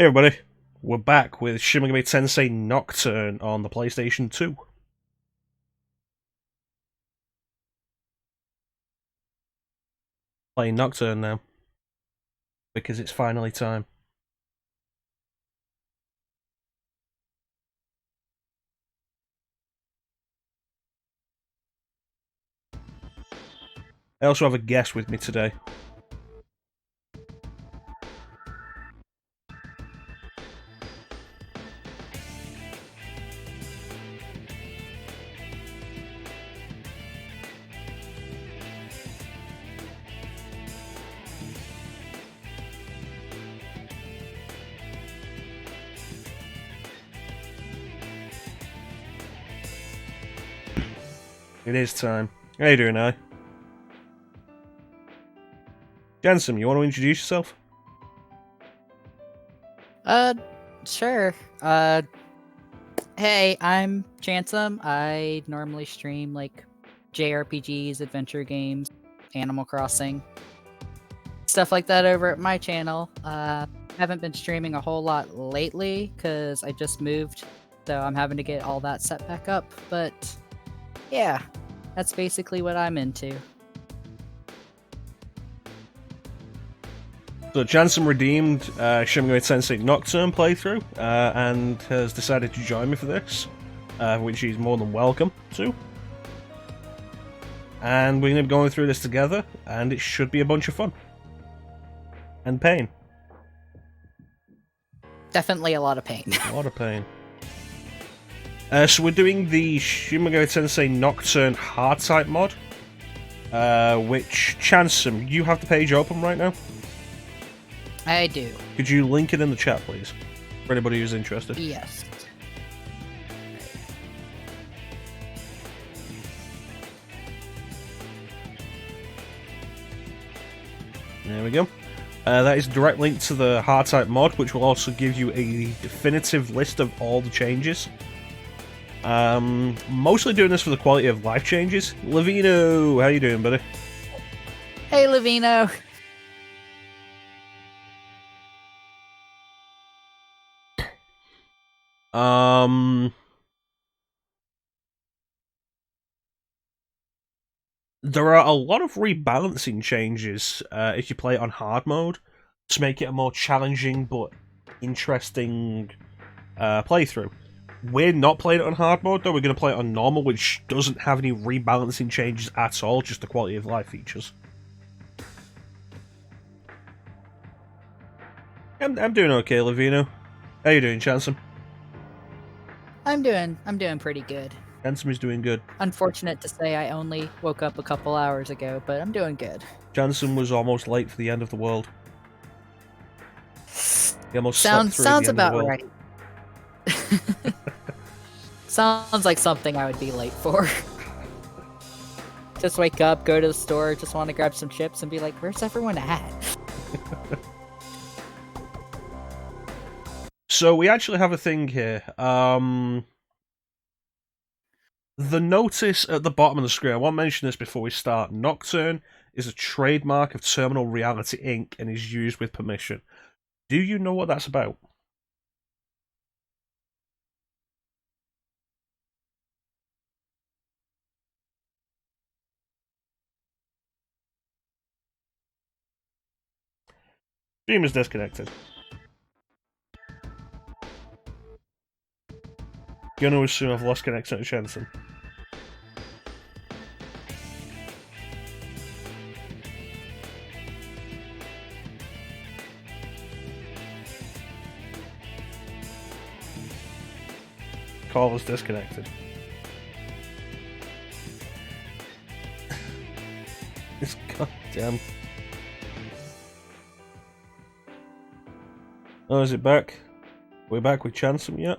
Hey everybody, we're back with Shin Megami Tensei Nocturne on the PlayStation 2. Playing Nocturne now, because it's finally time. I also have a guest with me today. It is time. How you doing, now? ChanceEm, you want to introduce yourself? Uh, sure. Hey, I'm ChanceEm. I normally stream like JRPGs, adventure games, Animal Crossing, stuff like that over at my channel. Haven't been streaming a whole lot lately because I just moved, so I'm having to get all that set back up. But yeah, that's basically what I'm into. So ChanceEm redeemed Shin Megami Tensei Nocturne playthrough, and has decided to join me for this, which he's more than welcome to. And we're going to be going through this together, and it should be a bunch of fun. And pain. Definitely a lot of pain. A lot of pain. So we're doing the Shin Megami Tensei Nocturne hard type mod, which, ChanceEm, you have the page open right now? I do. Could you link it in the chat, please, for anybody who's interested? Yes. There we go. That is a direct link to the hard type mod, which will also give you a definitive list of all the changes. Mostly doing this for the quality of life changes. Lavino, how you doing, buddy? Hey, Lavino. There are a lot of rebalancing changes if you play it on hard mode to make it a more challenging but interesting playthrough. We're not playing it on hard mode, though. We're going to play it on normal, which doesn't have any rebalancing changes at all, just the quality of life features. I'm doing okay, Lavino. How you doing, ChanceEm? I'm doing pretty good. ChanceEm is doing good. Unfortunate to say I only woke up a couple hours ago, but I'm doing good. ChanceEm was almost late for the end of the world. He almost slept through Sounds the end of about the world. right. Sounds like something I would be late for. Just wake up, go to the store, just want to grab some chips and be like, where's everyone at? So we actually have a thing here. The notice at the bottom of the screen, I want to mention this before we start. Nocturne is a trademark of Terminal Reality Inc. and is used with permission. Do you know what that's about? Stream is disconnected. Gonna assume I've lost connection to ChanceEm. Call is disconnected. It's goddamn. Oh, is it back? We're back with ChanceEm yet?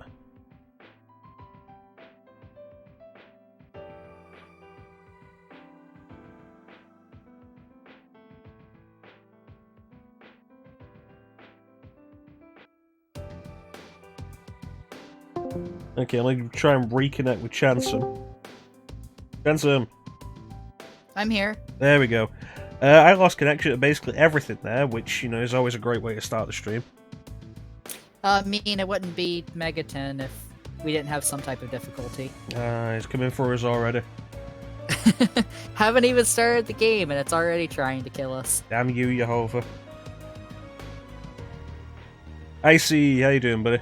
Okay, I'm gonna try and reconnect with ChanceEm. ChanceEm. I'm here. There we go. I lost connection to basically everything there, which, you know, is always a great way to start the stream. I mean, it wouldn't be Mega 10 if we didn't have some type of difficulty. He's coming for us already. Haven't even started the game and it's already trying to kill us. Damn you, Yehovah. I see. How you doing, buddy?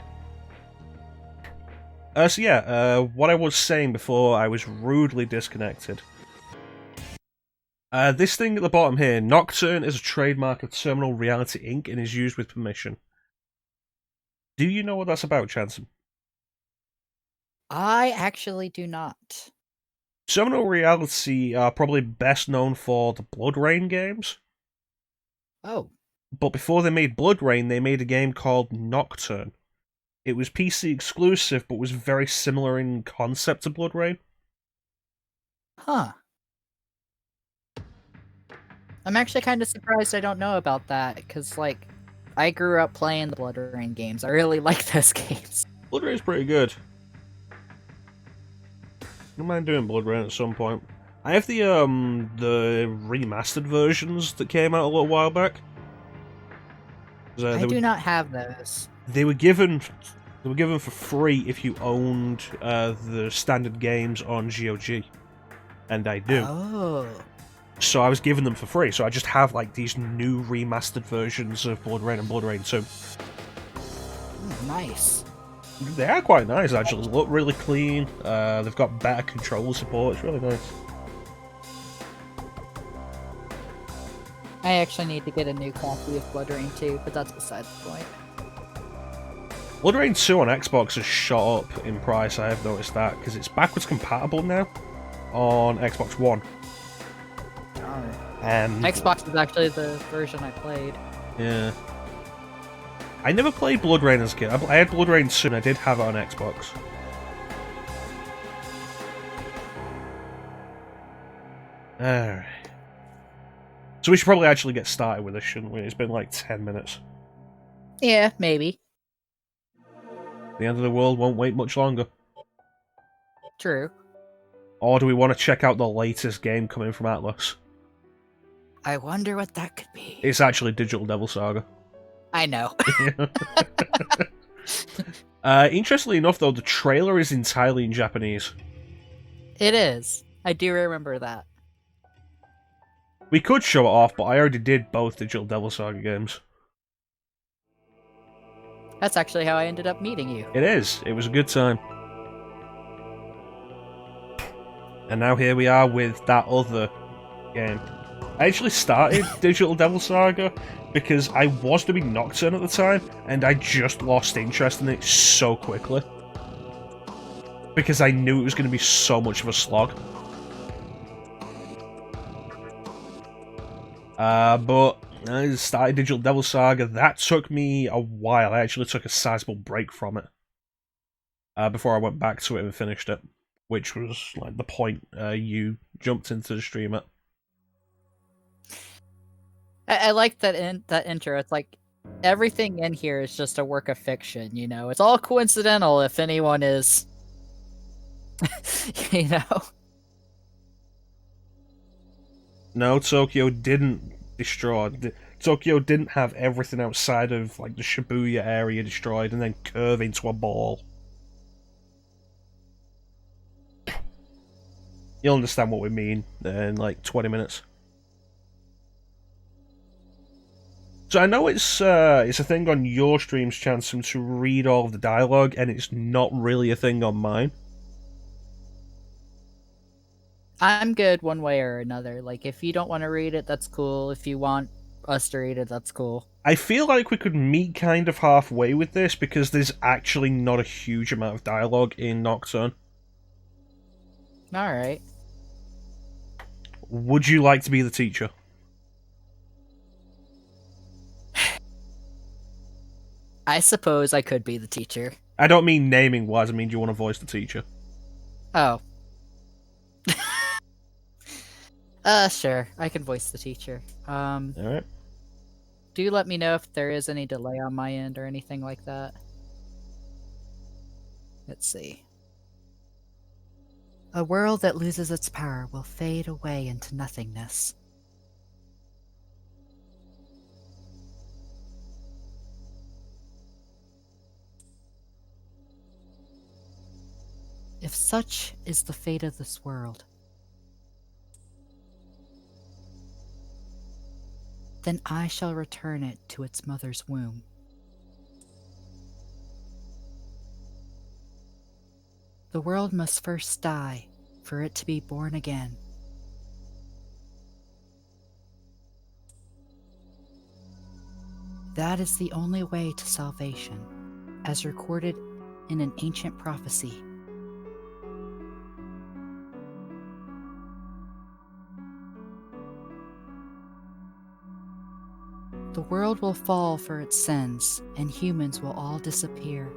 So yeah, what I was saying before I was rudely disconnected. This thing at the bottom here, Nocturne, is a trademark of Terminal Reality Inc. and is used with permission. Do you know what that's about, ChanceEm? I actually do not. Terminal Reality are probably best known for the Blood Rain games. Oh. But before they made Blood Rain, they made a game called Nocturne. It was PC exclusive, but was very similar in concept to Blood Rain. Huh. I'm actually kind of surprised I don't know about that, because, like, I grew up playing the Blood Rain games. I really like those games. Blood Rain's pretty good. I don't mind doing Blood Rain at some point. I have the remastered versions that came out a little while back. I do not have those. They were given for free if you owned the standard games on GOG, and I do. Oh. So I was given them for free. So I just have like these new remastered versions of Blood Rain and Blood Rain 2. Nice. They are quite nice actually. They look really clean. They've got better controller support. It's really nice. I actually need to get a new copy of Blood Rain 2, but that's beside the point. Blood Rain 2 on Xbox has shot up in price, I have noticed that, because it's backwards compatible now on Xbox One. Xbox is actually the version I played. Yeah. I never played Blood Rain as a kid. I had Blood Rain 2 and I did have it on Xbox. Alright. So we should probably actually get started with this, shouldn't we? It's been like 10 minutes. Yeah, maybe. The end of the world won't wait much longer. True. Or do we want to check out the latest game coming from Atlas? I wonder what that could be. It's actually Digital Devil Saga. I know. Interestingly enough, though, the trailer is entirely in Japanese. It is. I do remember that. We could show it off, but I already did both Digital Devil Saga games. That's actually how I ended up meeting you. It is. It was a good time. And now here we are with that other game. I actually started Digital Devil Saga because I was doing Nocturne at the time, and I just lost interest in it so quickly. Because I knew it was going to be so much of a slog. But I started Digital Devil Saga. That took me a while. I actually took a sizable break from it. Before I went back to it and finished it. Which was like the point you jumped into the stream at. I like that intro. It's like everything in here is just a work of fiction, you know? It's all coincidental if anyone is... you know? No, Tokyo didn't destroy. Tokyo didn't have everything outside of like the Shibuya area destroyed and then curve into a ball. You'll understand what we mean in like 20 minutes. So I know it's a thing on your streams, ChanceEm, to read all of the dialogue, and it's not really a thing on mine. I'm good one way or another. Like, if you don't want to read it, that's cool. If you want us to read it, that's cool. I feel like we could meet kind of halfway with this, because there's actually not a huge amount of dialogue in Nocturne. Alright. Would you like to be the teacher? I suppose I could be the teacher. I don't mean naming-wise, I mean do you want to voice the teacher? Oh. Sure. I can voice the teacher. Alright. Do let me know if there is any delay on my end or anything like that. Let's see. A world that loses its power will fade away into nothingness. If such is the fate of this world, then I shall return it to its mother's womb. The world must first die for it to be born again. That is the only way to salvation, as recorded in an ancient prophecy. The world will fall for its sins, and humans will all disappear.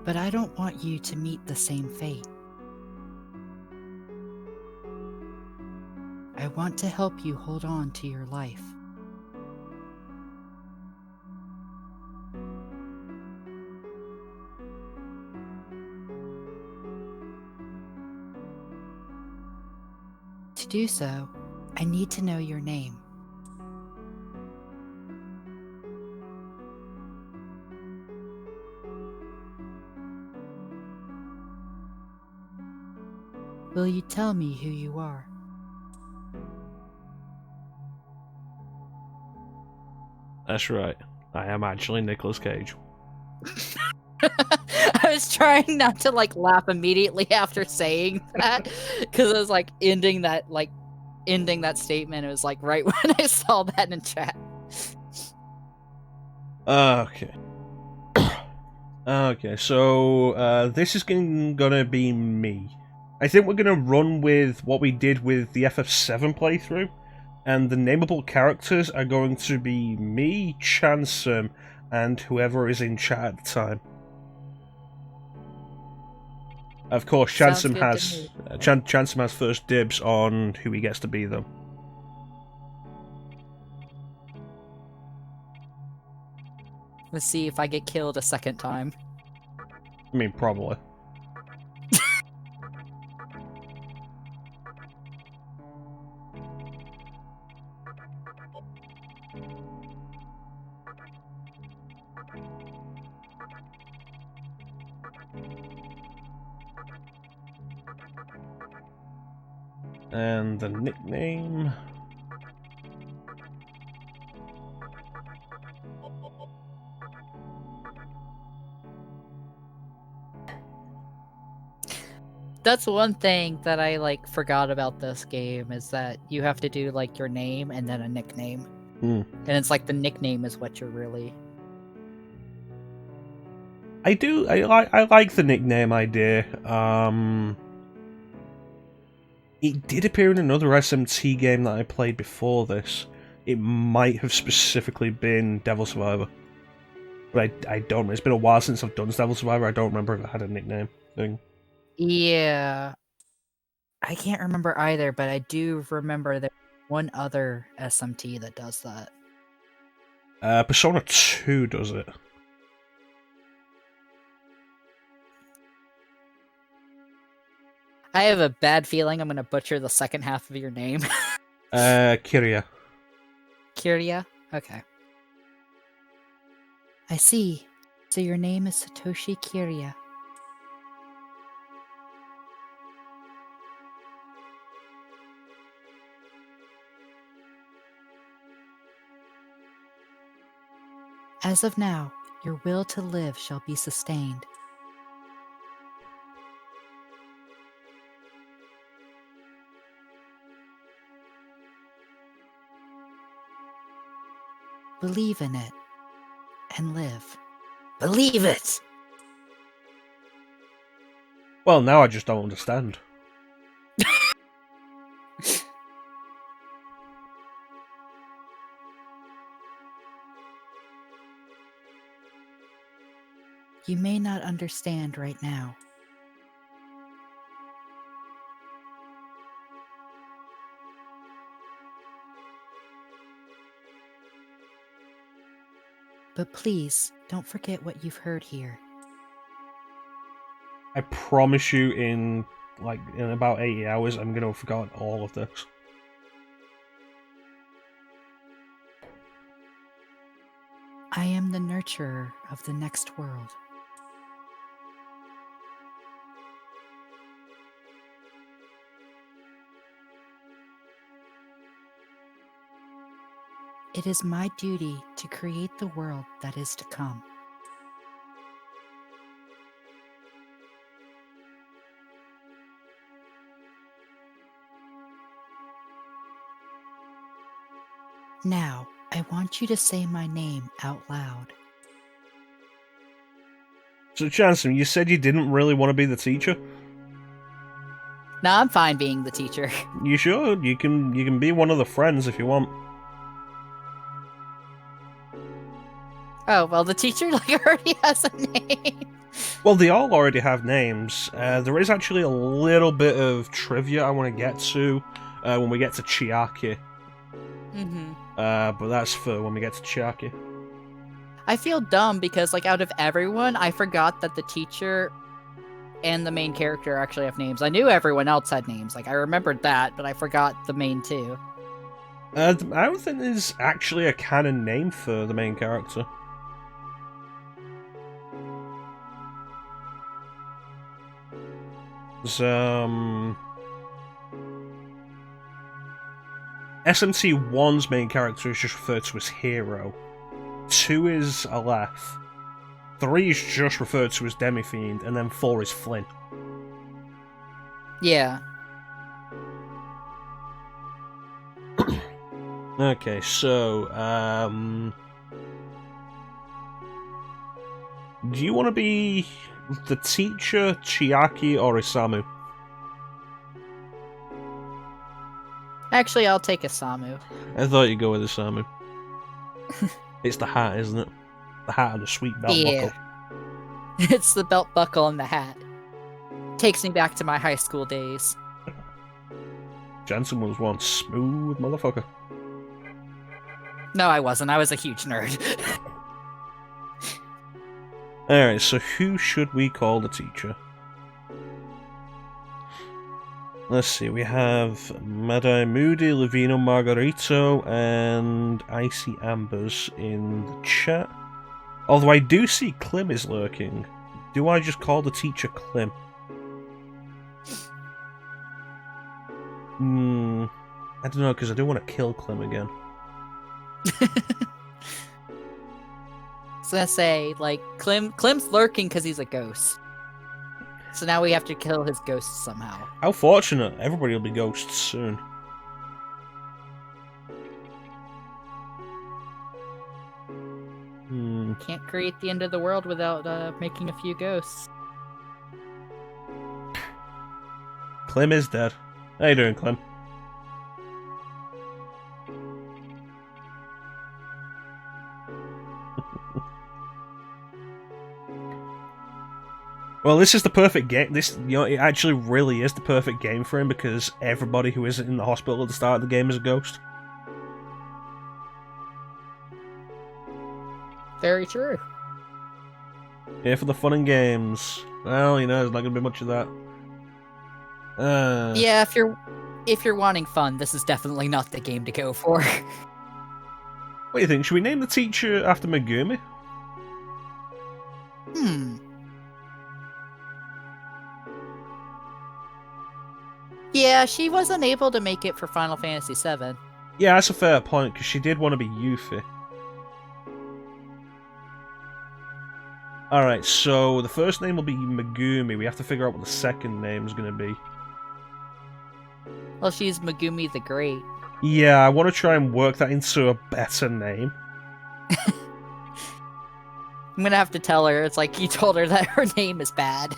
But I don't want you to meet the same fate. I want to help you hold on to your life. To do so, I need to know your name. Will you tell me who you are? That's right. I am actually Nicolas Cage. I was trying not to laugh immediately after saying that because I was ending that statement. It was right when I saw that in chat. Okay. Okay, so this is gonna be me. I think we're gonna run with what we did with the FF7 playthrough, and the nameable characters are going to be me, ChanceEm, and whoever is in chat at the time. Of course, ChanceEm has first dibs on who he gets to be, though. Let's see if I get killed a second time. I mean, probably. And the nickname... That's one thing that I forgot about this game is that you have to do your name and then a nickname. And it's the nickname is what you're really... I like the nickname idea. It did appear in another SMT game that I played before this. It might have specifically been Devil Survivor. But I don't. It's been a while since I've done Devil Survivor. I don't remember if it had a nickname thing. Yeah. I can't remember either, but I do remember there's one other SMT that does that. Persona 2 does it. I have a bad feeling I'm going to butcher the second half of your name. Kiria. Kiria? Okay. I see. So your name is Satoshi Kiria. As of now, your will to live shall be sustained. Believe in it and live. Believe it! Well, now I just don't understand. You may not understand right now. But please, don't forget what you've heard here. I promise you in about 80 hours I'm gonna have forgotten all of this. I am the nurturer of the next world. It is my duty to create the world that is to come. Now, I want you to say my name out loud. So, ChanceEm, you said you didn't really want to be the teacher. No, I'm fine being the teacher. You should. You can be one of the friends if you want. Oh, well, the teacher already has a name. Well, they all already have names. There is actually a little bit of trivia I want to get to when we get to Chiaki. Mm-hmm. But that's for when we get to Chiaki. I feel dumb because, out of everyone, I forgot that the teacher and the main character actually have names. I knew everyone else had names. I remembered that, but I forgot the main two. I don't think there's actually a canon name for the main character. There's, SMT1's main character is just referred to as Hero. 2 is Aleph. 3 is just referred to as Demi-Fiend, and then 4 is Flynn. Yeah. Okay, so, do you want to be the teacher, Chiaki, or Isamu? Actually, I'll take Isamu. I thought you'd go with Isamu. It's the hat, isn't it? The hat and the sweet belt buckle. It's the belt buckle and the hat. Takes me back to my high school days. Jensen was one smooth motherfucker. No, I wasn't. I was a huge nerd. Alright, so who should we call the teacher? Let's see, we have Madai Moody, Levino Margarito, and Icy Ambers in the chat. Although I do see Klim is lurking. Do I just call the teacher Klim? I don't know, because I do want to kill Klim again. I was gonna say, Klim's lurking because he's a ghost. So now we have to kill his ghost somehow. How fortunate. Everybody will be ghosts soon. Can't create the end of the world without making a few ghosts. Klim is dead. How you doing, Klim? Well, this is the perfect game. It actually really is the perfect game for him because everybody who isn't in the hospital at the start of the game is a ghost. Very true. Here for the fun and games. Well, there's not going to be much of that. Yeah, if you're wanting fun, this is definitely not the game to go for. What do you think? Should we name the teacher after Megumi? Yeah, she wasn't able to make it for Final Fantasy VII. Yeah, that's a fair point, because she did want to be Yuffie. Alright, so the first name will be Megumi. We have to figure out what the second name is going to be. Well, she's Megumi the Great. Yeah, I want to try and work that into a better name. I'm gonna have to tell her, it's like you told her that her name is bad.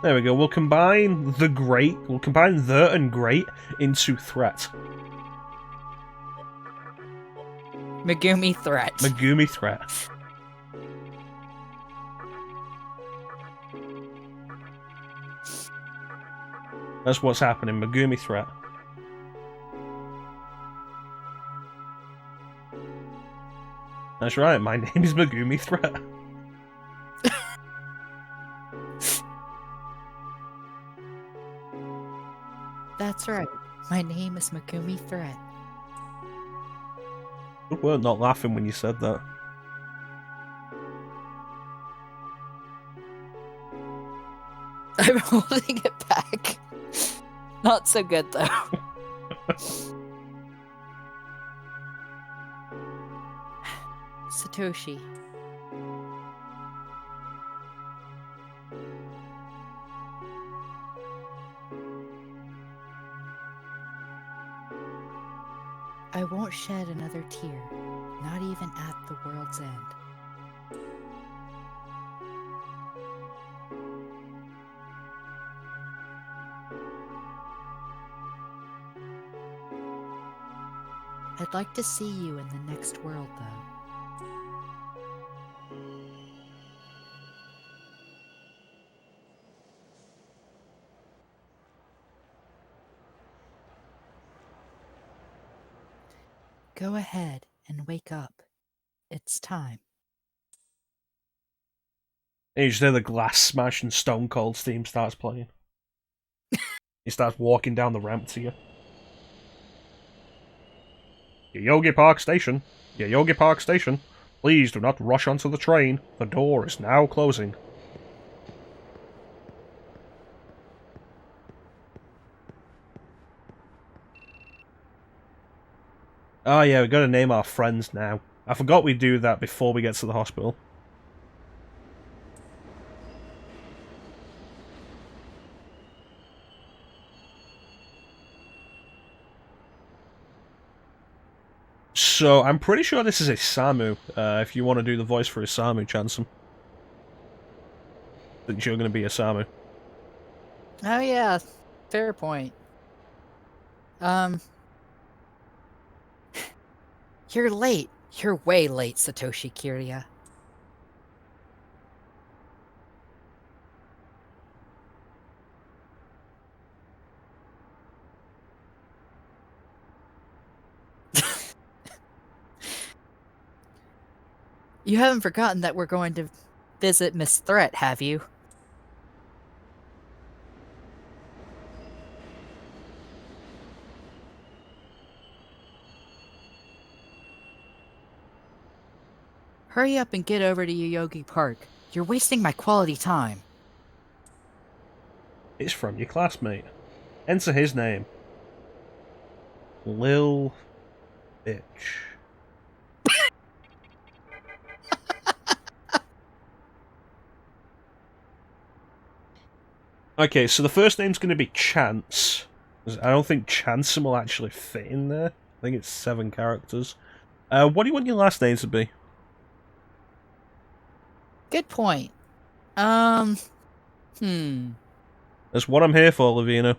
There we go, we'll combine the Great, we'll combine the and Great into Threat. Megumi Threat. Megumi Threat. That's what's happening, Megumi Threat. That's right, my name is Megumi Threat. That's right. My name is Megumi Threat. Good word not laughing when you said that. I'm holding it back. Not so good, though. Satoshi. I won't shed another tear, not even at the world's end. I'd like to see you in the next world, though. Go ahead and wake up. It's time. And you just hear the glass smash and Stone Cold's theme starts playing. He starts walking down the ramp to you. Yoyogi Park Station. Yoyogi Park Station. Please do not rush onto the train. The door is now closing. Oh yeah, we gotta name our friends now. I forgot we do that before we get to the hospital. So, I'm pretty sure this is a Samu, if you want to do the voice for a Samu, ChanceEm. Since you're going to be a Samu. Oh yeah, fair point. You're late. You're way late, Satoshi Kiria. You haven't forgotten that we're going to visit Miss Threat, have you? Hurry up and get over to Yoyogi Park. You're wasting my quality time. It's from your classmate. Enter his name. Lil... Bitch. Okay, so the first name's going to be Chance. I don't think ChanceEm will actually fit in there. I think it's 7 characters. What do you want your last name to be? Good point. That's what I'm here for, Lavina.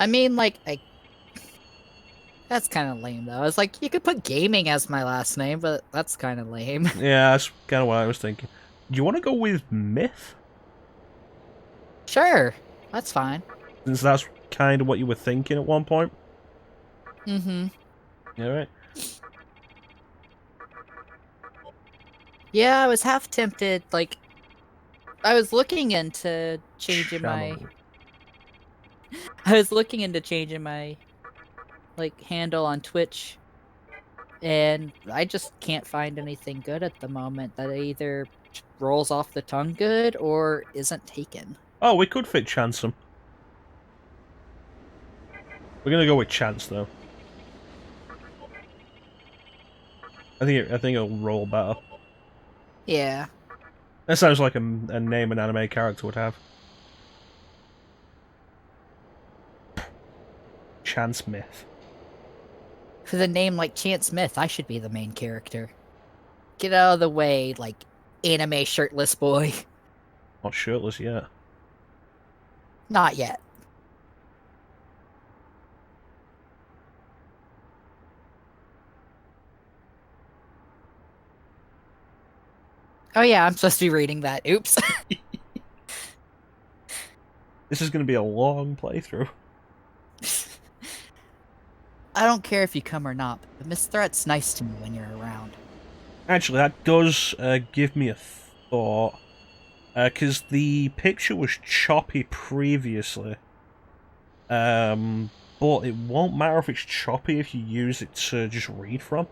I mean, like, that's kind of lame, though. It's like, you could put gaming as my last name, but that's kind of lame. Yeah, that's kind of what I was thinking. Do you want to go with Myth? Sure, that's fine. Since that's kind of what you were thinking at one point. Mm-hmm. Alright. Yeah, I was half tempted, like, I was looking into changing my... I was looking into changing my, like, handle on Twitch, and I just can't find anything good at the moment that either rolls off the tongue good or isn't taken. Oh, we could fit ChanceEm. We're gonna go with Chance, though. I think it'll roll better. Yeah. That sounds like a name an anime character would have. Chance Myth. For the name like Chance Smith, I should be the main character. Get out of the way, like, anime shirtless boy. Not shirtless yet. Not yet. Oh yeah, I'm supposed to be reading that. Oops. This is going to be a long playthrough. I don't care if you come or not, but Miss Threat's nice to me when you're around. Actually, that does give me a thought. Because the picture was choppy previously. But it won't matter if it's choppy if you use it to just read from.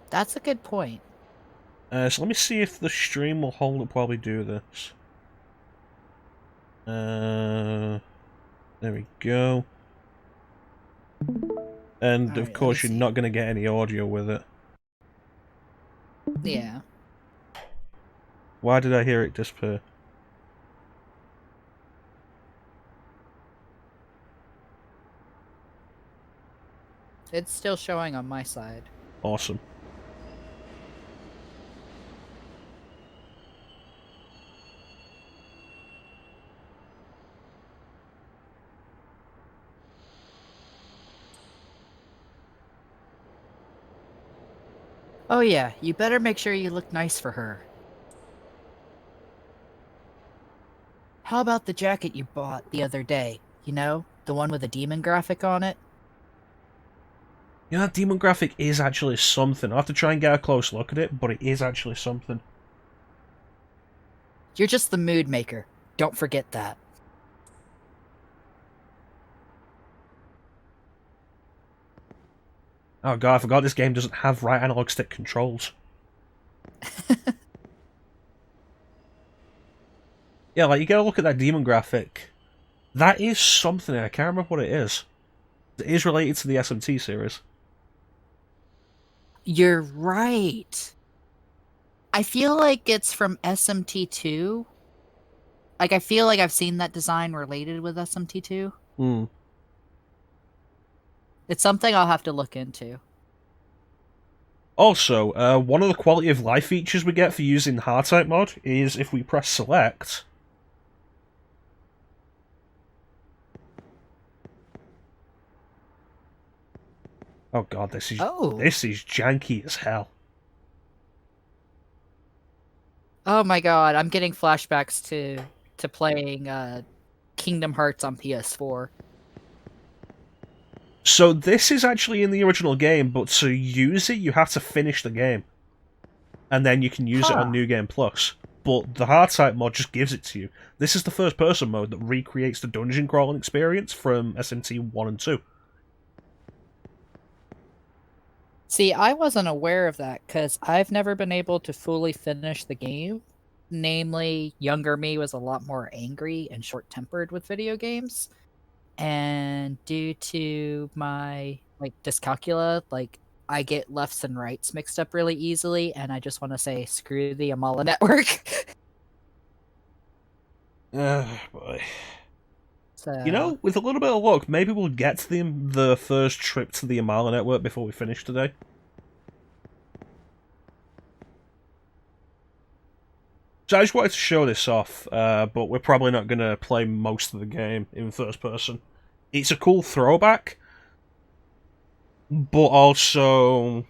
That's a good point. So let me see if the stream will hold up while we do this. There we go. And of Alright, course, you're not going to get any audio with it. Yeah. Why did I hear it disappear? It's still showing on my side. Awesome. Oh yeah, you better make sure you look nice for her. How about the jacket you bought the other day? You know, the one with the demon graphic on it? You know, that demon graphic is actually something. I'll have to try and get a close look at it, but it is actually something. You're just the mood maker. Don't forget that. Oh god, I forgot this game doesn't have right analog stick controls. Yeah, like, you gotta look at that demon graphic. That is something, I can't remember what it is. It is related to the SMT series. You're right. I feel like it's from SMT2. Like, I feel like I've seen that design related with SMT2. Hmm. It's something I'll have to look into. Also, one of the quality of life features we get for using hard type mod is if we press select. Oh god, this is janky as hell. Oh my god, I'm getting flashbacks to playing Kingdom Hearts on PS4. So this is actually in the original game, but to use it, you have to finish the game. And then you can use it on New Game Plus. But the hard type mod just gives it to you. This is the first person mode that recreates the dungeon crawling experience from SMT 1 and 2. See, I wasn't aware of that because I've never been able to fully finish the game. Namely, younger me was a lot more angry and short-tempered with video games. And due to my dyscalculia, I get lefts and rights mixed up really easily, and I just want to say screw the Amala network. Boy. So You know, with a little bit of luck, maybe we'll get to the first trip to the Amala network before we finish today. So I just wanted to show this off, but we're probably not going to play most of the game in first person. It's a cool throwback, but also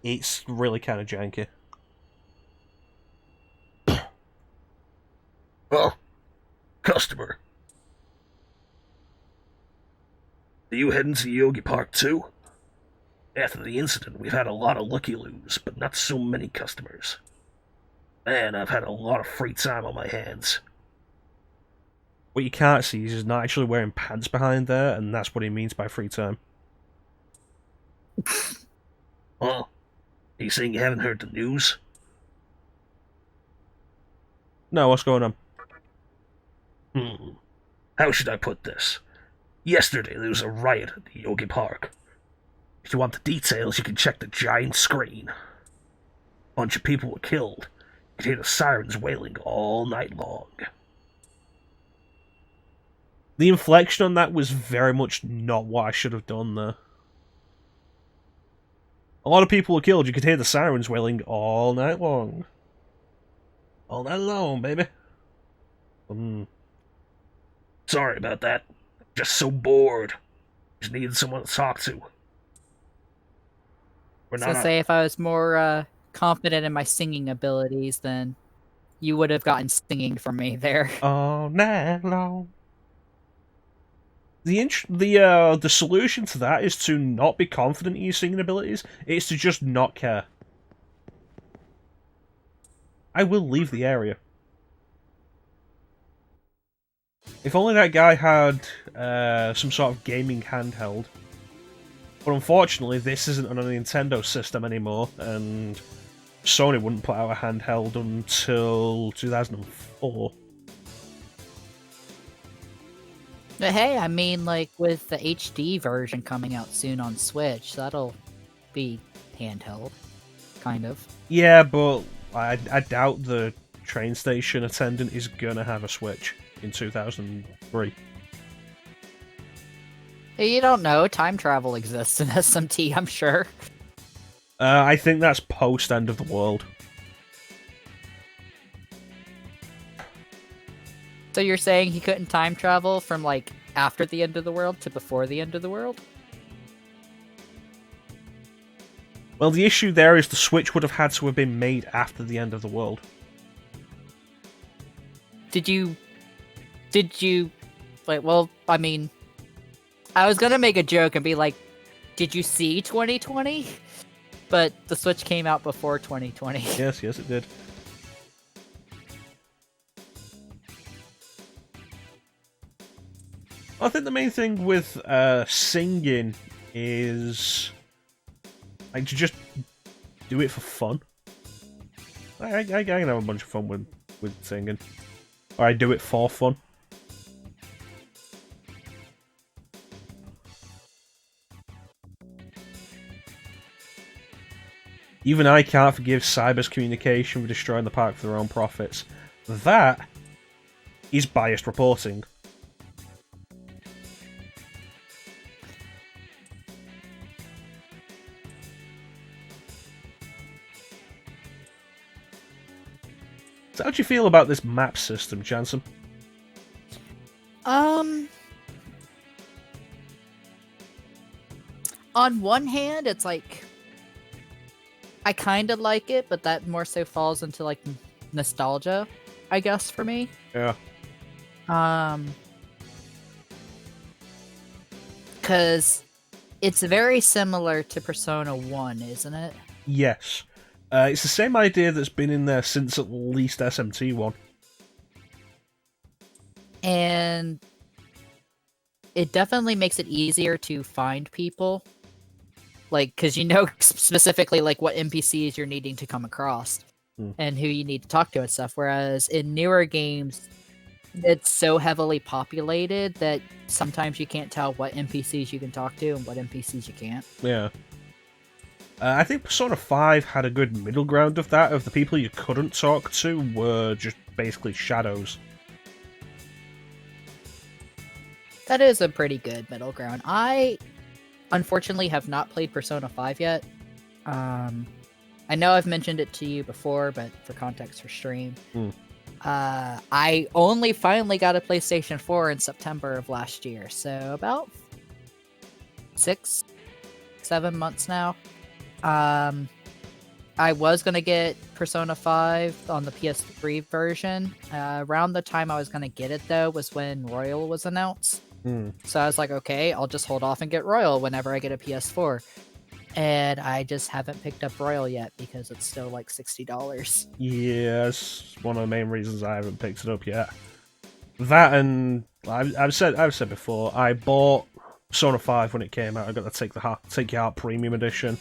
it's really kind of janky. Well, customer. Are you heading to Yogi Park too? After the incident, we've had a lot of looky-loos, but not so many customers. Man, I've had a lot of free time on my hands. What you can't see is he's not actually wearing pants behind there, and that's what he means by free time. Well, are you saying you haven't heard the news? No, what's going on? How should I put this? Yesterday there was a riot at the Yogi Park. If you want the details, you can check the giant screen. A bunch of people were killed. You could hear the sirens wailing all night long. The inflection on that was very much not what I should have done there. A lot of people were killed. You could hear the sirens wailing all night long. All night long, baby. Sorry about that. Just so bored. Just needed someone to talk to. say if I was more confident in my singing abilities, then you would have gotten singing from me there. All night long. The solution to that is to not be confident in your singing abilities. It's to just not care. I will leave the area. If only that guy had some sort of gaming handheld. But unfortunately, this isn't on a Nintendo system anymore, and Sony wouldn't put out a handheld until 2004. But hey, I mean, like, with the HD version coming out soon on Switch, that'll be handheld, kind of. Yeah, but I doubt the train station attendant is gonna have a Switch in 2003. You don't know, time travel exists in SMT, I'm sure. I think that's post End of the World. So you're saying he couldn't time travel from, like, after the end of the world to before the end of the world? Well, the issue there is the Switch would have had to have been made after the end of the world. Did you... Like, well, I mean... I was gonna make a joke and be like, did you see 2020? But the Switch came out before 2020. Yes, it did. I think the main thing with singing is like to just do it for fun. I can have a bunch of fun with singing, or I do it for fun. Even I can't forgive Cyber's communication for destroying the park for their own profits. That is biased reporting. So how do you feel about this map system, ChanceEm? On one hand, it's like... I kind of like it, but that more so falls into, like, nostalgia, I guess, for me. Yeah. Because it's very similar to Persona 1, isn't it? Yes. It's the same idea that's been in there since at least SMT1. And it definitely makes it easier to find people. Like, because you know specifically, like, what NPCs you're needing to come across. And who you need to talk to and stuff. Whereas in newer games, it's so heavily populated that sometimes you can't tell what NPCs you can talk to and what NPCs you can't. Yeah. I think Persona 5 had a good middle ground of that, of the people you couldn't talk to were just basically shadows. That is a pretty good middle ground. I, unfortunately, have not played Persona 5 yet. I know I've mentioned it to you before, but for context for stream. I only finally got a PlayStation 4 in September of last year, so about 6-7 months now. I was going to get Persona 5 on the PS3 version. Around the time I was going to get it, though, was when Royal was announced. So I was like, okay, I'll just hold off and get Royal whenever I get a PS4. And I just haven't picked up Royal yet because it's still like $60. Yeah, that's one of the main reasons I haven't picked it up yet. That, and I've said before, I bought Persona 5 when it came out. I got the Take Your Heart Premium Edition.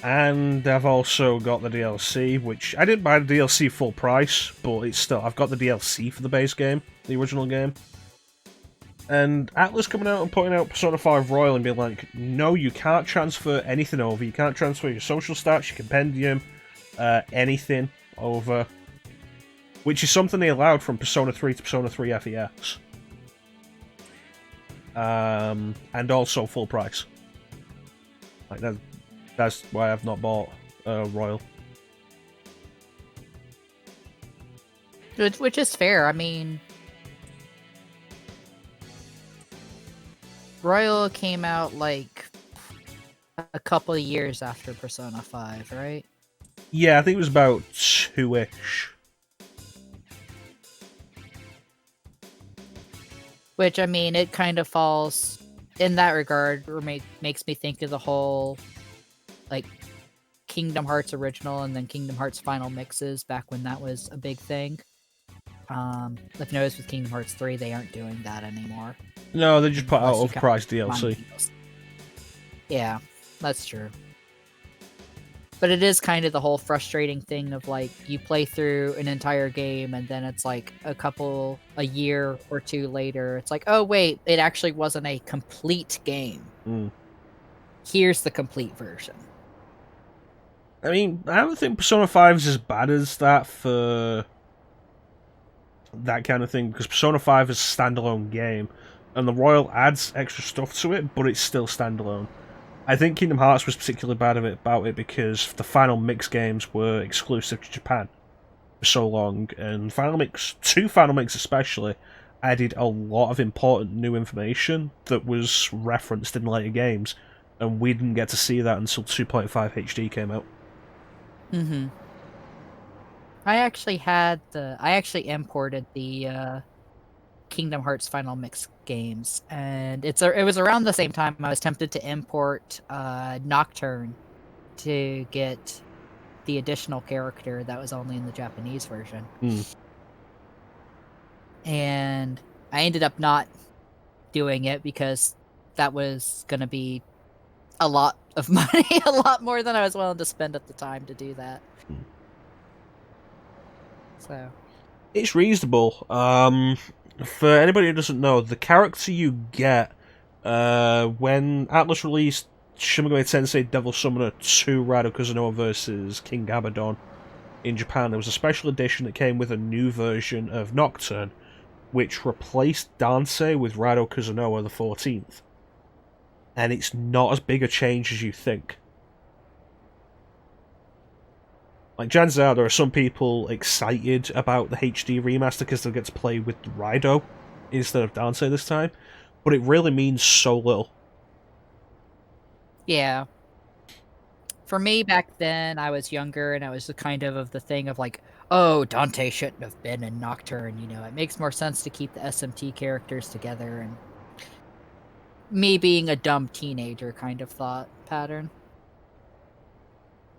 And I've also got the DLC, which I didn't buy the DLC full price, but it's still, I've got the DLC for the base game, the original game. And Atlas coming out and putting out Persona 5 Royal and being like, no, you can't transfer anything over. You can't transfer your social stats, your compendium, anything over. Which is something they allowed from Persona 3 to Persona 3 FEX. And also full price. Like that's why I've not bought Royal. Which is fair. I mean, Royal came out like a couple of years after Persona 5, right? Yeah, I think it was about 2-ish. Which, I mean, it kind of falls in that regard, or makes me think of the whole, like, Kingdom Hearts original and then Kingdom Hearts final mixes back when that was a big thing. I've noticed with Kingdom Hearts 3, they aren't doing that anymore. No, they just put out Unless you overpriced count DLC. deals. Yeah, that's true. But it is kind of the whole frustrating thing of like you play through an entire game and then it's like a year or two later, it's like, oh wait, it actually wasn't a complete game. Mm. Here's the complete version. I mean, I don't think Persona 5 is as bad as that for that kind of thing, because Persona 5 is a standalone game, and the Royal adds extra stuff to it, but it's still standalone. I think Kingdom Hearts was particularly bad about it because the Final Mix games were exclusive to Japan for so long, and Final Mix especially, added a lot of important new information that was referenced in later games, and we didn't get to see that until 2.5 HD came out. Mm-hmm. I actually imported the Kingdom Hearts Final Mix games, and it was around the same time I was tempted to import Nocturne to get the additional character that was only in the Japanese version. And I ended up not doing it because that was going to be a lot of money, a lot more than I was willing to spend at the time to do that. So it's reasonable. For anybody who doesn't know, the character you get when Atlas released Shin Megami Tensei Devil Summoner 2 Raido Kuzunoa versus King Abaddon in Japan, there was a special edition that came with a new version of Nocturne, which replaced Dante with Raido Kuzunoa the 14th. And it's not as big a change as you think. Like, chances are there are some people excited about the HD remaster because they'll get to play with Raido instead of Dante this time, but it really means so little. yeah. For me back then, I was younger and I was kind of the thing of like, oh, Dante shouldn't have been in Nocturne, you know, it makes more sense to keep the SMT characters together, and me being a dumb teenager kind of thought pattern.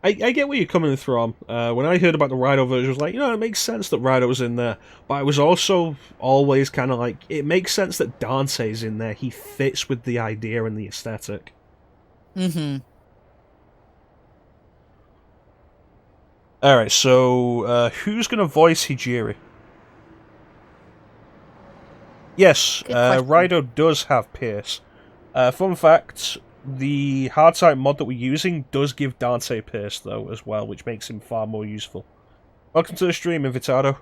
I get where you're coming from. When I heard about the Raido version, I was like, it makes sense that Raido's in there. But I was also always kind of like, it makes sense that Dante's in there. He fits with the idea and the aesthetic. Mm-hmm. Alright, so who's going to voice Hijiri? Yes, Raido does have Pierce. Fun fact, the hard-type mod that we're using does give Dante Pierce, though, as well, which makes him far more useful. Welcome to the stream, Invitado.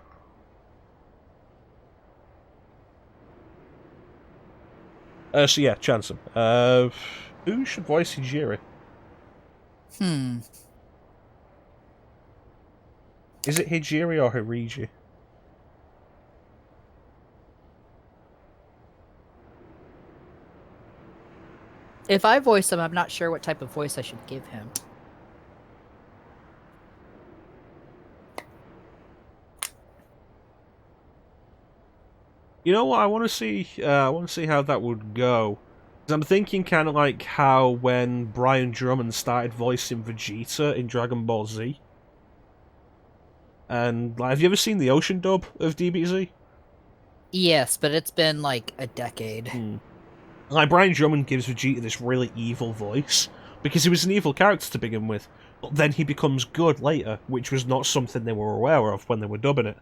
So yeah, ChanceEm. Who should voice Hijiri? Is it Hijiri or Hiriji? If I voice him, I'm not sure what type of voice I should give him. You know what? I want to see. I want to see how that would go. 'Cause I'm thinking kind of like how when Brian Drummond started voicing Vegeta in Dragon Ball Z. And like, have you ever seen the Ocean dub of DBZ? Yes, but it's been like a decade. Like, Brian Drummond gives Vegeta this really evil voice because he was an evil character to begin with, but then he becomes good later, which was not something they were aware of when they were dubbing it.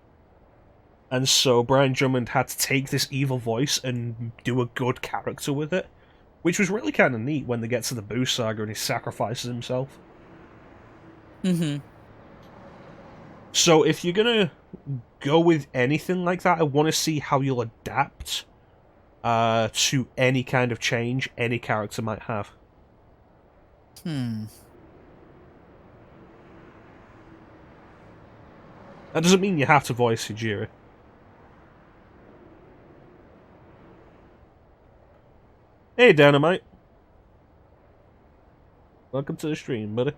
And so Brian Drummond had to take this evil voice and do a good character with it, which was really kind of neat when they get to the Boo Saga and he sacrifices himself. Mm-hmm. So if you're gonna go with anything like that, I want to see how you'll adapt to any kind of change any character might have. That doesn't mean you have to voice Hijiri. Hey, Dynamite. Welcome to the stream, buddy.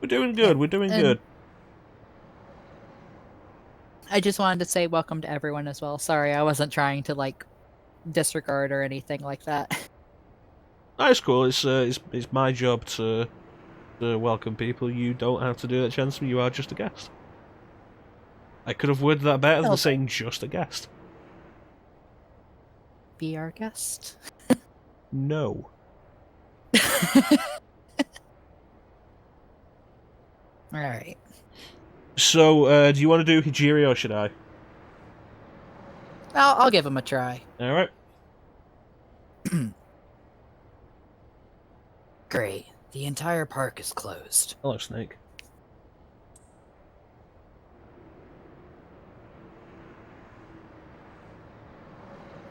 We're doing good, we're doing good. I just wanted to say welcome to everyone as well. Sorry, I wasn't trying to, like, disregard or anything like that. That's cool, it's my job to welcome people. You don't have to do that, ChanceEm, you are just a guest. I could have worded that better than Okay. saying just a guest. Be our guest. No. Alright. So, do you want to do Hijiri or should I? I'll give him a try. Alright. Great. The entire park is closed. Hello, Snake.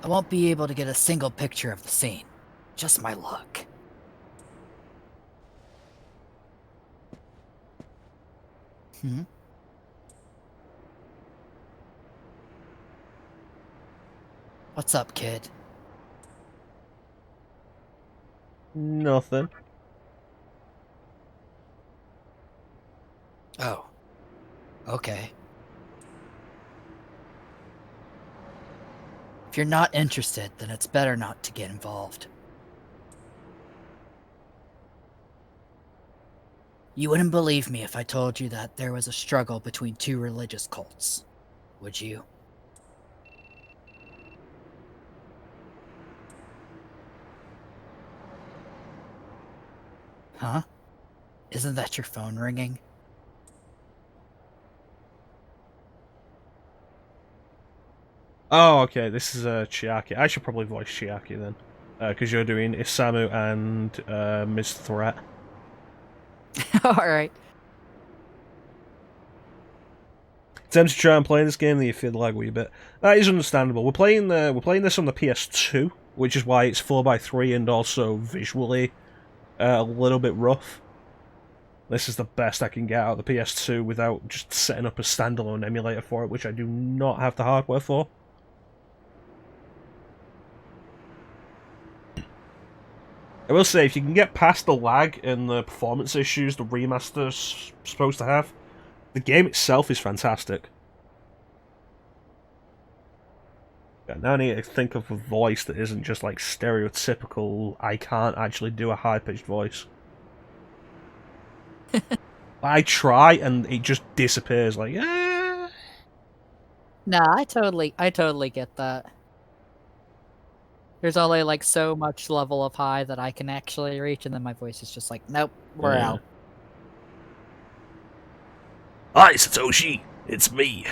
I won't be able to get a single picture of the scene. Just my luck. What's up, kid? Nothing. Oh. Okay. If you're not interested, then it's better not to get involved. You wouldn't believe me if I told you that there was a struggle between two religious cults, would you? Huh? Isn't that your phone ringing? Oh, okay, this is Chiaki. I should probably voice Chiaki then. Because you're doing Isamu and Ms. Threat. Alright. Attempts to try and play this game, then you feel lag a wee bit. That is understandable. We're playing this on the PS2, which is why it's 4x3 and also visually a little bit rough. This is the best I can get out of the PS2 without just setting up a standalone emulator for it, which I do not have the hardware for. I will say, if you can get past the lag and the performance issues the remaster's supposed to have, the game itself is fantastic. Yeah, now I need to think of a voice that isn't just like stereotypical, I can't actually do a high-pitched voice. I try and it just disappears, like, ah! Nah, I totally get that. There's only like so much level of high that I can actually reach, and then my voice is just like, nope, we're Yeah. out. Hi, Satoshi. It's me.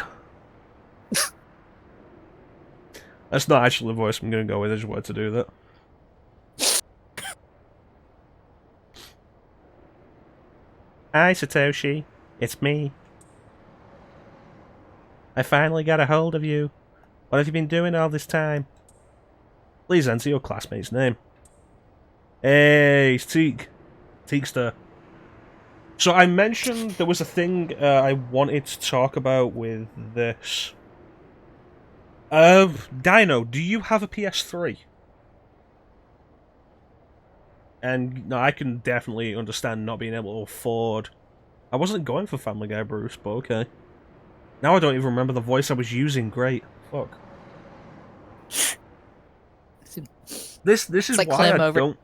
That's not actually the voice I'm going to go with, I just wanted to do that. Hi, Satoshi. It's me. I finally got a hold of you. What have you been doing all this time? Please enter your classmate's name. Hey, it's Teak. Teakster. So I mentioned there was a thing I wanted to talk about with this. Dino, do you have a PS3? And no, I can definitely understand not being able to afford. I wasn't going for Family Guy Bruce, but okay. Now I don't even remember the voice I was using. Great, fuck. This is It's like why I Clem over don't.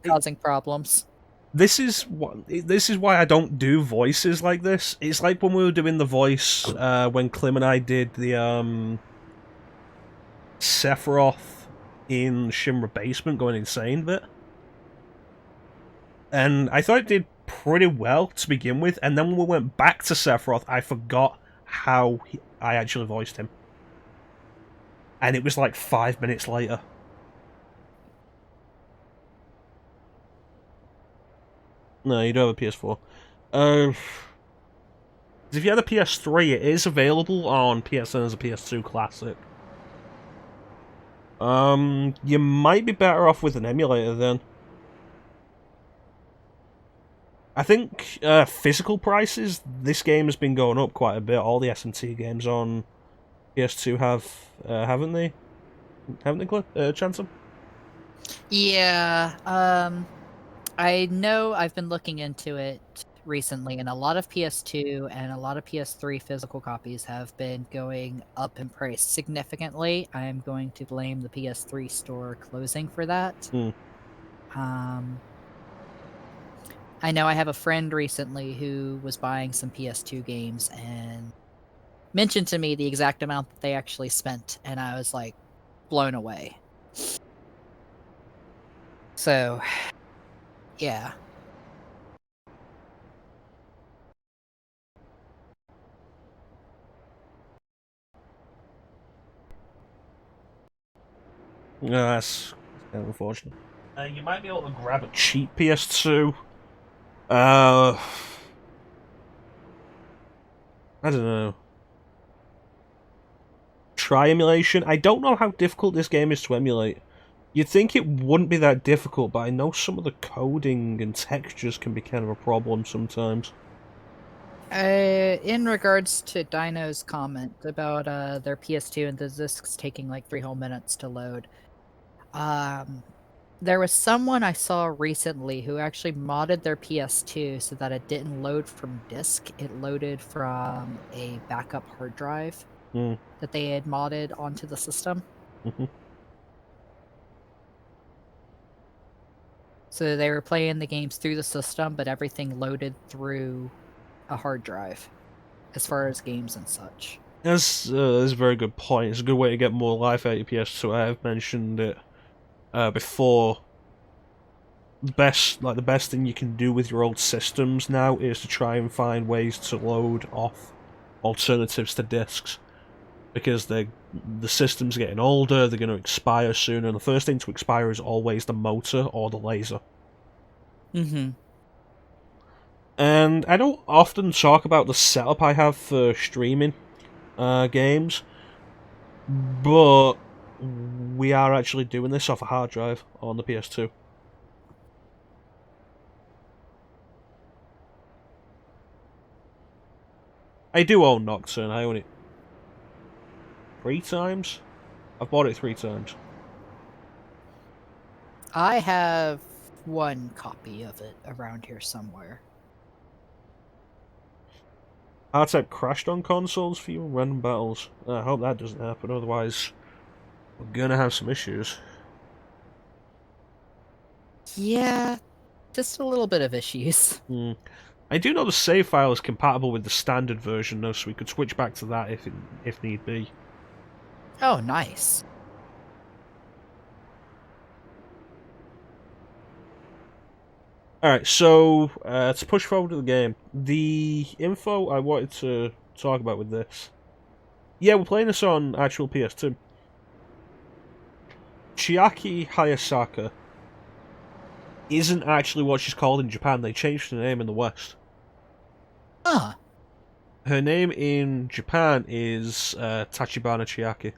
causing problems. This is why I don't do voices like this. It's like when we were doing the voice when Clem and I did the Sephiroth in Shinra Basement going insane bit. And I thought it did pretty well to begin with, and then when we went back to Sephiroth, I forgot how I actually voiced him. And it was like 5 minutes later. No, you don't have a PS4. If you had a PS3, it is available on PSN as a PS2 classic. You might be better off with an emulator then. I think physical prices, this game has been going up quite a bit. All the SMT games on PS2 have, haven't they? Haven't they, ChanceEm? Yeah, I know I've been looking into it recently, and a lot of PS2 and a lot of PS3 physical copies have been going up in price significantly. I'm going to blame the PS3 store closing for that. I know I have a friend recently who was buying some PS2 games, and mentioned to me the exact amount that they actually spent, and I was like blown away. So, yeah. No, that's kind of unfortunate. You might be able to grab a cheap PS2. I don't know. Try emulation. I don't know how difficult this game is to emulate. You'd think it wouldn't be that difficult, but I know some of the coding and textures can be kind of a problem sometimes. In regards to Dino's comment about their PS2 and the discs taking like 3 whole minutes to load, there was someone I saw recently who actually modded their PS2 so that it didn't load from disk. It loaded from a backup hard drive that they had modded onto the system. Mm-hmm. So they were playing the games through the system, but everything loaded through a hard drive as far as games and such. That's a very good point. It's a good way to get more life out of your PS2. I have mentioned it before. The best thing you can do with your old systems now is to try and find ways to load off alternatives to discs, because the system's getting older, they're going to expire soon, and the first thing to expire is always the motor or the laser. Mm-hmm. And I don't often talk about the setup I have for streaming games, but we are actually doing this off a hard drive on the PS2. I do own Nocturne. I own it 3 times. I've bought it 3 times. I have one copy of it around here somewhere. R-Type crashed on consoles for you in random battles. I hope that doesn't happen, otherwise we're gonna have some issues. Yeah, just a little bit of issues. I do know the save file is compatible with the standard version, though, so we could switch back to that if need be. Oh, nice. Alright, so to push forward to the game, the info I wanted to talk about with this. Yeah, we're playing this on actual PS2. Chiaki Hayasaka isn't actually what she's called in Japan. They changed her name in the West. Huh. Her name in Japan is Tachibana Chiaki.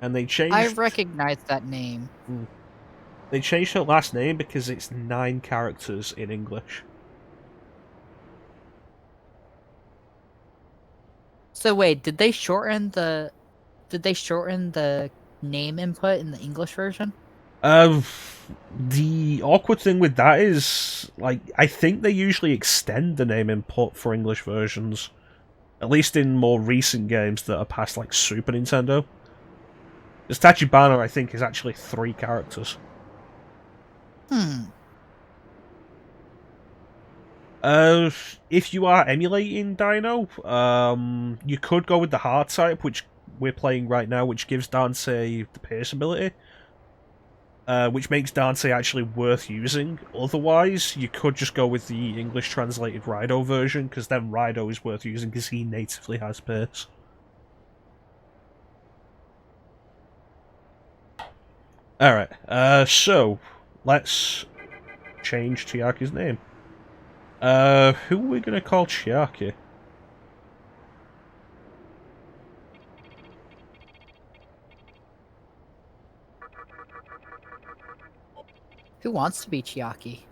And they changed... I recognize that name. They changed her last name because it's 9 characters in English. So wait, did they shorten the name input in the English version? The awkward thing with that is, like, I think they usually extend the name input for English versions. At least in more recent games that are past, like, Super Nintendo. Because Tachibana, I think, is actually 3 characters. If you are emulating Dino, you could go with the hard type, which we're playing right now, which gives Dante the Pierce ability. Which makes Dante actually worth using. Otherwise, you could just go with the English translated Rido version, because then Rido is worth using because he natively has Pierce. Alright, so let's change Chiaki's name. Who are we gonna call Chiaki? Who wants to be Chiaki?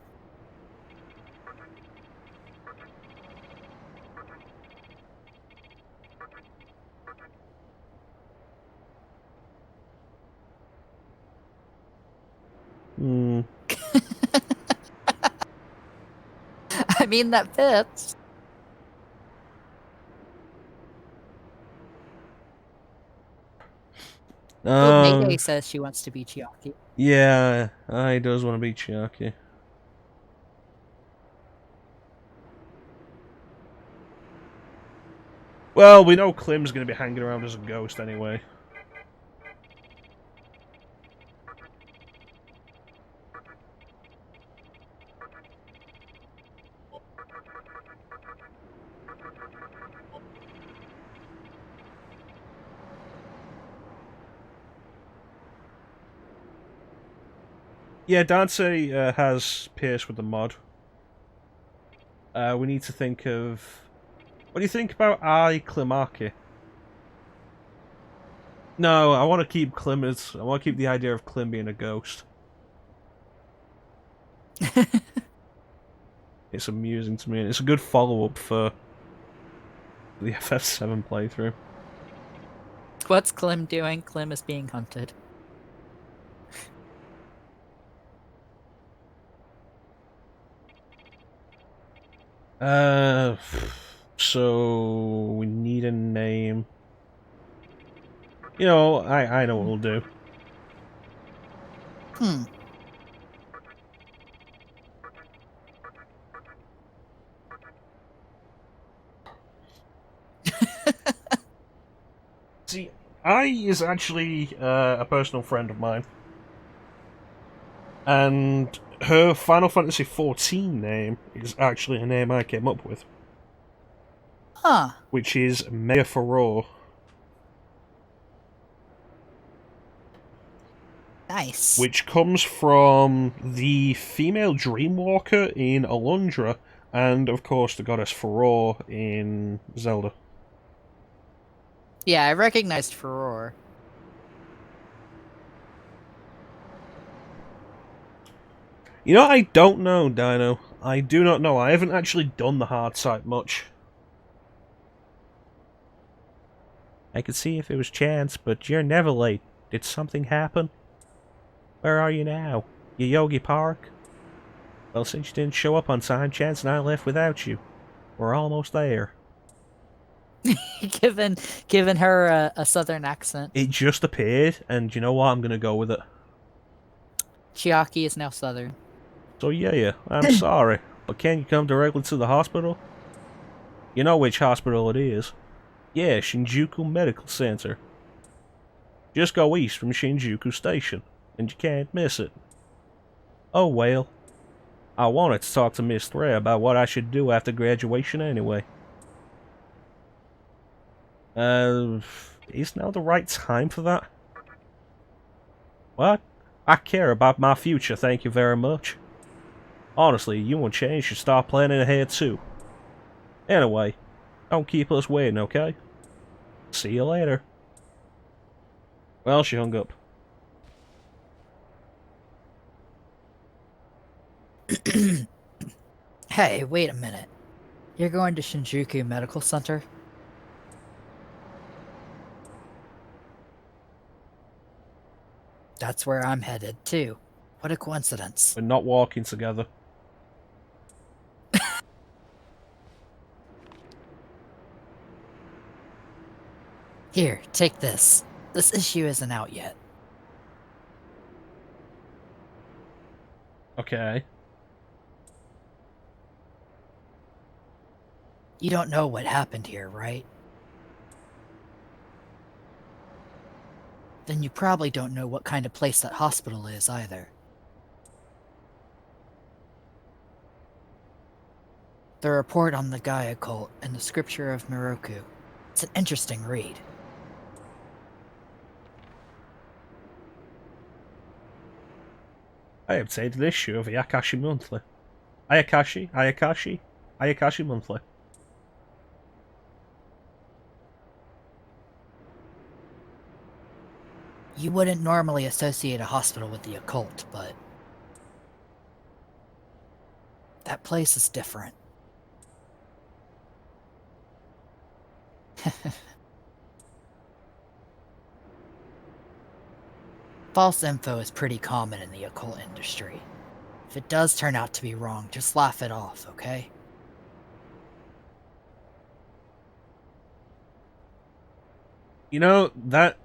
I mean, that fits. Mayday says she wants to be Chiaki. Yeah, I does want to be Chiaki. Well, we know Klim's going to be hanging around as a ghost anyway. Yeah, Dante has Pierce with the mod. We need to think of... What do you think about Klimaki? No, I want to keep Klim as... I want to keep the idea of Klim being a ghost. It's amusing to me, and it's a good follow-up for the FF7 playthrough. What's Klim doing? Klim is being hunted. So we need a name. You know, I know what we'll do. Hmm. See, I is actually a personal friend of mine. And her Final Fantasy XIV name is actually a name I came up with. Huh. Which is Maya Furore. Nice. Which comes from the female Dreamwalker in Alundra, and of course the goddess Furore in Zelda. Yeah, I recognized Furore. You know, I don't know, Dino. I do not know. I haven't actually done the hard side much. I could see if it was chance, but you're never late. Did something happen? Where are you now? You Yogi Park? Well, since you didn't show up on time, Chance and I left without you. We're almost there. Given her a southern accent. It just appeared, and you know what? I'm gonna go with it. Chiaki is now southern. So yeah, I'm sorry, but can you come directly to the hospital? You know which hospital it is. Yeah, Shinjuku Medical Center. Just go east from Shinjuku Station, and you can't miss it. Oh well. I wanted to talk to Miss Thread about what I should do after graduation anyway. Is now the right time for that? What? I care about my future, thank you very much. Honestly, you and Shane should start planning ahead too. Anyway, don't keep us waiting, okay? See you later. Well, she hung up. Hey, wait a minute. You're going to Shinjuku Medical Center? That's where I'm headed, too. What a coincidence. We're not walking together. Here, take this. This issue isn't out yet. Okay. You don't know what happened here, right? Then you probably don't know what kind of place that hospital is either. The report on the Gaia cult and the scripture of Miroku. It's an interesting read. I obtained an issue of the Ayakashi Monthly. Ayakashi Monthly. You wouldn't normally associate a hospital with the occult, but that place is different. False info is pretty common in the occult industry. If it does turn out to be wrong, just laugh it off, okay? You know, that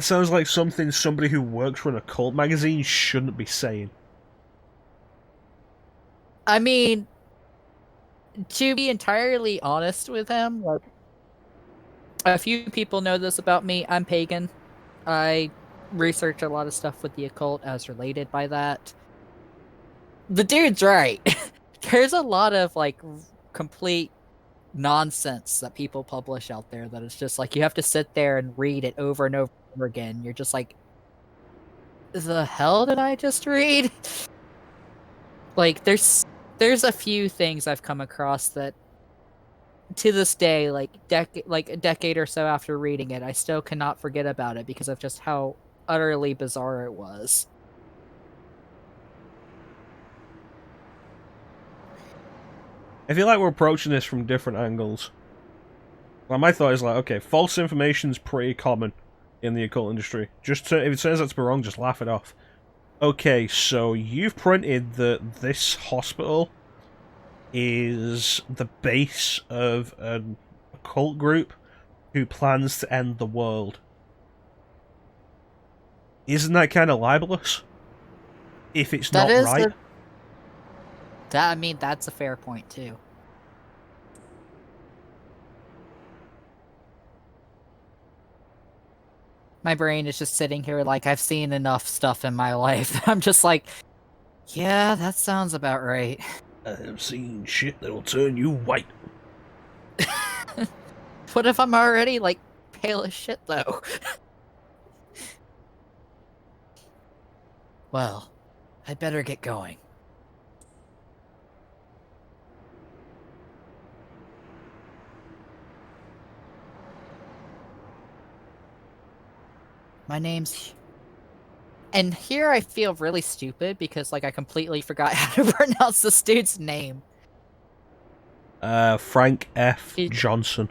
sounds like something somebody who works for an occult magazine shouldn't be saying. I mean, to be entirely honest with him, like, a few people know this about me. I'm pagan. I research a lot of stuff with the occult as related by that. The dude's right. There's a lot of like complete nonsense that people publish out there that it's just like you have to sit there and read it over and over again. You're just like, the hell did I just read? Like there's a few things I've come across that to this day, like a decade or so after reading it, I still cannot forget about it because of just how utterly bizarre it was. I feel like we're approaching this from different angles. Like, my thought is like, okay, false information's pretty common in the occult industry. Just if it turns out to be wrong, just laugh it off. Okay, so you've printed that this hospital is the base of an occult group who plans to end the world. Isn't that kind of libelous? If it's not right? I mean, that's a fair point, too. My brain is just sitting here like, I've seen enough stuff in my life. I'm just like, yeah, that sounds about right. I have seen shit that'll turn you white. What if I'm already, like, pale as shit, though? Well, I'd better get going. My name's... And here I feel really stupid because, like, I completely forgot how to pronounce this dude's name. Frank F. Johnson.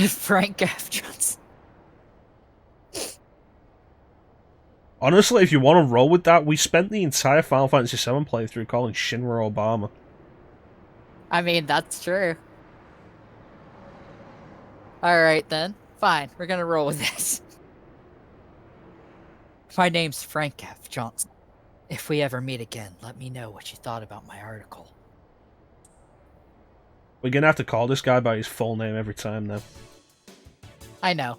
Frank F. Johnson. Honestly, if you want to roll with that, we spent the entire Final Fantasy VII playthrough calling Shinra Obama. I mean, that's true. Alright then. Fine, we're gonna roll with this. My name's Frank F. Johnson. If we ever meet again, let me know what you thought about my article. We're gonna have to call this guy by his full name every time now. I know.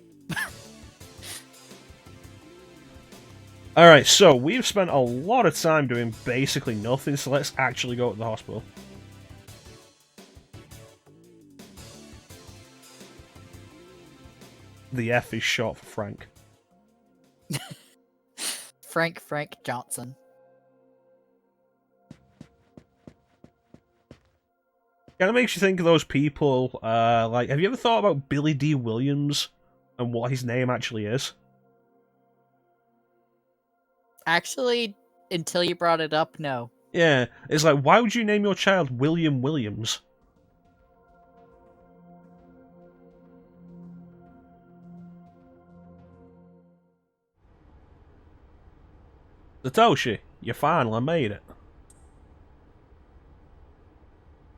Alright, so we've spent a lot of time doing basically nothing, so let's actually go to the hospital. The F is short for Frank. Frank Johnson. Kind of makes you think of those people, like, have you ever thought about Billy D. Williams and what his name actually is? Actually, until you brought it up, no. Yeah, it's like, why would you name your child William Williams? Satoshi, you finally made it.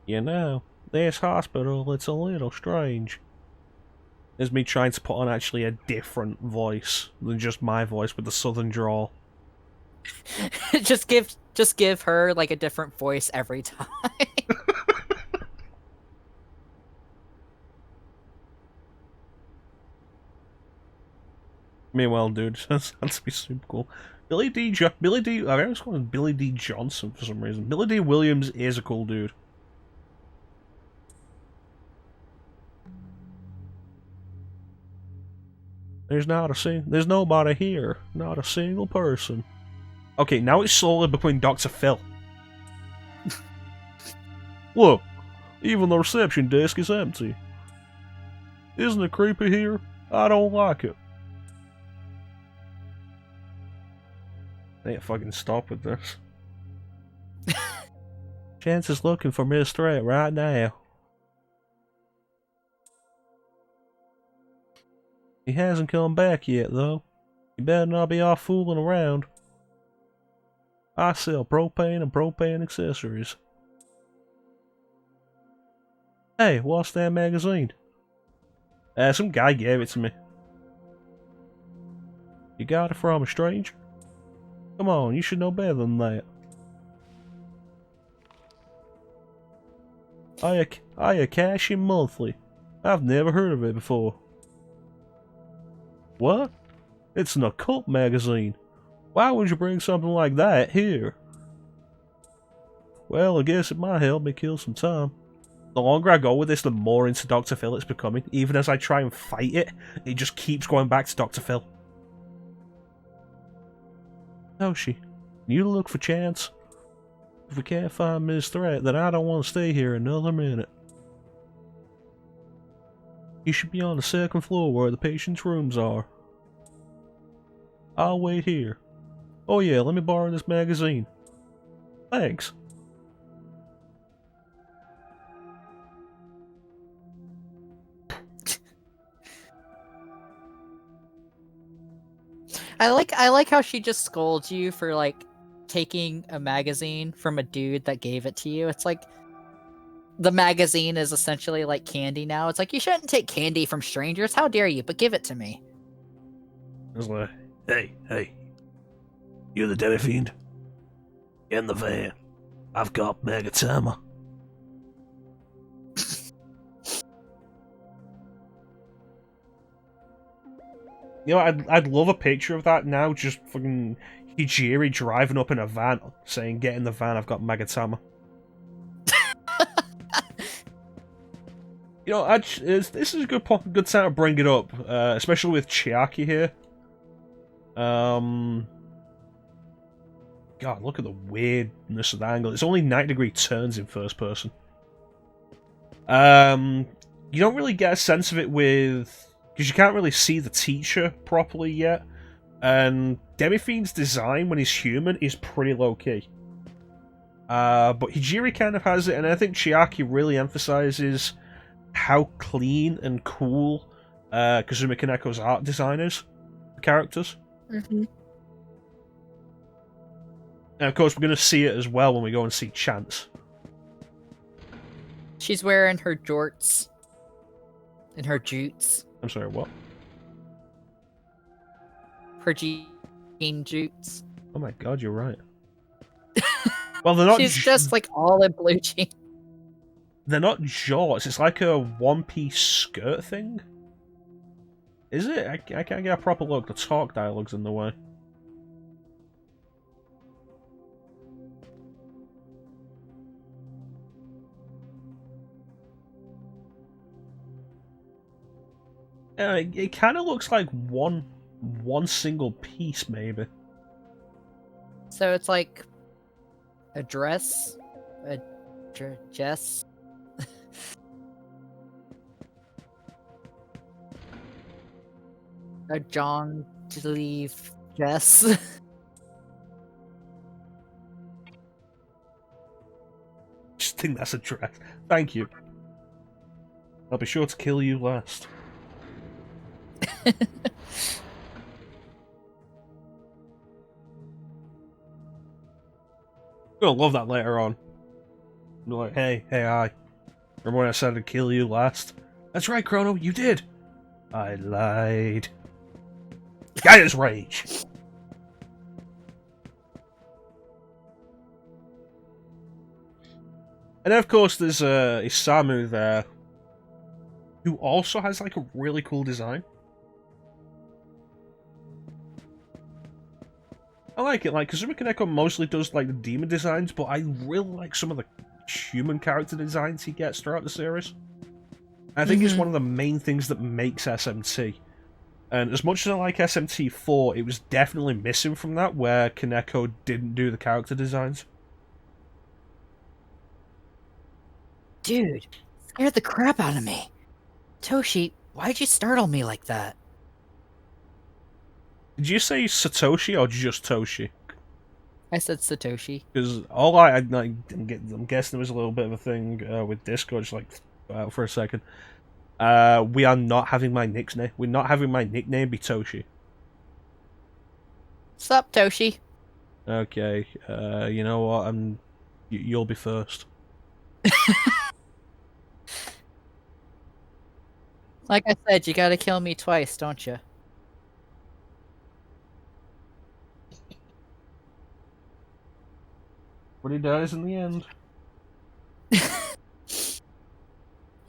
You know, this hospital, it's a little strange. There's me trying to put on actually a different voice than just my voice with the southern drawl. just give her like a different voice every time. Meanwhile, dude, that's to be super cool. I always call him Billy D. Johnson for some reason. Billy D. Williams is a cool dude. There's nobody here. Not a single person. Okay, now it's slowly becoming Dr. Phil. Look, even the reception desk is empty. Isn't it creepy here? I don't like it. I need to fucking stop with this. Chance is looking for Miss Threat right now. He hasn't come back yet, though. You better not be off fooling around. I sell propane and propane accessories. Hey, what's that magazine? Some guy gave it to me. You got it from a stranger? Come on, you should know better than that. I cash in monthly. I've never heard of it before. What? It's an occult magazine. Why would you bring something like that here? Well, I guess it might help me kill some time. The longer I go with this, the more into Dr. Phil it's becoming. Even as I try and fight it, it just keeps going back to Dr. Phil. Toshi, you look for Chance. If we can't find Ms. Threat, then I don't want to stay here another minute. You should be on the second floor where the patient's rooms are. I'll wait here. Oh yeah, let me borrow this magazine. Thanks. I like how she just scolds you for like taking a magazine from a dude that gave it to you. It's like the magazine is essentially like candy now. It's like you shouldn't take candy from strangers. How dare you? But give it to me. I was like, hey, you the demi fiend? Get in the van. I've got Megatama. You know, I'd love a picture of that now, just fucking Hijiri driving up in a van saying, "Get in the van, I've got Magatama." You know, this is a good time to bring it up, especially with Chiaki here. God, look at the weirdness of the angle. It's only 90-degree turns in first person. You don't really get a sense of it with... because you can't really see the teacher properly yet. And Demi-Fiend's design when he's human is pretty low-key. But Hijiri kind of has it, and I think Chiaki really emphasizes how clean and cool Kazuma Kaneko's art design is for characters. Mm-hmm. And of course, we're going to see it as well when we go and see Chance. She's wearing her jorts and her jutes. I'm sorry, what? Her jean jutes. Oh my god, you're right. Well, they're not. She's just like all in blue jeans. They're not jorts. It's like a one-piece skirt thing. Is it? I can't get a proper look. The talk dialogue's in the way. It kind of looks like one single piece, maybe. So it's like a dress, a dress. A John Leaf dress. Just think that's a dress. Thank you. I'll be sure to kill you last. I'm gonna love that later on. Be like, hey, I. Remember when I said to kill you last? That's right, Chrono, you did. I lied. Gaia's rage. And then, of course, there's Isamu there, who also has like a really cool design. I like it. Like Kazuma Kaneko mostly does like the demon designs, but I really like some of the human character designs he gets throughout the series. I think it's one of the main things that makes SMT. And as much as I like SMT4, it was definitely missing from that, where Kaneko didn't do the character designs. Dude, scared the crap out of me. Toshi, why'd you startle me like that? Did you say Satoshi or just Toshi? I said Satoshi. Because all I'm guessing there was a little bit of a thing with Discord, just like for a second. We are not having my nickname. We're not having my nickname be Toshi. Sup, Toshi? Okay. You know what? You'll be first. Like I said, you gotta kill me twice, don't you? But he dies in the end.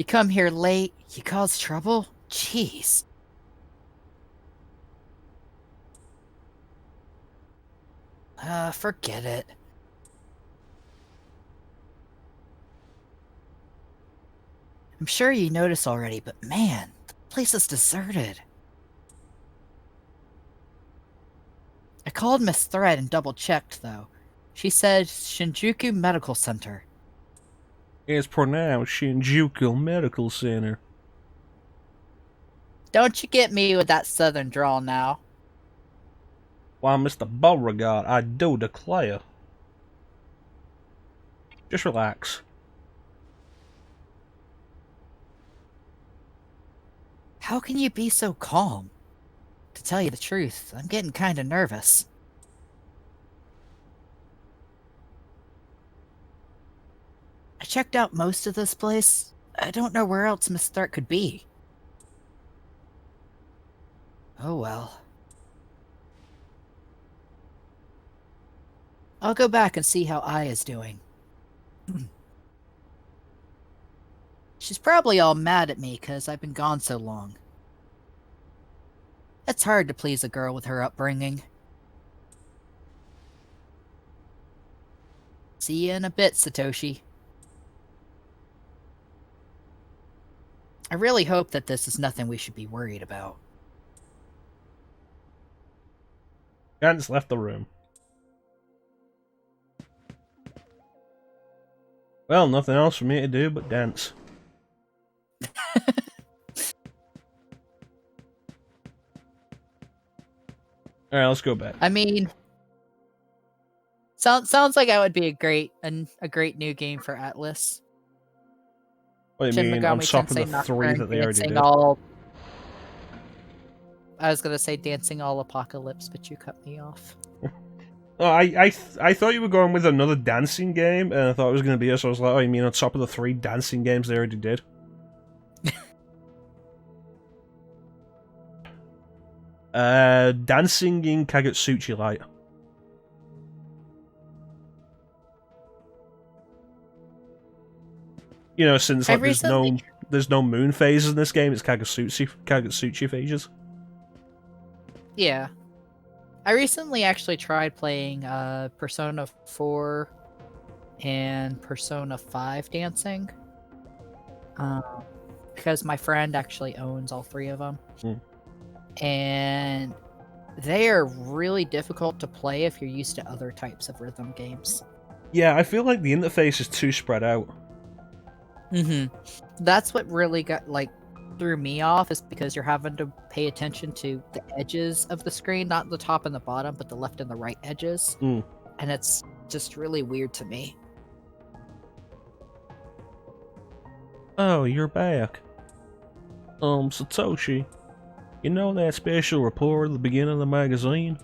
You come here late, you cause trouble? Jeez. Forget it. I'm sure you noticed already, but man, the place is deserted. I called Miss Thread and double-checked, though. She said Shinjuku Medical Center. It's pronounced Shinjuku Medical Center. Don't you get me with that southern drawl now. Why, Mr. Beauregard, I do declare. Just relax. How can you be so calm? To tell you the truth, I'm getting kinda nervous. I checked out most of this place. I don't know where else Miss Stark could be. Oh well. I'll go back and see how Ai is doing. She's probably all mad at me because I've been gone so long. It's hard to please a girl with her upbringing. See you in a bit, Satoshi. I really hope that this is nothing we should be worried about. Gantz left the room. Well, nothing else for me to do but dance. Alright, let's go back. I mean, sounds like that would be a great new game for Atlas. What do you Shin mean, on Megami top of the Tensei 3 that Nocturne, they already dancing did? I was gonna say dancing all apocalypse, but you cut me off. Oh, I thought you were going with another dancing game, and I thought it was going to be us. So I was like, oh, you mean on top of the 3 dancing games they already did? Dancing in Kagutsuchi Light. You know, since like there's no moon phases in this game, it's Kagutsuchi phases. Yeah. I recently actually tried playing Persona 4 and Persona 5 dancing. Because my friend actually owns all 3 of them. And they are really difficult to play if you're used to other types of rhythm games. Yeah, I feel like the interface is too spread out. That's what really threw me off, is because you're having to pay attention to the edges of the screen, not the top and the bottom, but the left and the right edges. And it's just really weird to me. Oh, you're back. Satoshi, you know that special report at the beginning of the magazine?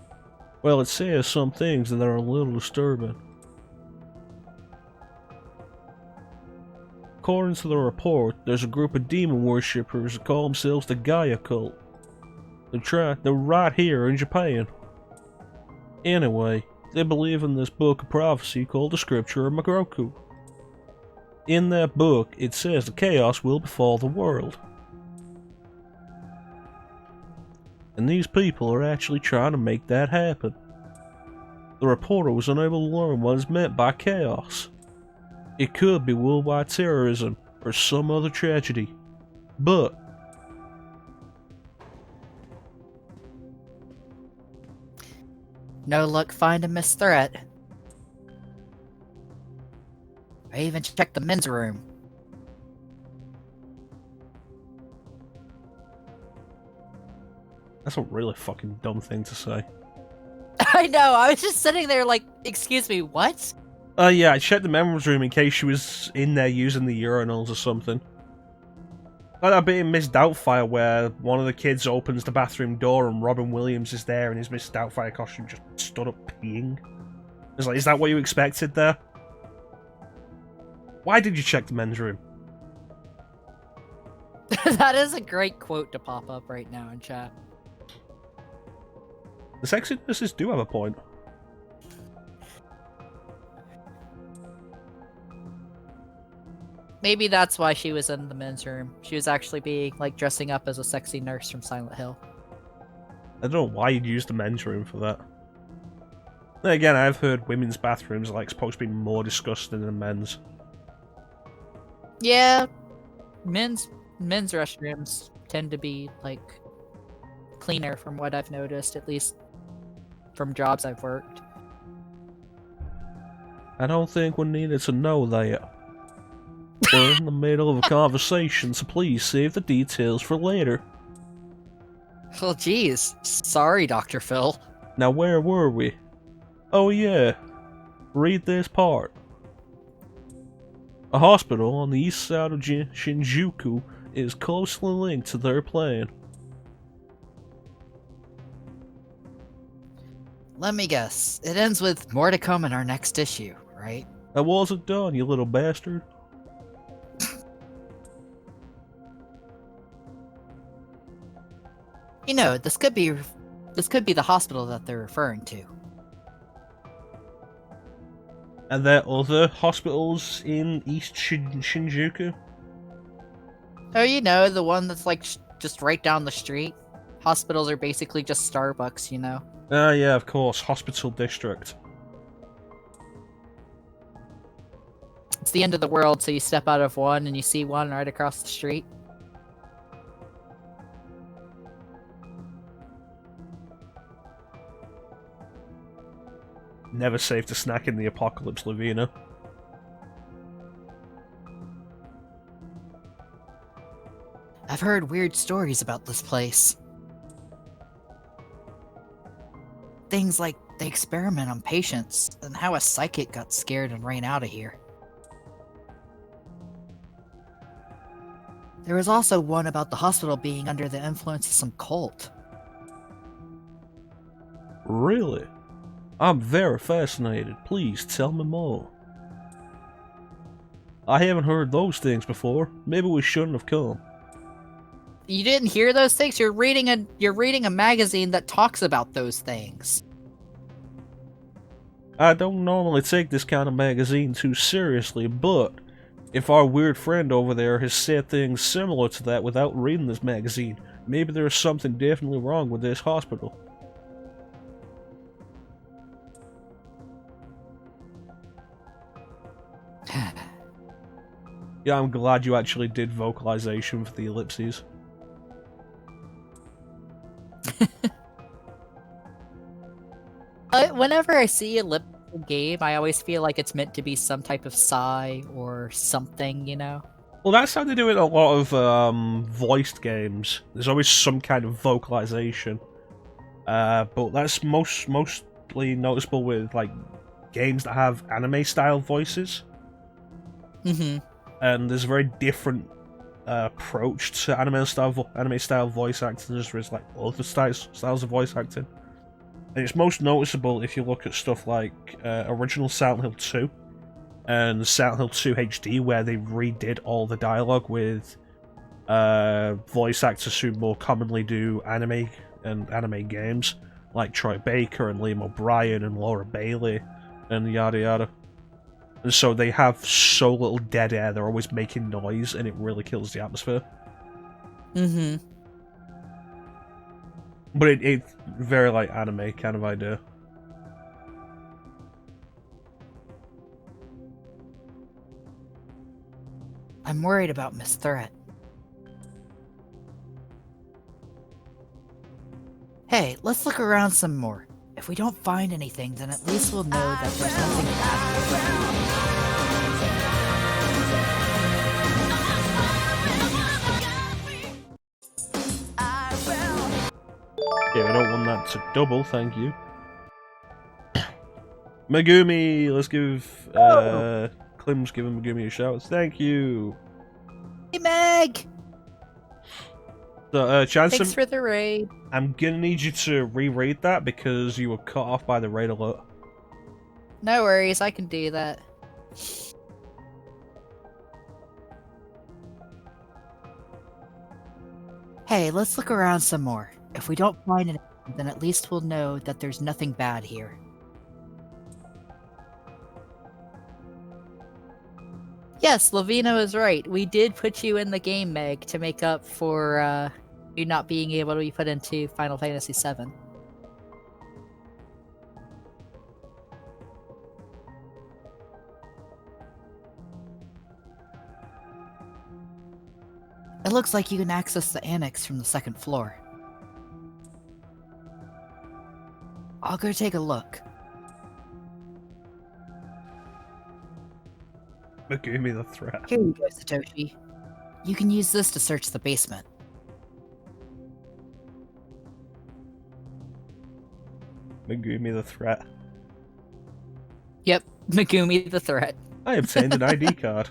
Well, it says some things that are a little disturbing. According to the report, there's a group of demon worshippers that call themselves the Gaia cult. They're right here in Japan. Anyway, they believe in this book of prophecy called the Scripture of Magroku. In that book, it says the chaos will befall the world. And these people are actually trying to make that happen. The reporter was unable to learn what is meant by chaos. It could be worldwide terrorism, or some other tragedy. But no luck finding Miss Threat. I even checked the men's room. that's a really fucking dumb thing to say. I know, I was just sitting there like, excuse me, what? Yeah, I checked the men's room in case she was in there using the urinals or something. Like that bit in Miss Doubtfire where one of the kids opens the bathroom door and Robin Williams is there and his Miss Doubtfire costume just stood up peeing. It's like, is that what you expected there? Why did you check the men's room? That is a great quote to pop up right now in chat. The sexy nurses do have a point. Maybe that's why she was in the men's room. She was actually being like dressing up as a sexy nurse from Silent Hill. I don't know why you'd use the men's room for that. Then again, I've heard women's bathrooms are like supposed to be more disgusting than men's. Yeah, men's restrooms tend to be like cleaner from what I've noticed, at least from jobs I've worked. I don't think we needed to know that. We're in the middle of a conversation, so please save the details for later. Well, geez. Sorry, Dr. Phil. Now where were we? Oh yeah, read this part. A hospital on the east side of Shinjuku is closely linked to their plan. Let me guess. It ends with more to come in our next issue, right? I wasn't done, you little bastard. You know, this could be the hospital that they're referring to. Are there other hospitals in East Shinjuku? Oh, you know, the one that's like just right down the street. Hospitals are basically just Starbucks, you know. Ah, yeah, of course, Hospital District. It's the end of the world, so you step out of one and you see one right across the street. Never safe to snack in the apocalypse, Lavina. I've heard weird stories about this place. Things like they experiment on patients, and how a psychic got scared and ran out of here. There was also one about the hospital being under the influence of some cult. Really? I'm very fascinated. Please tell me more. I haven't heard those things before. Maybe we shouldn't have come. You didn't hear those things? You're reading a magazine that talks about those things. I don't normally take this kind of magazine too seriously, but if our weird friend over there has said things similar to that without reading this magazine, maybe there's something definitely wrong with this hospital. Yeah, I'm glad you actually did vocalization for the ellipses. Whenever I see a elliptical game, I always feel like it's meant to be some type of sigh or something, you know? Well, that's how they do it in a lot of voiced games. There's always some kind of vocalization. But that's mostly noticeable with like games that have anime-style voices. Mm-hmm. And there's a very different approach to anime-style voice acting as there is like other styles of voice acting. And it's most noticeable if you look at stuff like original Silent Hill 2 and Silent Hill 2 HD, where they redid all the dialogue with voice actors who more commonly do anime and anime games, like Troy Baker and Liam O'Brien and Laura Bailey and yada yada. And so they have so little dead air, they're always making noise, and it really kills the atmosphere. Mm-hmm. But it's very like anime kind of idea. I'm worried about Miss Threat. Hey, let's look around some more. If we don't find anything, then at least we'll know that there's nothing bad. Yeah, I don't want that to double, thank you. Megumi, let's give Klim's giving Megumi a shout. Thank you. Hey, Meg! So, Thanks ChanceEm, for the raid. I'm gonna need you to reread that because you were cut off by the raid alert. No worries, I can do that. Hey, let's look around some more. If we don't find anything, then at least we'll know that there's nothing bad here. Yes, Lavino is right. We did put you in the game, Meg, to make up for you not being able to be put into Final Fantasy VII. It looks like you can access the annex from the second floor. I'll go take a look. Megumi the threat. Here you go, Satoshi. You can use this to search the basement. Megumi the threat. Yep, Megumi the threat. I obtained an ID card.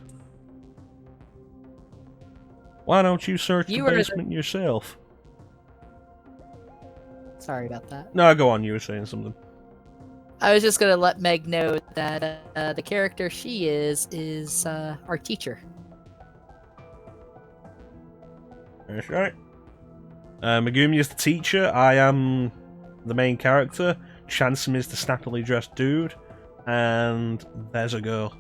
Why don't you search the basement yourself? Sorry about that. No, go on, you were saying something. I was just gonna let Meg know that the character she is our teacher. That's right. Megumi is the teacher. I am the main character. ChanceEm is the snappily dressed dude. And there's a girl.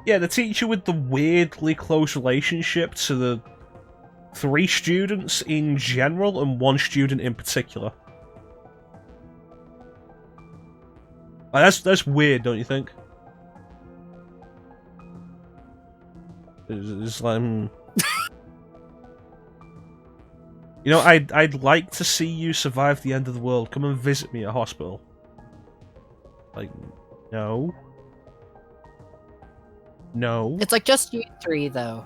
Yeah, the teacher with the weirdly close relationship to the 3 students in general and 1 student in particular. That's weird, don't you think? It's like, you know, I'd like to see you survive the end of the world. Come and visit me at hospital. Like, no. No. It's like just you 3, though.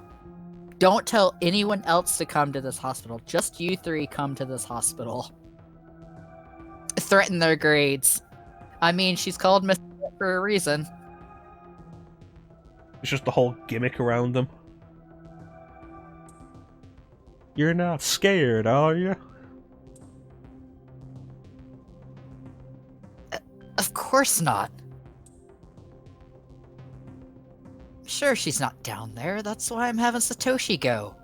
Don't tell anyone else to come to this hospital. Just you 3 come to this hospital. Threaten their grades. I mean, she's called Miss for a reason. It's just the whole gimmick around them. You're not scared, are you? Of course not. Sure, she's not down there. That's why I'm having Satoshi go.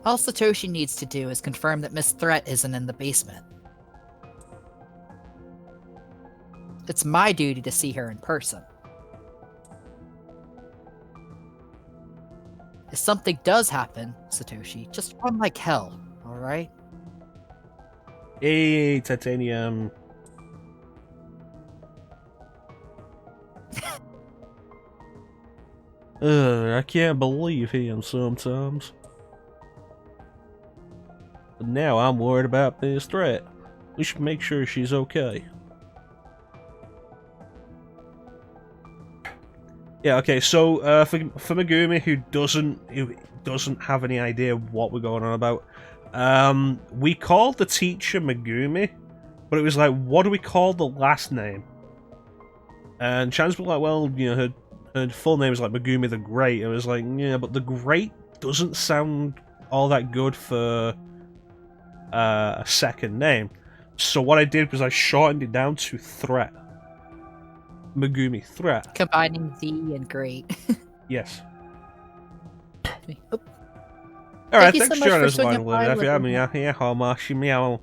All Satoshi needs to do is confirm that Miss Threat isn't in the basement. It's my duty to see her in person. If something does happen, Satoshi, just run like hell, alright? Hey, Titanium. I can't believe him sometimes. But now I'm worried about this threat. We should make sure she's okay. Yeah, okay, so for Megumi, who doesn't have any idea what we're going on about, we called the teacher Megumi, but it was like, what do we call the last name? And Chance was like, well, you know, her full name is like Megumi the Great. It was like, yeah, but the Great doesn't sound all that good for a second name. So what I did was I shortened it down to Threat. Megumi Threat. Combining the and Great. Yes. Oh. Alright, you thanks so for joining much us, for swinging by, meow.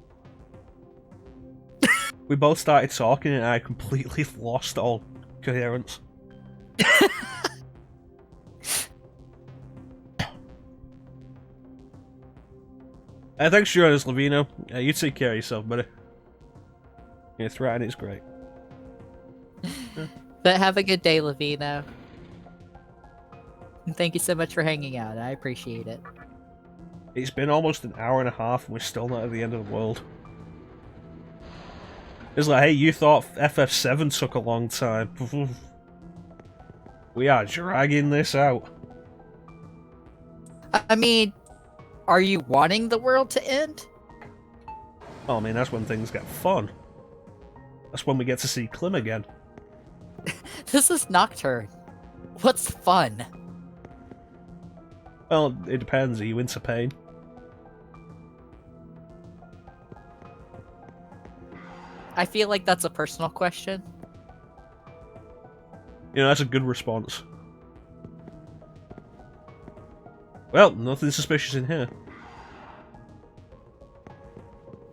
We both started talking and I completely lost all coherence. Thanks for joining us, Lavino. You take care of yourself, buddy. Yeah, Threat is great. But have a good day, Lavino. And thank you so much for hanging out. I appreciate it. It's been almost an hour and a half and we're still not at the end of the world. It's like, hey, you thought FF7 took a long time. We are dragging this out. I mean, are you wanting the world to end? Oh, I mean, that's when things get fun. That's when we get to see Klim again. This is Nocturne. What's fun? Well, it depends. Are you into pain? I feel like that's a personal question. You know, that's a good response. Well, nothing suspicious in here.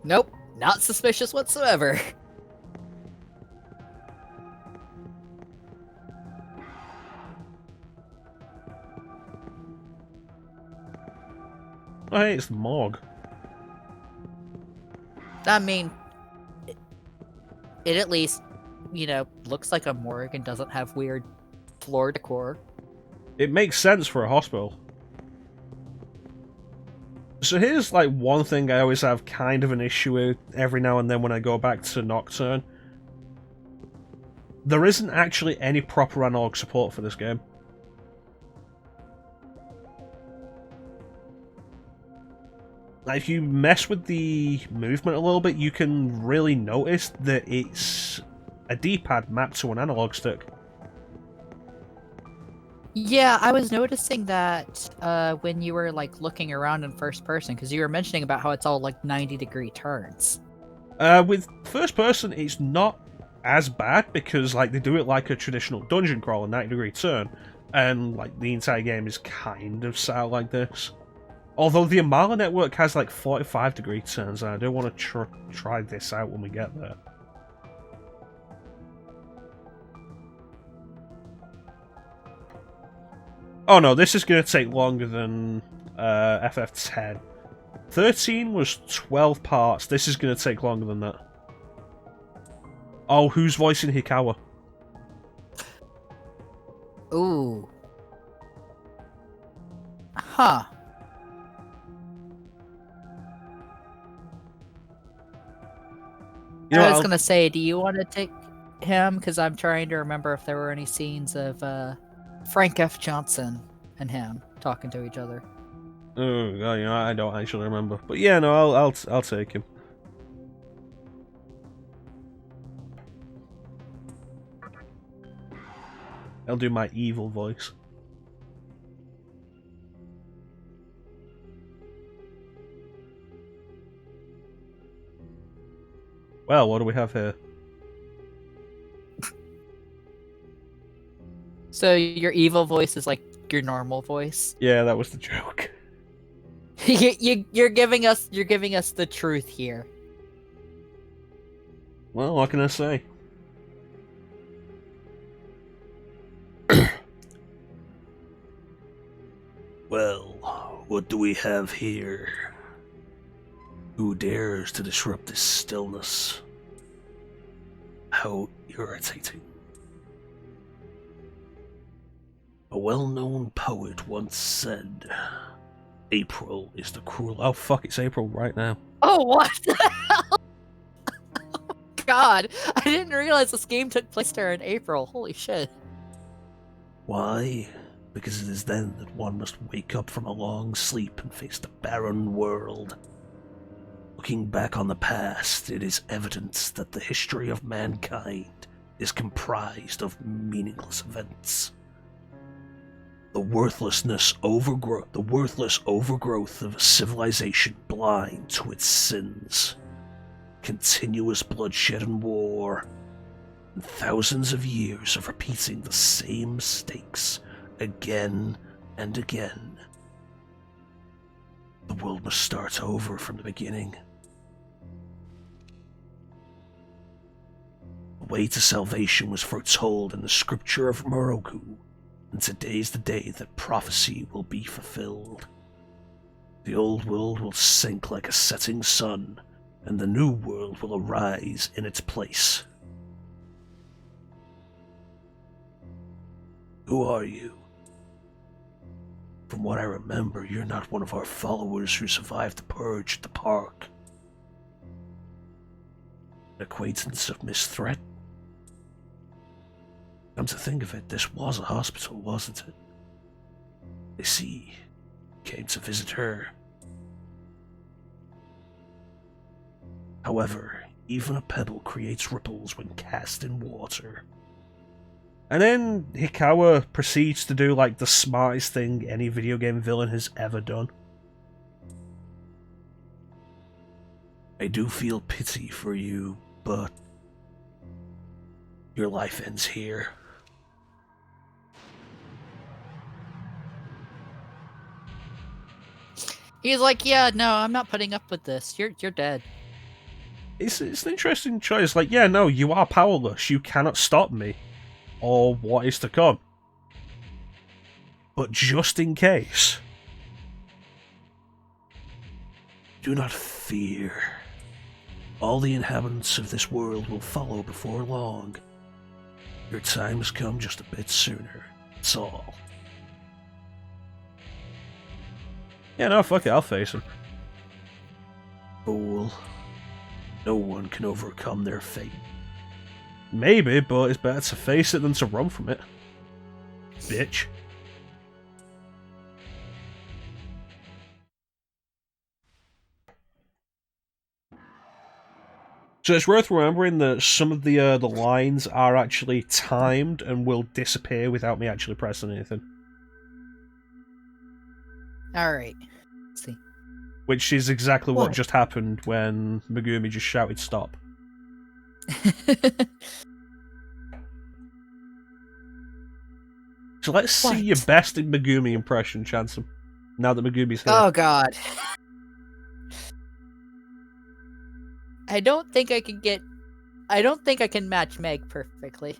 Nope, not suspicious whatsoever. Oh, hey, it's the morgue. I mean, it at least, looks like a morgue and doesn't have weird floor decor. It makes sense for a hospital. So here's like one thing I always have kind of an issue with every now and then when I go back to Nocturne. There isn't actually any proper analog support for this game. Like, if you mess with the movement a little bit, you can really notice that it's a D-pad mapped to an analog stick. Yeah, I was noticing that when you were like looking around in first person, because you were mentioning about how it's all like 90-degree turns. With first person, it's not as bad because like they do it like a traditional dungeon crawler, 90-degree turn, and like the entire game is kind of set out like this. Although the Amala network has like 45-degree turns, and I do want to try this out when we get there. Oh no, this is going to take longer than FF10. 13 was 12 parts. This is going to take longer than that. Oh, who's voicing Hikawa? Ooh. Huh. You know, I was gonna say, do you want to take him? Because I'm trying to remember if there were any scenes of Frank F. Johnson and him talking to each other. Oh, you know, I don't actually remember, but yeah, no, I'll take him. I'll do my evil voice. Well, what do we have here? So your evil voice is like your normal voice. Yeah, that was the joke. You're giving us the truth here. Well, what can I say? Well, what do we have here? Who dares to disrupt this stillness? How irritating. A well-known poet once said, April is the cruel... Oh fuck, it's April right now. Oh, what the hell? God, I didn't realize this game took place there in April. Holy shit. Why? Because it is then that one must wake up from a long sleep and face the barren world. Looking back on the past, it is evident that the history of mankind is comprised of meaningless events. The worthless overgrowth of a civilization blind to its sins. Continuous bloodshed and war, and thousands of years of repeating the same mistakes again and again. The world must start over from the beginning. The way to salvation was foretold in the scripture of Moroku, and today's the day that prophecy will be fulfilled. The old world will sink like a setting sun, and the new world will arise in its place. Who are you? From what I remember, you're not one of our followers who survived the purge at the park. An acquaintance of Miss Threat? Come to think of it, this was a hospital, wasn't it? I see. Came to visit her. However, even a pebble creates ripples when cast in water. And then Hikawa proceeds to do like the smartest thing any video game villain has ever done. I do feel pity for you, but your life ends here. He's like, yeah, no, I'm not putting up with this. You're dead. it's an interesting choice. Like, yeah, no, you are powerless. You cannot stop me or what is to come. But just in case, do not fear. All the inhabitants of this world will follow before long. Your time has come just a bit sooner. That's all. Yeah, no, fuck it, I'll face him. Fool. No one can overcome their fate. Maybe, but it's better to face it than to run from it. Bitch. So it's worth remembering that some of the lines are actually timed and will disappear without me actually pressing anything. Alright. See. Which is exactly what What? just happened when Megumi just shouted stop. So let's see your What? best in Megumi impression, ChanceEm. Now that Megumi's here. Oh god. I don't think I can match Meg perfectly.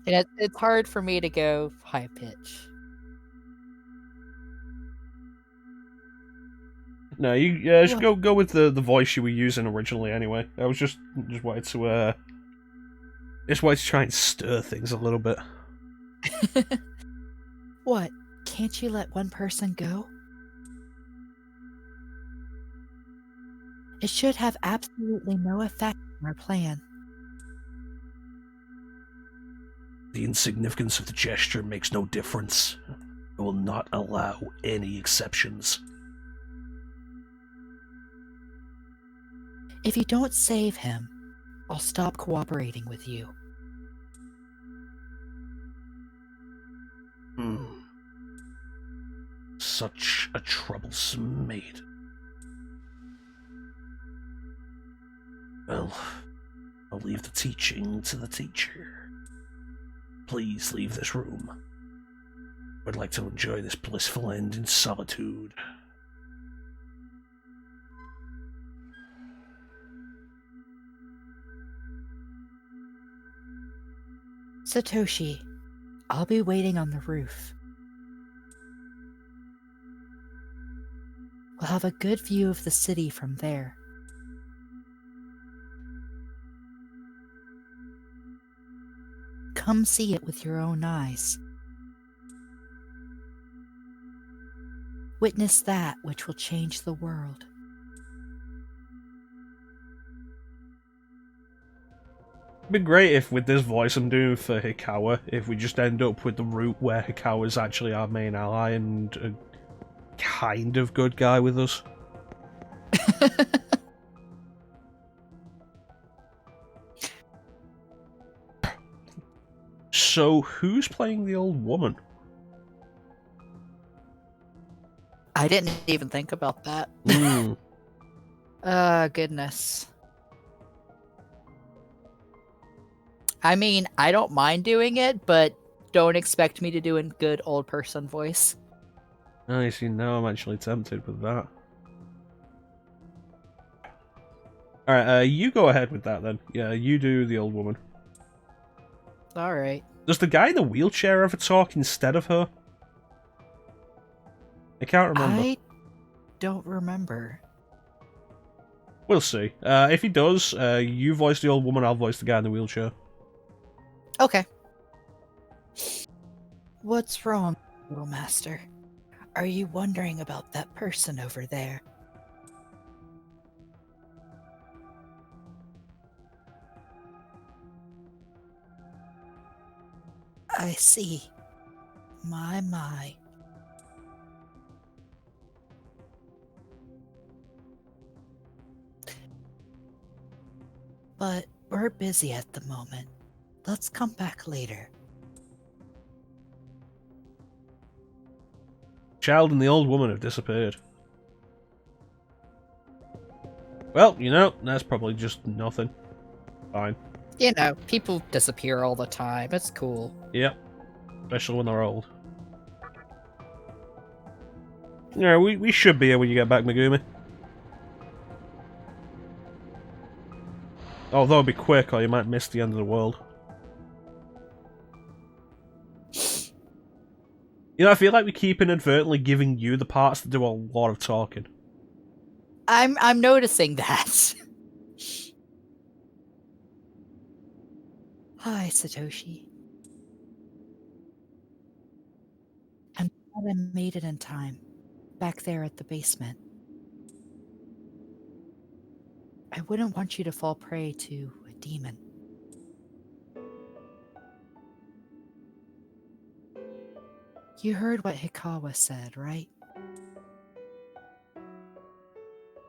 And it's hard for me to go high pitch. No, you just go with the voice you were using originally. Anyway, I was just wanted to try and stir things a little bit. What? Can't you let one person go? It should have absolutely no effect on our plan. The insignificance of the gesture makes no difference. I will not allow any exceptions. If you don't save him, I'll stop cooperating with you. Such a troublesome maid. Well, I'll leave the teaching to the teacher. Please leave this room. I'd like to enjoy this blissful end in solitude. Satoshi, I'll be waiting on the roof. We'll have a good view of the city from there. Come see it with your own eyes. Witness that which will change the world. It'd be great if, with this voice I'm doing for Hikawa, if we just end up with the route where Hikawa's actually our main ally and a kind of good guy with us. So, who's playing the old woman? I didn't even think about that. Goodness. I mean, I don't mind doing it, but don't expect me to do a good old person voice. I see, now I'm actually tempted with that. Alright, you go ahead with that then. Yeah, you do the old woman. Alright. Does the guy in the wheelchair ever talk instead of her? I can't remember. I don't remember. We'll see. If he does, you voice the old woman, I'll voice the guy in the wheelchair. Okay. What's wrong, little master? Are you wondering about that person over there? I see. My. But we're busy at the moment. Let's come back later. Child and the old woman have disappeared. Well, you know, that's probably just nothing. Fine. You know, people disappear all the time. It's cool. Yep. Especially when they're old. Yeah, we should be here when you get back, Megumi. Although be quick, or you might miss the end of the world. You know, I feel like we keep inadvertently giving you the parts that do a lot of talking. I'm noticing that. Hi, Satoshi. I'm glad I made it in time. Back there at the basement. I wouldn't want you to fall prey to a demon. You heard what Hikawa said, right?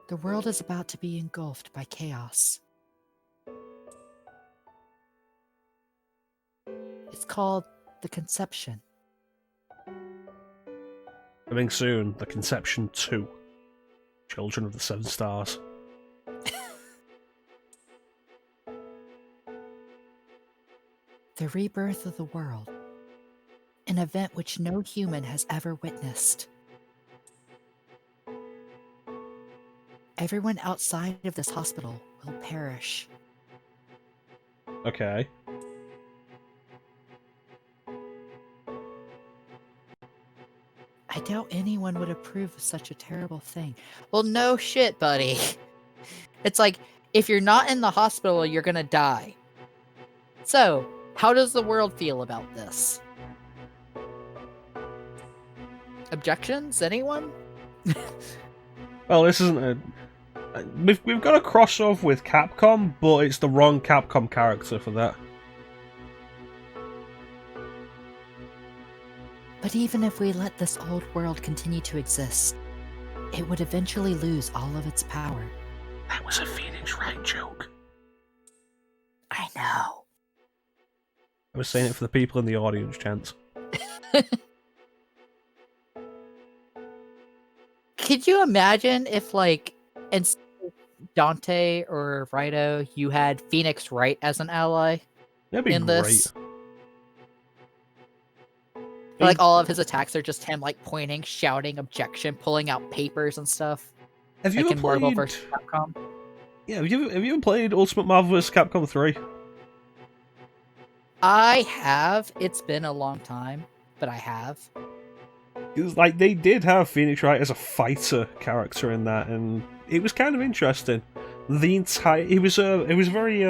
The world is about to be engulfed by chaos. It's called the Conception. Coming soon, The Conception 2. Children of the Seven Stars. The rebirth of the world. An event which no human has ever witnessed. Everyone outside of this hospital will perish. Okay. I doubt anyone would approve of such a terrible thing. Well, no shit, buddy. It's like, if you're not in the hospital, you're gonna die. So, how does the world feel about this? Objections? Anyone? Well, this isn't a... We've got a crossover with Capcom, but it's the wrong Capcom character for that. But even if we let this old world continue to exist, it would eventually lose all of its power. That was a Phoenix Wright joke. I know. I was saying it for the people in the audience, Chance. Could you imagine if, like, instead of Dante or Raito, you had Phoenix Wright as an ally That'd be in great. this? Like, all of his attacks are just him, like, pointing, shouting, objection, pulling out papers and stuff. Have you Like ever in Marvel played... vs. Capcom. Yeah, have you ever played Ultimate Marvel vs. Capcom 3? I have. It's been a long time, but I have. Because, like, they did have Phoenix Wright as a fighter character in that, and it was kind of interesting. The entire... It was a very,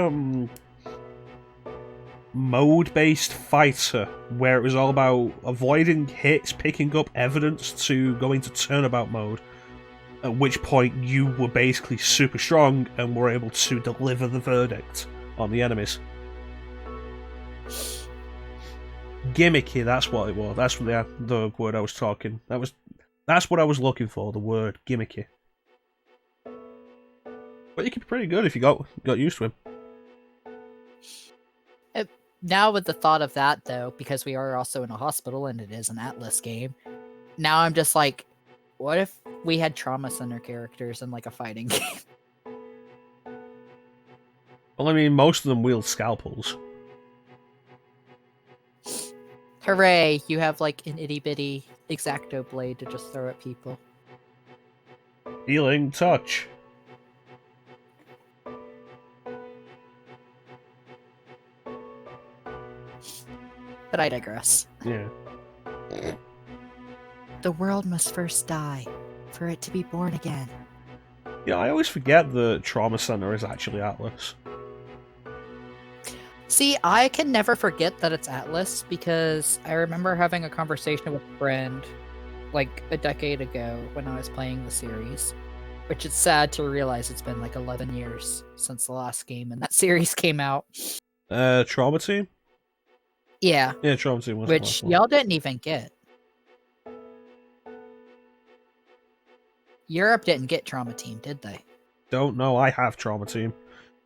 mode-based fighter, where it was all about avoiding hits, picking up evidence to go into turnabout mode, at which point you were basically super strong and were able to deliver the verdict on the enemies. Gimmicky, that's what it was. That's the word I was talking. That's what I was looking for, the word gimmicky. But you could be pretty good if you got used to him. Now with the thought of that, though, because we are also in a hospital and it is an Atlas game, now I'm just like, what if we had trauma center characters in, like, a fighting game? Well, I mean, most of them wield scalpels. Hooray, you have, like, an itty-bitty X-Acto blade to just throw at people. Healing touch. But I digress. Yeah. The world must first die, for it to be born again. Yeah, I always forget the trauma center is actually Atlas. See, I can never forget that it's Atlas, because I remember having a conversation with a friend, like, a decade ago when I was playing the series. Which is sad to realize it's been, like, 11 years since the last game and that series came out. Trauma Team? Yeah. Yeah, Trauma Team was the Which last one. y'all didn't even get. Europe didn't get Trauma Team, did they? Don't know, I have Trauma Team.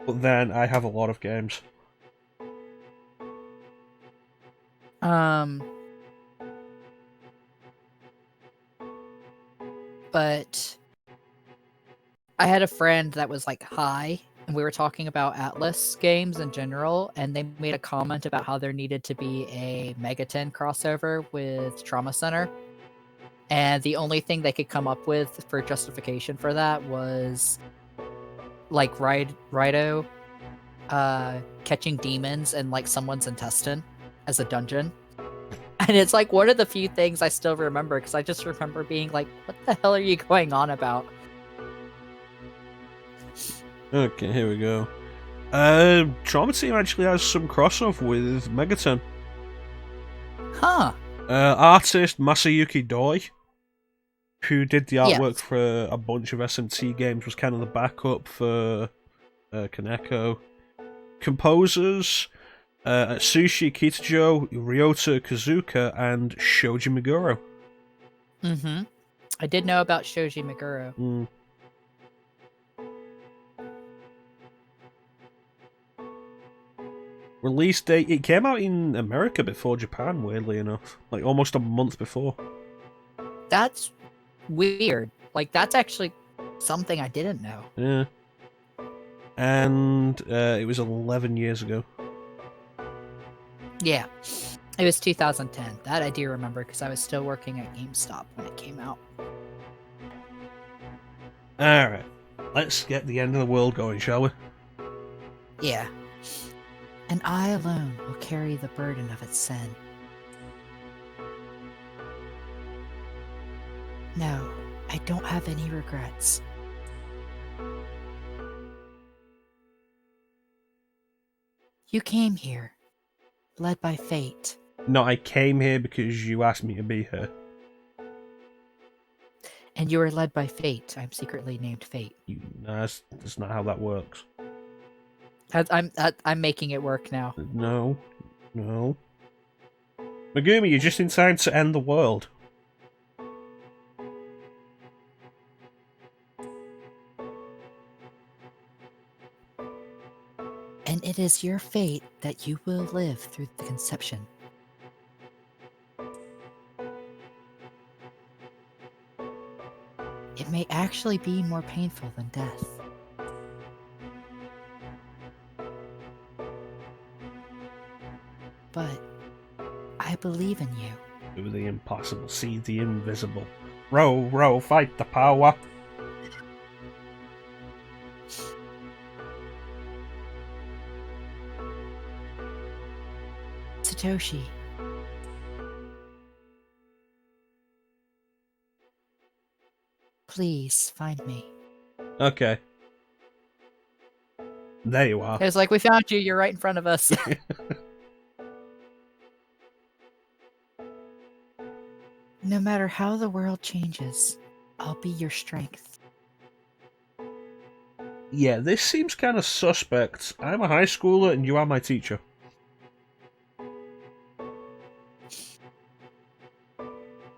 But then I have a lot of games. But I had a friend that was like high, and we were talking about Atlas games in general, and they made a comment about how there needed to be a Megaten crossover with Trauma Center. And the only thing they could come up with for justification for that was like Raito catching demons in like someone's intestine as a dungeon. And it's like one of the few things I still remember, because I just remember being like, what the hell are you going on about? Okay, here we go. ChanceEm actually has some crossover with Megaton. Huh. Artist Masayuki Doi, who did the artwork Yes. for a bunch of SMT games, was kind of the backup for Kaneko. Composers Atsushi Kitajo, Ryota Kazuka, and Shoji Meguro. Mm-hmm. I did know about Shoji Meguro. Mm. Release date, it came out in America before Japan, weirdly enough. Like, almost a month before. That's weird. Like, that's actually something I didn't know. Yeah. And it was 11 years ago. Yeah. It was 2010. That I do remember, because I was still working at GameStop when it came out. Alright. Let's get the end of the world going, shall we? Yeah. And I alone will carry the burden of its sin. No, I don't have any regrets. You came here, led by fate. No, I came here because you asked me to be here. And you were led by fate. I'm secretly named Fate. No, that's not how that works. I'm making it work now. No. No. Megumi, you're just in time to end the world. And it is your fate that you will live through the conception. It may actually be more painful than death. But I believe in you. Do the impossible, see the invisible. Row, row, fight the power. Satoshi. Please find me. Okay. There you are. It was like, we found you, you're right in front of us. No matter how the world changes, I'll be your strength. Yeah, this seems kind of suspect. I'm a high schooler and you are my teacher.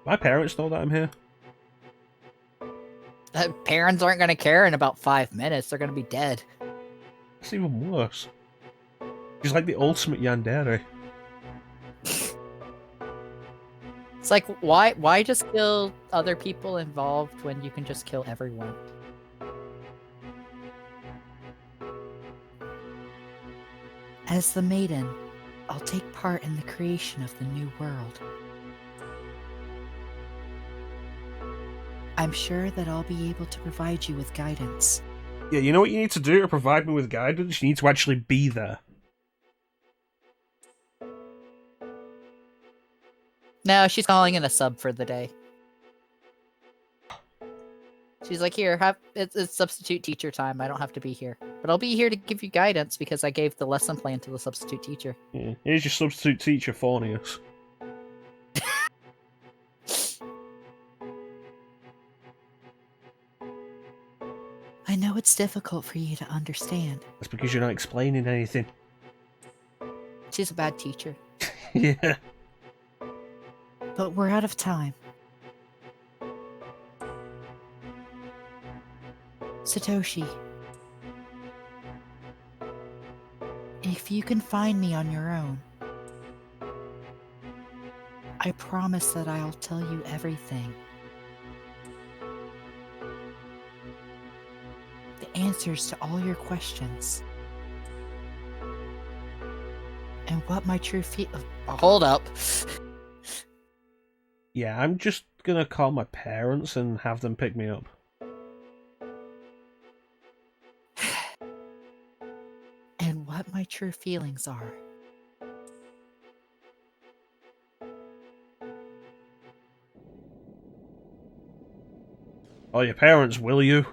My parents know that I'm here. Parents aren't going to care in about 5 minutes. They're going to be dead. It's even worse. She's like the ultimate yandere. It's like, why just kill other people involved when you can just kill everyone? As the maiden, I'll take part in the creation of the new world. I'm sure that I'll be able to provide you with guidance. Yeah, you know what you need to do to provide me with guidance? You need to actually be there. No, she's calling in a sub for the day. She's like, here, it's substitute teacher time. I don't have to be here. But I'll be here to give you guidance because I gave the lesson plan to the substitute teacher. Yeah. Here's your substitute teacher, Fornius. I know it's difficult for you to understand. That's because you're not explaining anything. She's a bad teacher. Yeah. But we're out of time. Satoshi. If you can find me on your own, I promise that I'll tell you everything. The answers to all your questions. And what my true Hold up. Yeah, I'm just gonna call my parents and have them pick me up. And what my true feelings are. Oh, your parents, will you?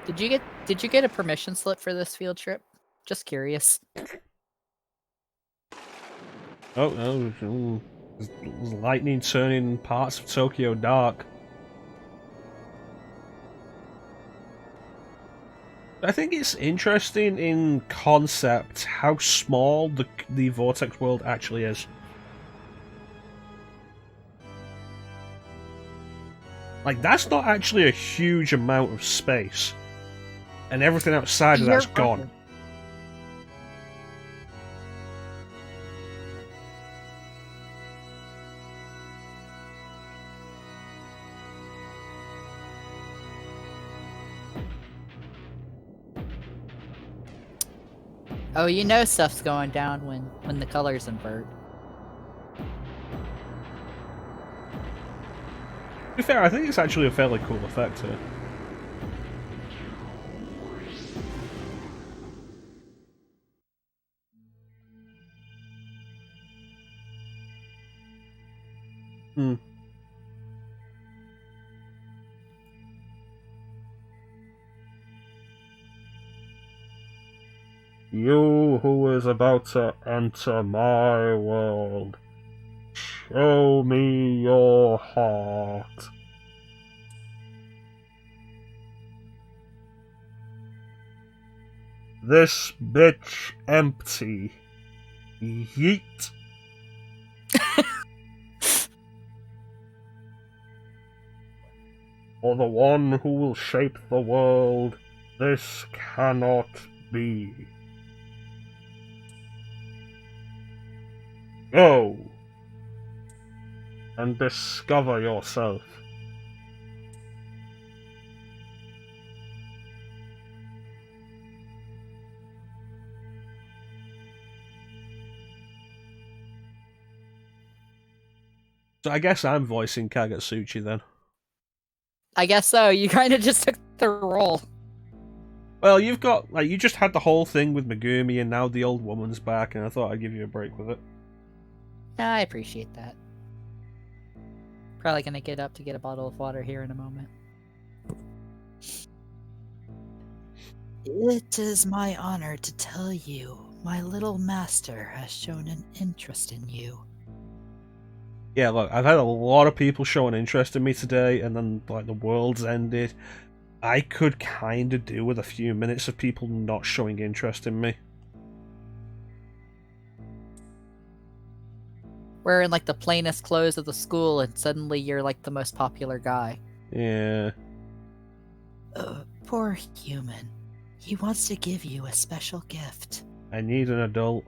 Did you get a permission slip for this field trip? Just curious. Oh, no. There's lightning turning parts of Tokyo dark. I think it's interesting in concept how small the Vortex world actually is. Like, that's not actually a huge amount of space. And everything outside of that's gone. Oh, you know stuff's going down when the colors invert. To be fair, I think it's actually a fairly cool effect here. Hmm. You who is about to enter my world, show me your heart. This bitch empty. Yeet. For the one who will shape the world, this cannot be. Go and discover yourself. So I guess I'm voicing Kagetsuchi then. I guess so. You kind of just took the role. Well, you've got, like, you just had the whole thing with Megumi and now the old woman's back, and I thought I'd give you a break with it. I appreciate that. Probably gonna get up to get a bottle of water here in a moment. It is my honor to tell you, my little master has shown an interest in you. Yeah, look, I've had a lot of people showing interest in me today, and then, like, the world's ended. I could kind of do with a few minutes of people not showing interest in me. Wearing like the plainest clothes of the school, and suddenly you're like the most popular guy. Yeah. Poor human. He wants to give you a special gift. I need an adult.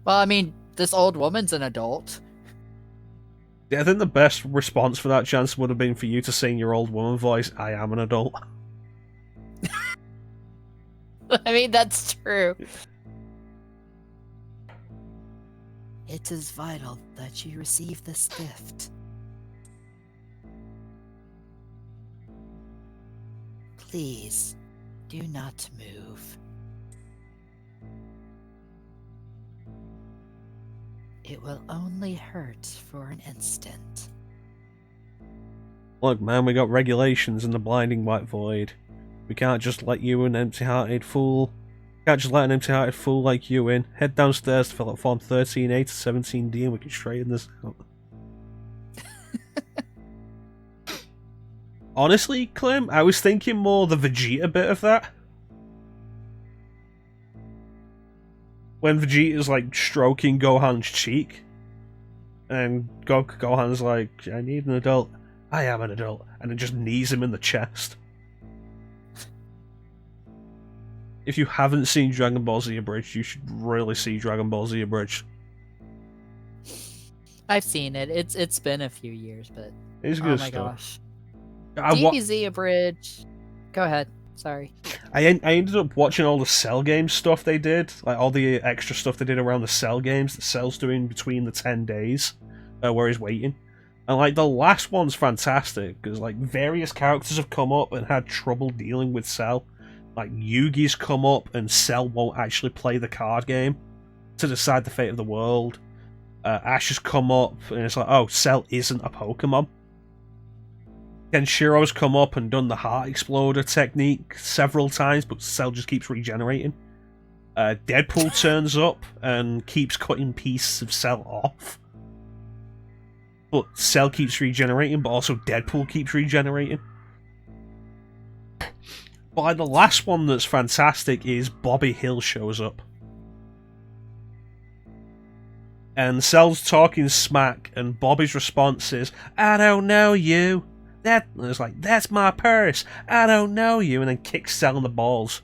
Well, I mean, this old woman's an adult. Yeah, I think the best response for that chance would have been for you to sing your old woman voice, I am an adult. I mean, that's true. It is vital that you receive this gift. Please, do not move. It will only hurt for an instant. Look, man, we got regulations in the blinding white void. We can't just let you an empty-hearted fool. Can't just let an empty-hearted fool like you in. Head downstairs to fill out form 13A to 17D and we can straighten this out. Honestly, Clem, I was thinking more the Vegeta bit of that. When Vegeta's like stroking Gohan's cheek. And Gohan's like, I need an adult. I am an adult. And it just knees him in the chest. If you haven't seen Dragon Ball Z Abridged, you should really see Dragon Ball Z Abridged. I've seen it. It's been a few years, but It's good oh my stuff. gosh. DBZ Abridged. Go ahead. Sorry. I ended up watching all the Cell game stuff they did, like all the extra stuff they did around the Cell games that Cell's doing between the 10 days where he's waiting. And like the last one's fantastic because like various characters have come up and had trouble dealing with Cell. Like Yugi's come up and Cell won't actually play the card game to decide the fate of the world. Ash has come up and it's like, oh, Cell isn't a Pokemon. Kenshiro's come up and done the Heart Exploder technique several times, but Cell just keeps regenerating. Deadpool turns up and keeps cutting pieces of Cell off. But Cell keeps regenerating, but also Deadpool keeps regenerating. But like the last one that's fantastic is Bobby Hill shows up. And Cell's talking smack, and Bobby's response is, I don't know you. It's like, that's my purse. I don't know you. And then kicks Cell in the balls.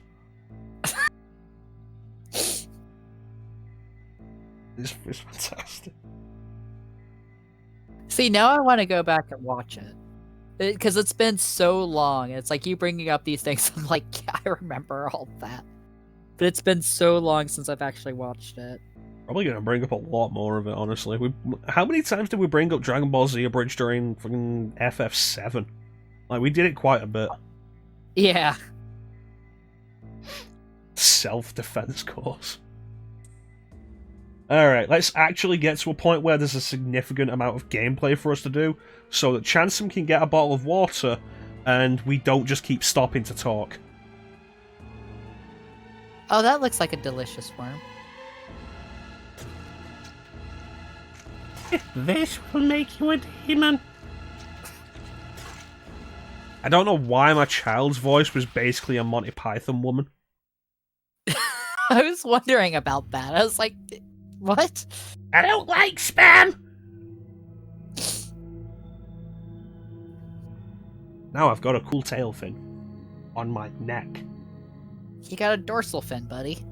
It's fantastic. See, now I want to go back and watch it. Because it's been so long. It's like you bringing up these things. I'm like, yeah, I remember all that. But it's been so long since I've actually watched it. Probably gonna bring up a lot more of it, honestly. How many times did we bring up Dragon Ball Z Abridged during fucking FF7? Like, we did it quite a bit. Yeah. Self-defense course. Alright, let's actually get to a point where there's a significant amount of gameplay for us to do, so that ChanceEm can get a bottle of water, and we don't just keep stopping to talk. Oh, that looks like a delicious worm. This will make you a demon. I don't know why my child's voice was basically a Monty Python woman. I was wondering about that. I was like, what? I don't like spam. Now I've got a cool tail fin on my neck. You got a dorsal fin, buddy.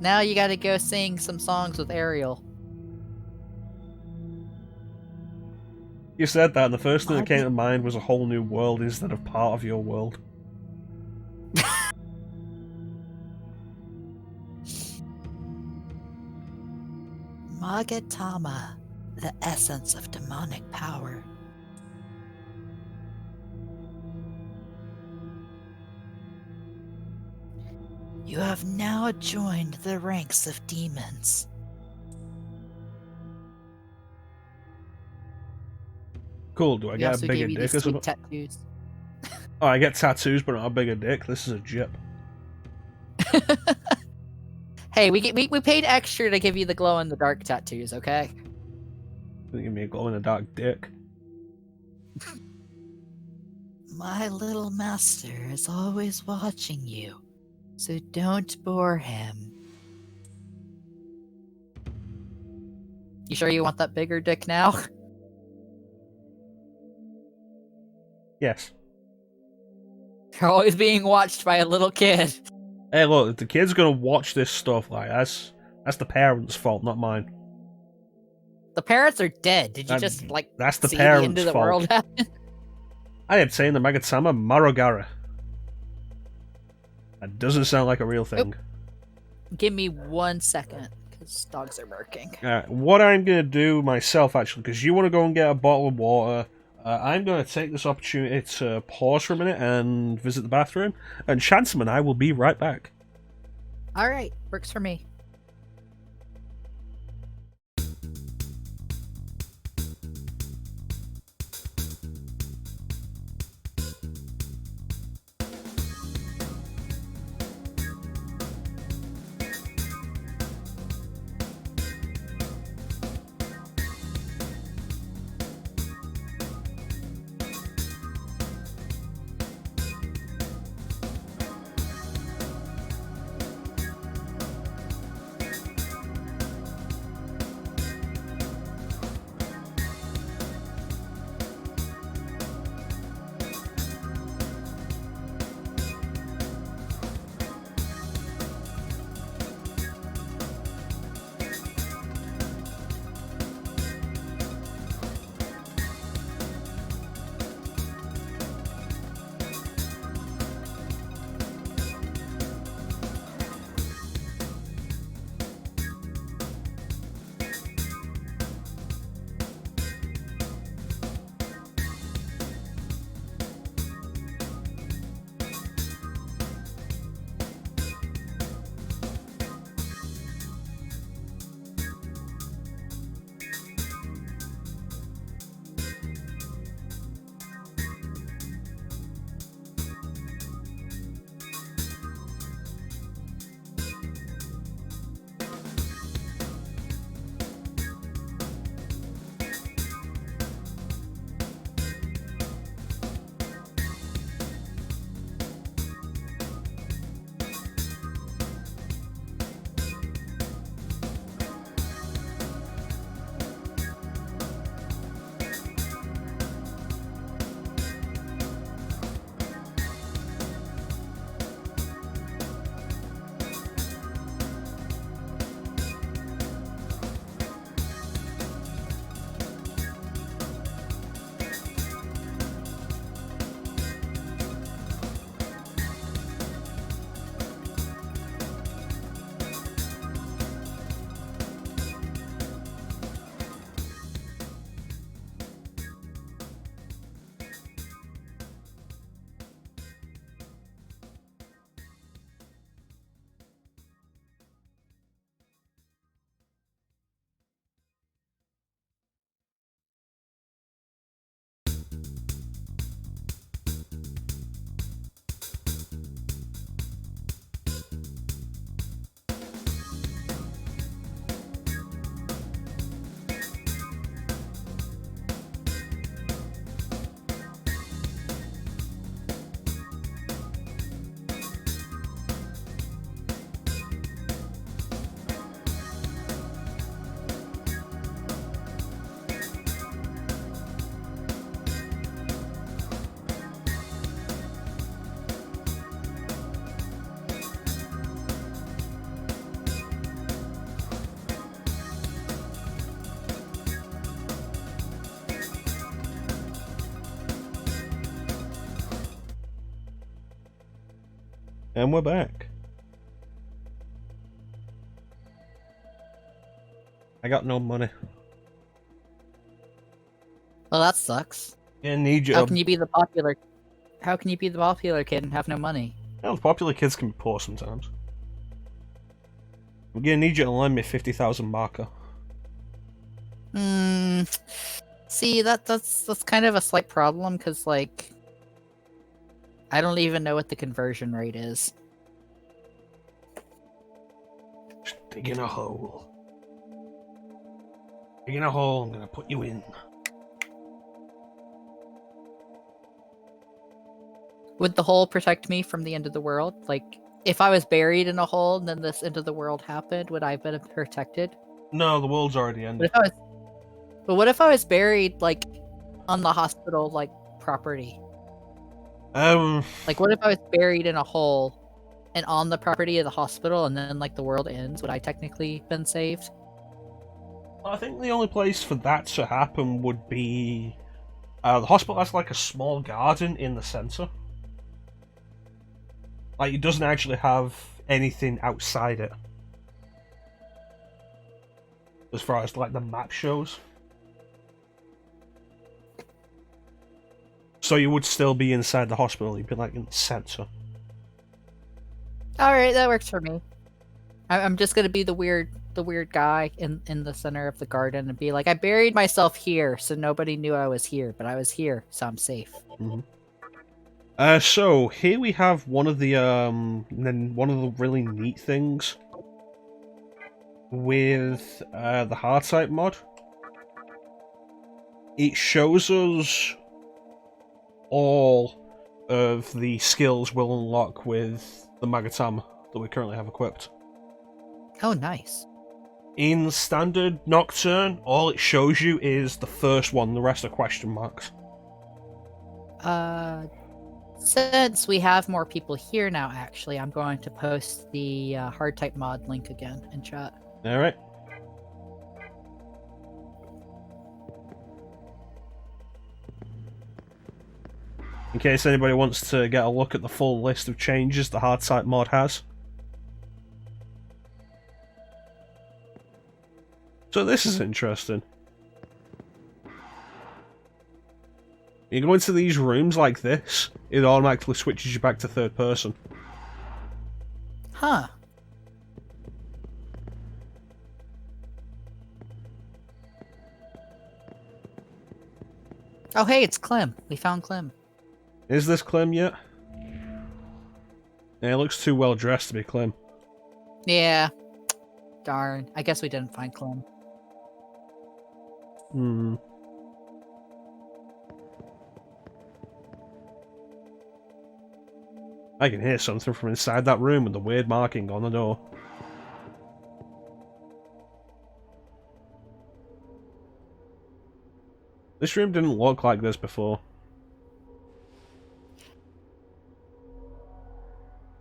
Now you gotta go sing some songs with Ariel. You said that, and the first thing that came to mind was a whole new world instead of part of your world. Magatama, the essence of demonic power. You have now joined the ranks of demons. Cool, do I We get a also bigger gave you dick these or sweet something? tattoos. Oh, I get tattoos but not a bigger dick? This is a jip. Hey, we paid extra to give you the glow in the dark tattoos, okay? Give me a glow-in-the-dark dick. My little master is always watching you, so don't bore him. You sure you want that bigger dick now? Yes. You're always being watched by a little kid. Hey, look, if the kid's gonna watch this stuff, like, that's the parents' fault, not mine. The parents are dead. Did you just, like, that's the see parents' the end of the fault. world happen? I am saying the Magatama Marogara. That doesn't sound like a real thing. Give me 1 second, because dogs are barking. Alright, what I'm gonna do myself, actually, because you want to go and get a bottle of water, I'm going to take this opportunity to pause for a minute and visit the bathroom, and ChanceEm and I will be right back. Alright, works for me. And we're back. I got no money. Well, that sucks. I need you. How can you be the popular? How can you be the popular kid and have no money? Well, popular kids can be poor sometimes. I'm gonna need you to lend me 50,000 marker. See, that's kind of a slight problem because like I don't even know what the conversion rate is. Just digging a hole. Digging a hole, I'm gonna put you in. Would the hole protect me from the end of the world? Like, if I was buried in a hole and then this end of the world happened, would I have been protected? No, the world's already But ended. what if I was buried like on the hospital like property? Like, what if I was buried in a hole and on the property of the hospital, and then like the world ends? Would I technically been saved? I think the only place for that to happen would be the hospital has like a small garden in the center. Like, it doesn't actually have anything outside it, as far as like the map shows. So you would still be inside the hospital. You'd be like in the center. All right, that works for me. I'm just gonna be the weird guy in the center of the garden and be like, I buried myself here, so nobody knew I was here, but I was here, so I'm safe. Mm-hmm. So here we have one of the really neat things with the hard type mod. It shows us all of the skills we'll unlock with the Magatama that we currently have equipped. Oh, nice. In standard Nocturne, all it shows you is the first one, the rest are question marks. Since we have more people here now, actually, I'm going to post the hard type mod link again in chat. Alright. In case anybody wants to get a look at the full list of changes the hard type mod has. So this is interesting. You go into these rooms like this, it automatically switches you back to third person. Huh. Oh, hey, it's Clem. We found Clem. Is this Clem yet? Yeah, it looks too well dressed to be Clem. Yeah. Darn. I guess we didn't find Clem. Hmm. I can hear something from inside that room with the weird marking on the door. This room didn't look like this before.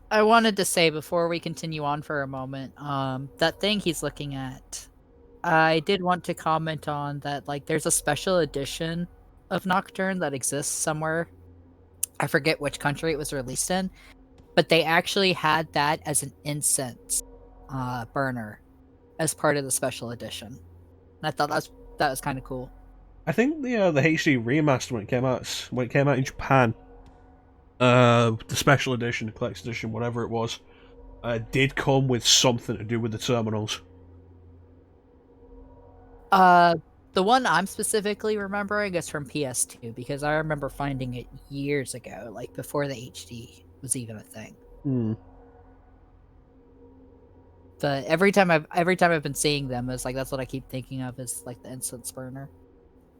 I wanted to say before we continue on for a moment, that thing he's looking at, I did want to comment on that, like, there's a special edition of Nocturne that exists somewhere. I forget which country it was released in, but they actually had that as an incense burner as part of the special edition. And I thought that was kind of cool. I think the HD remaster when it came out in Japan, the special edition, the collector's edition, whatever it was, did come with something to do with the terminals. The one I'm specifically remembering is from PS2 because I remember finding it years ago, like before the HD was even a thing. Hmm. But every time I've been seeing them, it's like that's what I keep thinking of is like the incense burner.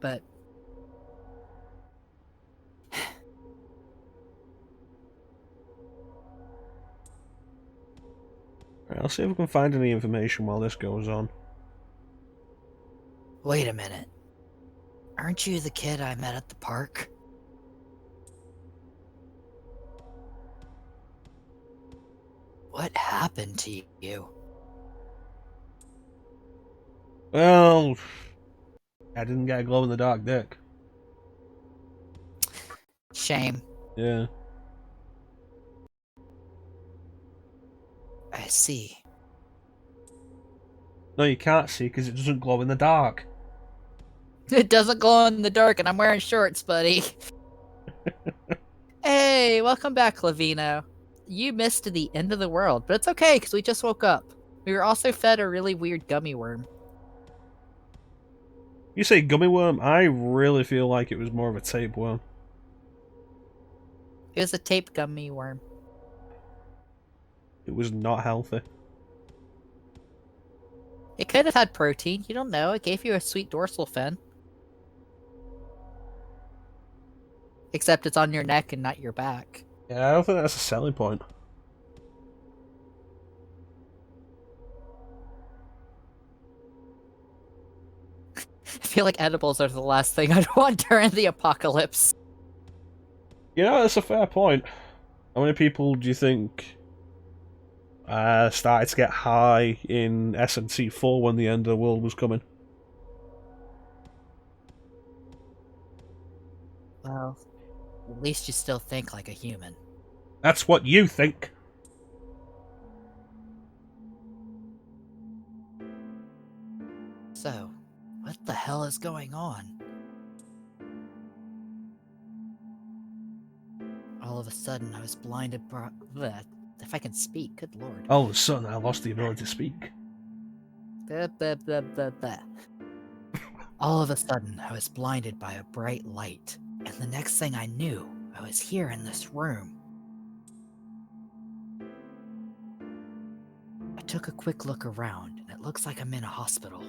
But Right, I'll see if we can find any information while this goes on. wait a minute. Aren't you the kid I met at the park? What happened to you? Well, I didn't get a glow-in-the-dark dick. Shame. Yeah. I see. No, you can't see because it doesn't glow in the dark. It doesn't glow in the dark, and I'm wearing shorts, buddy. Hey, welcome back, Lavino. You missed the end of the world, but it's okay because we just woke up. We were also fed a really weird gummy worm. You say gummy worm, I really feel like it was more of a tapeworm. It was a tape gummy worm. It was not healthy. It could have had protein. You don't know. It gave you a sweet dorsal fin. Except it's on your neck and not your back. Yeah, I don't think that's a selling point. I feel like edibles are the last thing I'd want during the apocalypse. Yeah, that's a fair point. How many people do you think started to get high in SNC4 when the end of the world was coming? Well, at least you still think like a human. That's what you think. So, what the hell is going on? All of a sudden, I was blinded if I can speak, good lord. All of a sudden, I lost the ability to speak. Blah, blah, blah, blah, blah. All of a sudden, I was blinded by a bright light, and the next thing I knew, I was here in this room. I took a quick look around, and it looks like I'm in a hospital.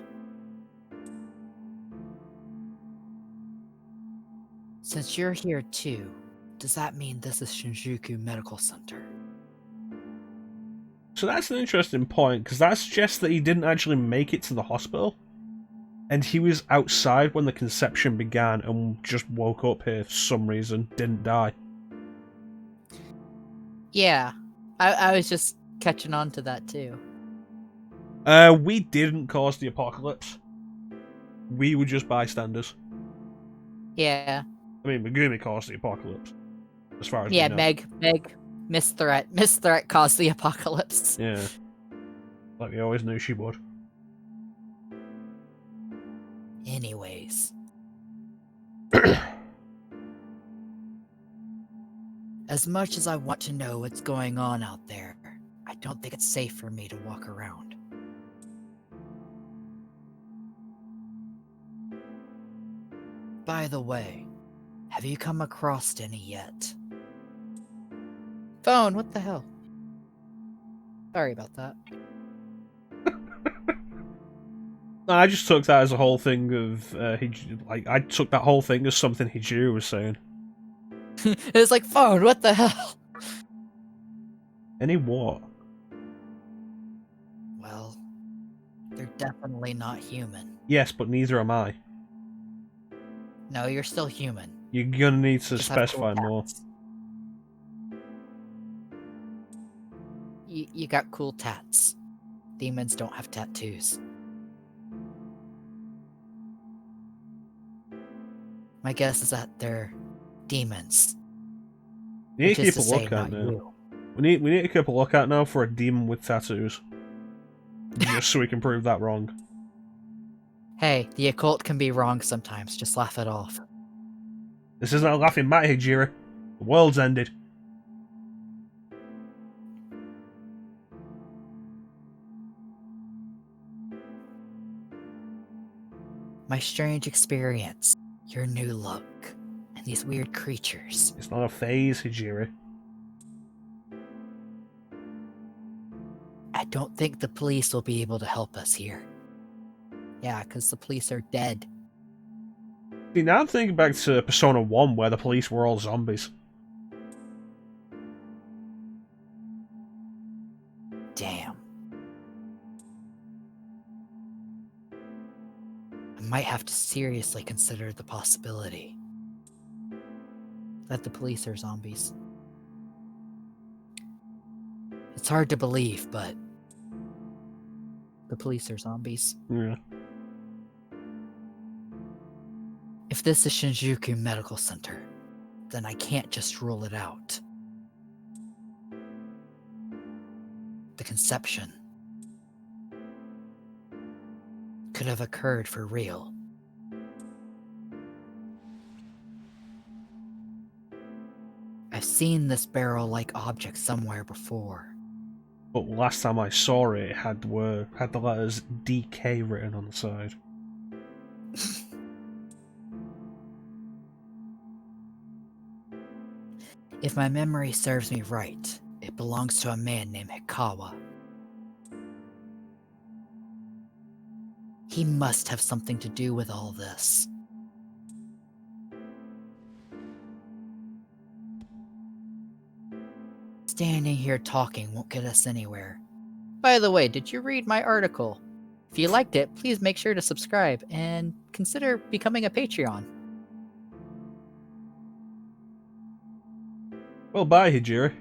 Since you're here too, does that mean this is Shinjuku Medical Center? So that's an interesting point, because that suggests that he didn't actually make it to the hospital. And he was outside when the conception began and just woke up here for some reason, didn't die. Yeah, I was just catching on to that too. We didn't cause the apocalypse. We were just bystanders. Yeah. I mean, Megumi caused the apocalypse. As far as Yeah, we know. Meg, Miss Threat caused the apocalypse. Yeah. Like we always knew she would. Anyways. As much as I want to know what's going on out there, I don't think it's safe for me to walk around. By the way, have you come across any yet? Phone, what the hell? Sorry about that. No, I just took that as a whole thing of I took that whole thing as something Hijiro was saying. It was like, phone, what the hell? Any what? Well, they're definitely not human. Yes, but neither am I. No, you're still human. You're gonna need to Just have specify cool more. tats. You got cool tats. Demons don't have tattoos. My guess is that they're demons. We need Which to is keep to a say, lookout not now. you. We need to keep a lookout now for a demon with tattoos. Just so we can prove that wrong. Hey, the occult can be wrong sometimes. Just laugh it off. This isn't a laughing matter, Hijiro. The world's ended. My strange experience, your new look, and these weird creatures. It's not a phase, Hijiro. I don't think the police will be able to help us here. Yeah, because the police are dead. See, now I'm thinking back to Persona 1 where the police were all zombies. Damn. I might have to seriously consider the possibility that the police are zombies. It's hard to believe, but the police are zombies. Yeah. If this is Shinjuku Medical Center, then I can't just rule it out. The conception could have occurred for real. I've seen this barrel-like object somewhere before. But last time I saw it, it had the letters DK written on the side. If my memory serves me right, it belongs to a man named Hikawa. He must have something to do with all this. Standing here talking won't get us anywhere. By the way, did you read my article? If you liked it, please make sure to subscribe and consider becoming a Patreon. Well, bye, Hijiri.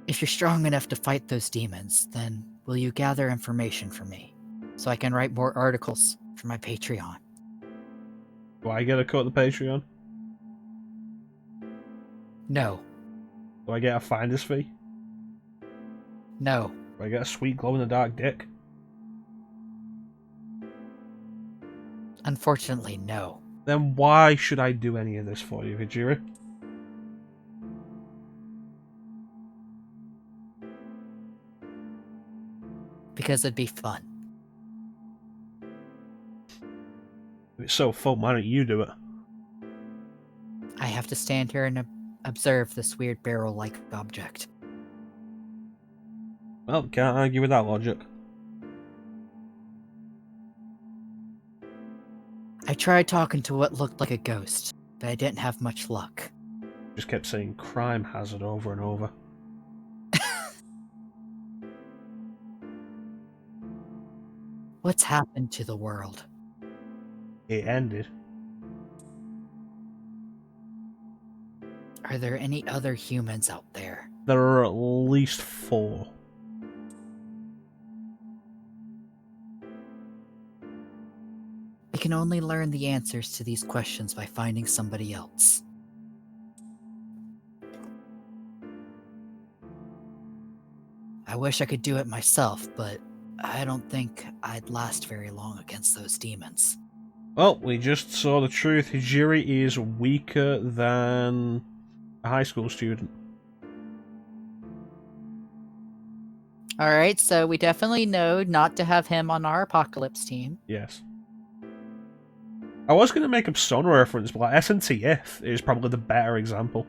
If you're strong enough to fight those demons, then will you gather information for me so I can write more articles for my Patreon? Do I get a cut of the Patreon? No. Do I get a finder's fee? No. Do I get a sweet glow-in-the-dark dick? Unfortunately, no. Then why should I do any of this for you, Hijiri? Because it'd be fun. If it's so fun, why don't you do it? I have to stand here and observe this weird barrel-like object. Well, can't argue with that logic. I tried talking to what looked like a ghost, but I didn't have much luck. Just kept saying crime hazard over and over. What's happened to the world? It ended. Are there any other humans out there? There are at least 4. We can only learn the answers to these questions by finding somebody else. I wish I could do it myself, but I don't think I'd last very long against those demons. Well, we just saw the truth. Hijiri is weaker than a high school student. Alright, so we definitely know not to have him on our apocalypse team. Yes. I was going to make a Persona reference, but like SNTF is probably the better example.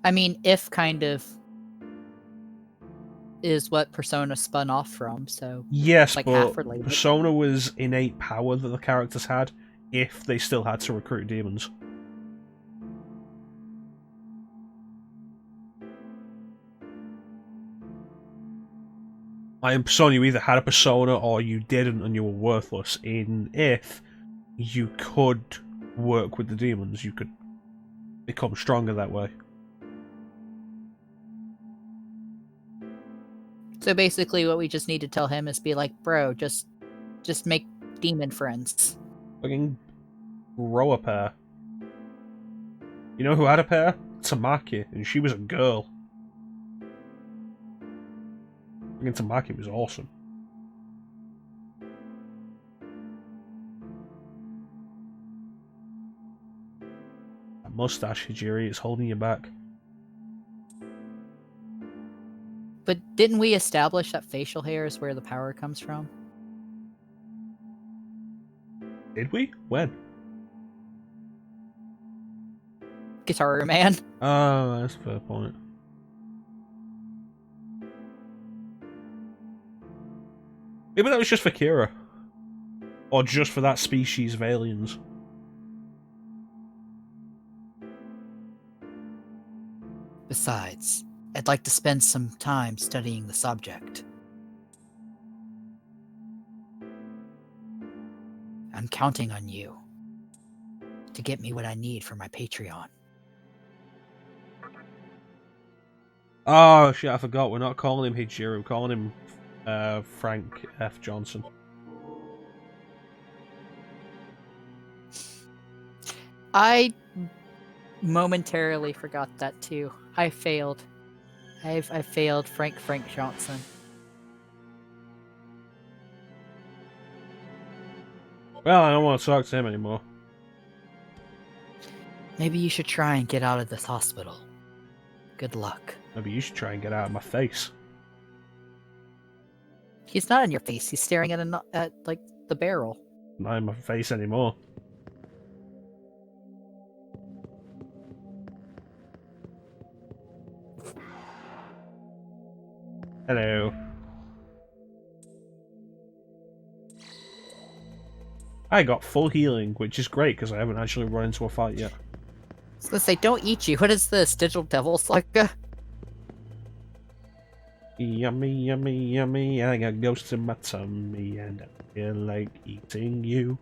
I mean, if kind of is what Persona spun off from, so Yes, like but half related. Persona was innate power that the characters had if they still had to recruit demons. In Persona, you either had a persona or you didn't and you were worthless. In If, you could work with the demons. You could become stronger that way. So basically what we just need to tell him is be like, bro, just make demon friends. Fucking grow a pair. You know who had a pair? Tamaki, and she was a girl. Tamaki was awesome. That mustache, Hijiri, is holding you back. But didn't we establish that facial hair is where the power comes from? Did we? When? Guitar Man. Oh, that's a fair point. Maybe that was just for Kira. Or just for that species of aliens. Besides, I'd like to spend some time studying the subject. I'm counting on you to get me what I need for my Patreon. Oh shit, I forgot. We're not calling him Hijiri, we're calling him Frank F. Johnson. I momentarily forgot that too. I failed. I failed Frank Johnson. Well, I don't want to talk to him anymore. Maybe you should try and get out of this hospital. Good luck. Maybe you should try and get out of my face. He's not in your face. He's staring at like the barrel. Not in my face anymore. Hello. I got full healing, which is great because I haven't actually run into a fight yet. I was gonna say, don't eat you. What is this? Digital Devil Saga? Yummy, yummy, yummy. I got ghosts in my tummy and I feel like eating you.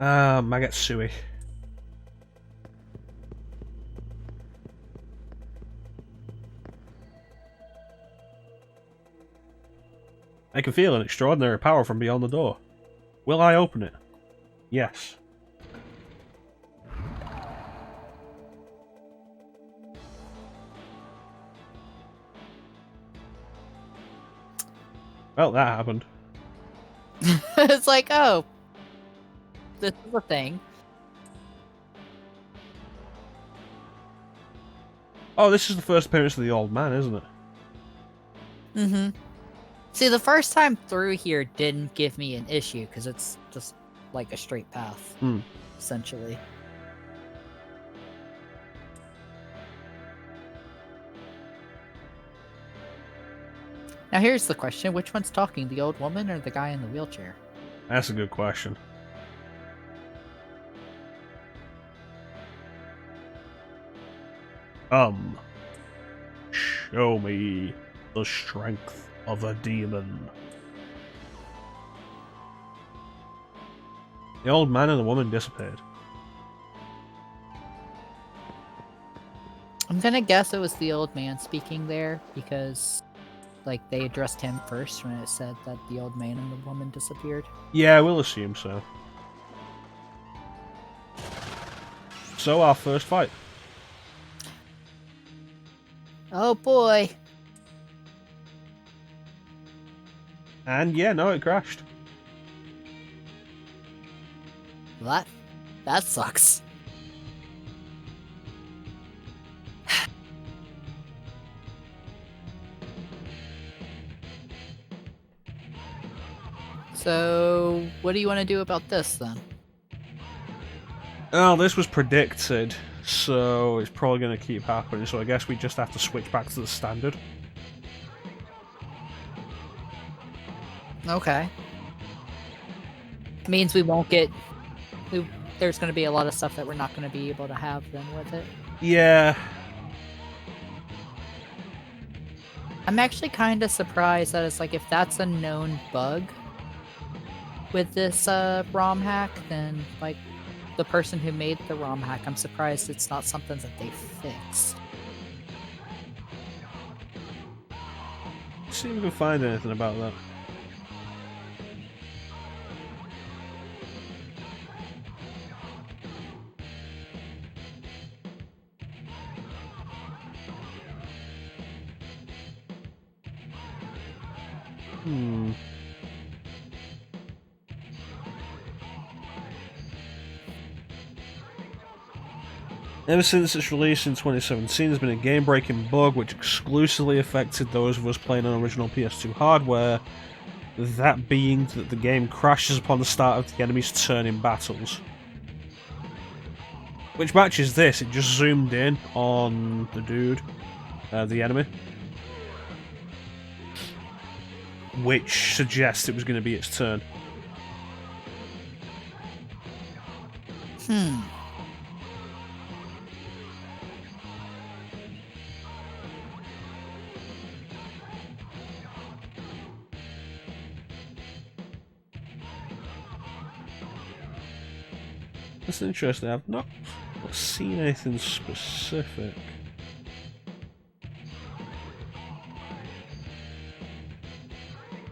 Magatsuhi. I can feel an extraordinary power from beyond the door. Will I open it? Yes. Well, that happened. It's like, oh, this is a thing. Oh, this is the first appearance of the old man, isn't it? Mm-hmm. See, the first time through here didn't give me an issue because it's just like a straight path, essentially. Now here's the question, which one's talking, the old woman or the guy in the wheelchair? That's a good question. Show me the strength of a demon. The old man and the woman disappeared. I'm gonna guess it was the old man speaking there because, like, they addressed him first when it said that the old man and the woman disappeared. Yeah, we'll assume so. So, our first fight. Oh boy. And yeah, no, it crashed. That sucks. So, what do you want to do about this then? Oh, this was predicted, so it's probably going to keep happening, so I guess we just have to switch back to the standard. Okay. Means we won't get... there's going to be a lot of stuff that we're not going to be able to have then with it. Yeah. I'm actually kind of surprised that it's like, if that's a known bug with this ROM hack, then like the person who made the ROM hack, I'm surprised it's not something that they fixed. See if we can find anything about that. Ever since its release in 2017, there's been a game-breaking bug which exclusively affected those of us playing on original PS2 hardware, that being that the game crashes upon the start of the enemy's turn in battles. Which matches this, it just zoomed in on the dude, the enemy. Which suggests it was going to be its turn. That's interesting. I've not seen anything specific.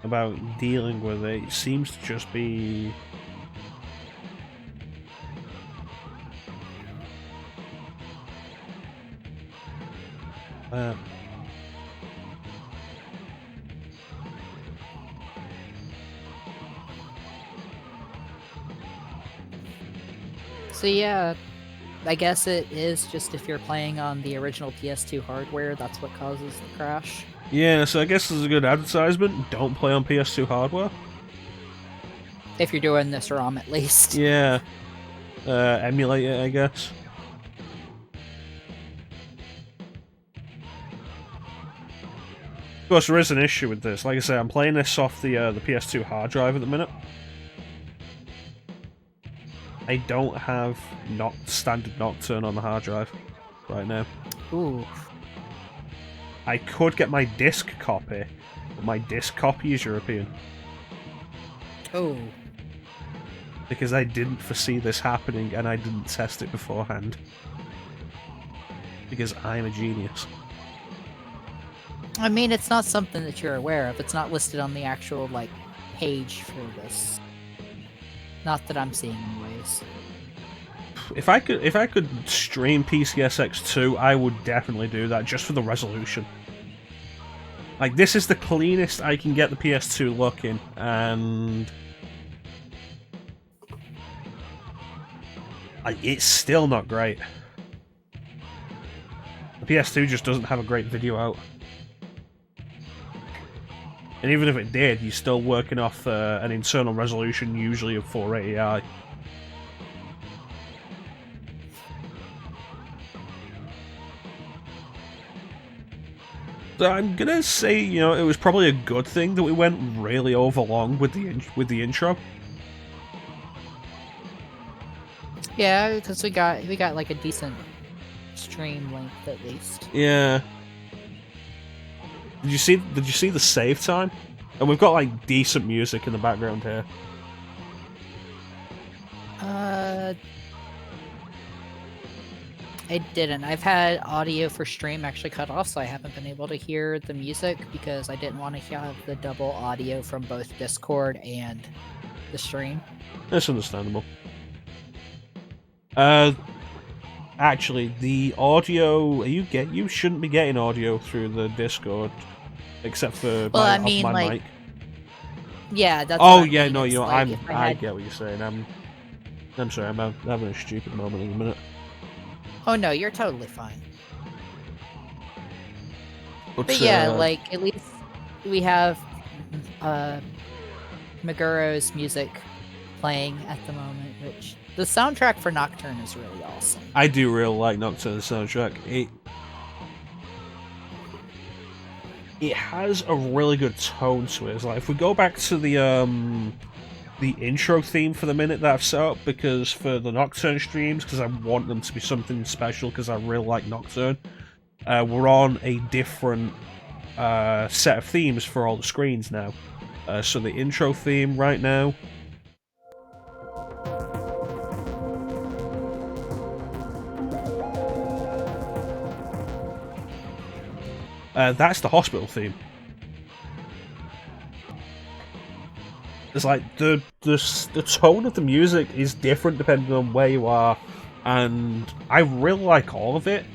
about dealing with it. It seems to just be... So yeah, I guess it is just if you're playing on the original PS2 hardware, that's what causes the crash. Yeah, so I guess this is a good advertisement. Don't play on PS2 hardware. If you're doing this ROM, at least. Yeah. Emulate it, I guess. Of course, there is an issue with this. Like I say, I'm playing this off the PS2 hard drive at the minute. I don't have standard Nocturne on the hard drive right now. Ooh. I could get my disc copy, but my disc copy is European. Oh. Because I didn't foresee this happening and I didn't test it beforehand. Because I'm a genius. I mean, it's not something that you're aware of. It's not listed on the actual, like, page for this. Not that I'm seeing anyways. If I could stream PCSX2, I would definitely do that just for the resolution. Like, this is the cleanest I can get the PS2 looking, and it's still not great. The PS2 just doesn't have a great video out. And even if it did, you're still working off an internal resolution, usually of 480i. So I'm gonna say, you know, it was probably a good thing that we went really overlong with the intro. Yeah, because we got like a decent stream length at least. Yeah. Did you see the save time? And we've got like decent music in the background here. I didn't. I've had audio for stream actually cut off, so I haven't been able to hear the music because I didn't want to have the double audio from both Discord and the stream. That's understandable. Actually, the audio you shouldn't be getting audio through the Discord, except for Well, I off mean, my like, mic. Yeah, that's. Oh what I yeah, mean. no, It's you know, like if I had- get what you're saying. I'm sorry, I'm having a stupid moment in a minute. Oh no, you're totally fine. But yeah, like at least we have Meguro's music playing at the moment, which the soundtrack for Nocturne is really awesome. I do really like Nocturne soundtrack. It has a really good tone to it. It's like if we go back to the intro theme for the minute that I've set up, because for the Nocturne streams, because I want them to be something special, because I really like Nocturne, we're on a different set of themes for all the screens now. So the intro theme right now. That's the hospital theme. It's like the tone of the music is different depending on where you are, and I really like all of it.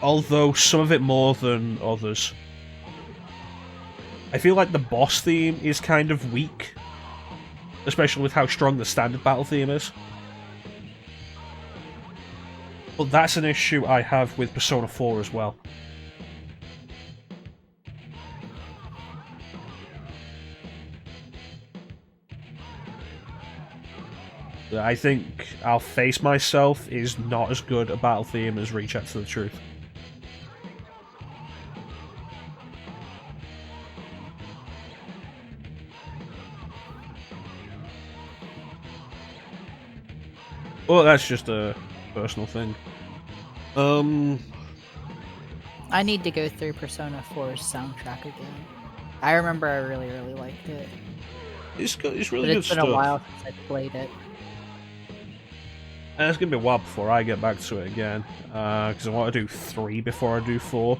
Although some of it more than others. I feel like the boss theme is kind of weak, especially with how strong the standard battle theme is. But that's an issue I have with Persona 4 as well. I think I'll Face Myself is not as good a battle theme as Reach Out to the Truth. Well, that's just a personal thing. I need to go through Persona 4's soundtrack again. I remember I really, really liked it. It's really But good it's been stuff. a while since I played it. And it's gonna be a while before I get back to it again, because I want to do 3 before I do 4.